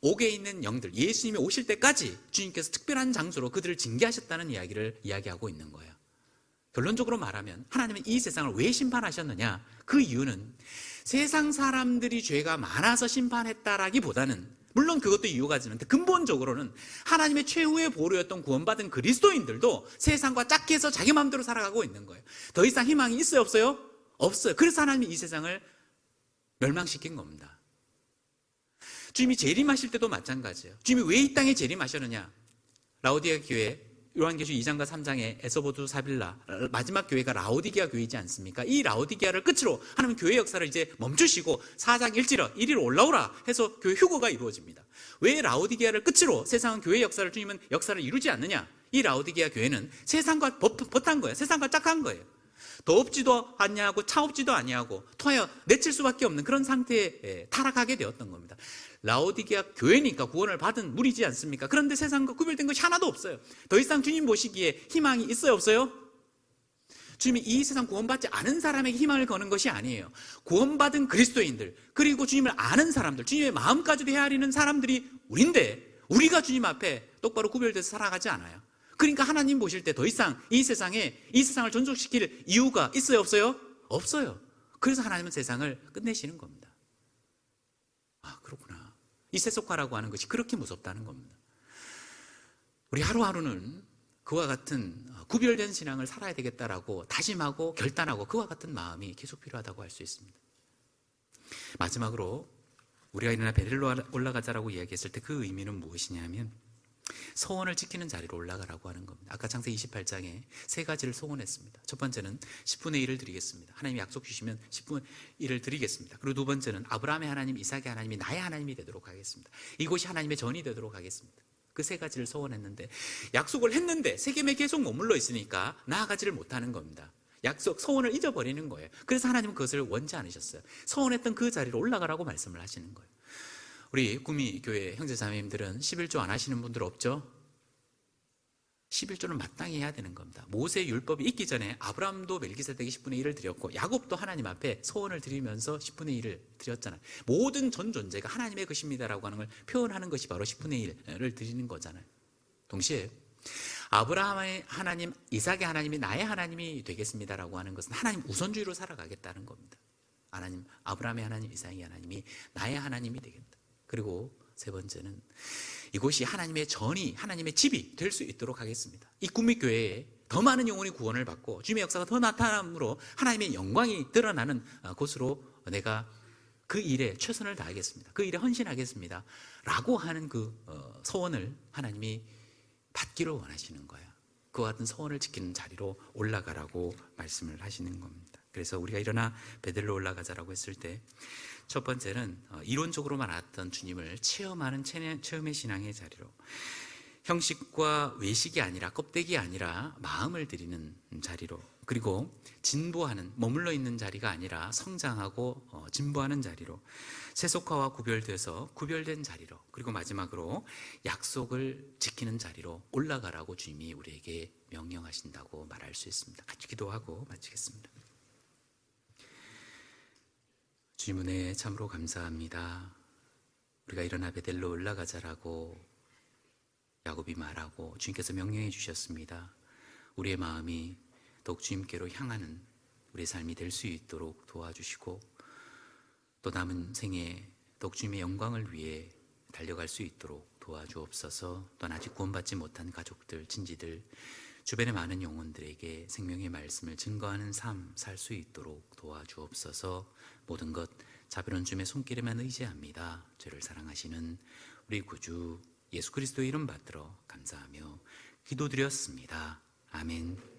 Speaker 1: 옥에 있는 영들, 예수님이 오실 때까지 주님께서 특별한 장소로 그들을 징계하셨다는 이야기를 이야기하고 있는 거예요. 결론적으로 말하면 하나님은 이 세상을 왜 심판하셨느냐? 그 이유는 세상 사람들이 죄가 많아서 심판했다라기보다는 물론 그것도 이유가 있지만 근본적으로는 하나님의 최후의 보루였던 구원받은 그리스도인들도 세상과 짝해서 자기 마음대로 살아가고 있는 거예요. 더 이상 희망이 있어요, 없어요? 없어요. 그래서 하나님이 이 세상을 멸망시킨 겁니다. 주님이 재림하실 때도 마찬가지예요. 주님이 왜 이 땅에 재림하셨느냐? 라오디게아 교회 요한계시록 2장과 3장에 에서보두 사빌라 마지막 교회가 라오디게아 교회이지 않습니까? 이 라오디게아를 끝으로 하나님은 교회 역사를 이제 멈추시고 4장 1절 올라오라 해서 교회 휴거가 이루어집니다. 왜 라오디게아를 끝으로 세상은 교회 역사를 주님은 역사를 이루지 않느냐? 이 라오디게아 교회는 세상과 버탄 거예요. 세상과 짝한 거예요. 더없지도 아니하고 차없지도 아니하고 토하여 내칠 수밖에 없는 그런 상태에 타락하게 되었던 겁니다. 라오디게아 교회니까 구원을 받은 무리지 않습니까? 그런데 세상과 구별된 것이 하나도 없어요. 더 이상 주님 보시기에 희망이 있어요, 없어요? 주님이 이 세상 구원받지 않은 사람에게 희망을 거는 것이 아니에요. 구원받은 그리스도인들, 그리고 주님을 아는 사람들, 주님의 마음까지도 헤아리는 사람들이 우리인데 우리가 주님 앞에 똑바로 구별돼서 살아가지 않아요. 그러니까 하나님 보실 때 더 이상 이 세상을 존속시킬 이유가 있어요, 없어요? 없어요. 그래서 하나님은 세상을 끝내시는 겁니다. 아, 그렇구나. 이 세속화라고 하는 것이 그렇게 무섭다는 겁니다. 우리 하루하루는 그와 같은 구별된 신앙을 살아야 되겠다라고 다짐하고 결단하고 그와 같은 마음이 계속 필요하다고 할 수 있습니다. 마지막으로 우리가 일어나 베델로 올라가자라고 이야기했을 때 그 의미는 무엇이냐면 소원을 지키는 자리로 올라가라고 하는 겁니다. 아까 창세기 28장에 세 가지를 소원했습니다. 첫 번째는 10분의 1을 드리겠습니다. 하나님이 약속 주시면 10분의 1을 드리겠습니다. 그리고 두 번째는 아브라함의 하나님, 이삭의 하나님이 나의 하나님이 되도록 하겠습니다. 이곳이 하나님의 전이 되도록 하겠습니다. 그 세 가지를 소원했는데 약속을 했는데 세겜에 계속 머물러 있으니까 나아가지를 못하는 겁니다. 약속, 소원을 잊어버리는 거예요. 그래서 하나님은 그것을 원치 않으셨어요. 소원했던 그 자리로 올라가라고 말씀을 하시는 거예요. 우리 구미교회 형제자매님들은 11조 안 하시는 분들 없죠? 11조는 마땅히 해야 되는 겁니다. 모세 율법이 있기 전에 아브라함도 멜기세덱이 10분의 1을 드렸고 야곱도 하나님 앞에 소원을 드리면서 10분의 1을 드렸잖아요. 모든 전 존재가 하나님의 것입니다라고 하는 걸 표현하는 것이 바로 10분의 1을 드리는 거잖아요. 동시에 아브라함의 하나님, 이삭의 하나님이 나의 하나님이 되겠습니다라고 하는 것은 하나님 우선주의로 살아가겠다는 겁니다. 하나님, 아브라함의 하나님, 이삭의 하나님이 나의 하나님이 되겠다. 그리고 세 번째는 이곳이 하나님의 전이, 하나님의 집이 될 수 있도록 하겠습니다. 이 구미교회에 더 많은 영혼이 구원을 받고 주님의 역사가 더 나타남으로 하나님의 영광이 드러나는 곳으로 내가 그 일에 최선을 다하겠습니다. 그 일에 헌신하겠습니다. 라고 하는 그 소원을 하나님이 받기를 원하시는 거예요. 그와 같은 소원을 지키는 자리로 올라가라고 말씀을 하시는 겁니다. 그래서 우리가 일어나 베델로 올라가자라고 했을 때 첫 번째는 이론적으로만 알았던 주님을 체험하는 체험의 신앙의 자리로, 형식과 외식이 아니라 껍데기 아니라 마음을 드리는 자리로, 그리고 진보하는, 머물러 있는 자리가 아니라 성장하고 진보하는 자리로, 세속화와 구별돼서 구별된 자리로, 그리고 마지막으로 약속을 지키는 자리로 올라가라고 주님이 우리에게 명령하신다고 말할 수 있습니다. 같이 기도하고 마치겠습니다. 주님 은혜 참으로 감사합니다. 우리가 일어나 베델로 올라가자라고 야곱이 말하고 주님께서 명령해 주셨습니다. 우리의 마음이 더욱 주님께로 향하는 우리의 삶이 될 수 있도록 도와주시고 또 남은 생에 더욱 주님의 영광을 위해 달려갈 수 있도록 도와주옵소서. 또한 아직 구원받지 못한 가족들, 친지들, 주변의 많은 영혼들에게 생명의 말씀을 증거하는 삶 살 수 있도록 도와주옵소서. 모든 것 자비로운 주님의 손길에만 의지합니다. 죄를 사랑하시는 우리 구주 예수 그리스도의 이름 받들어 감사하며 기도드렸습니다. 아멘.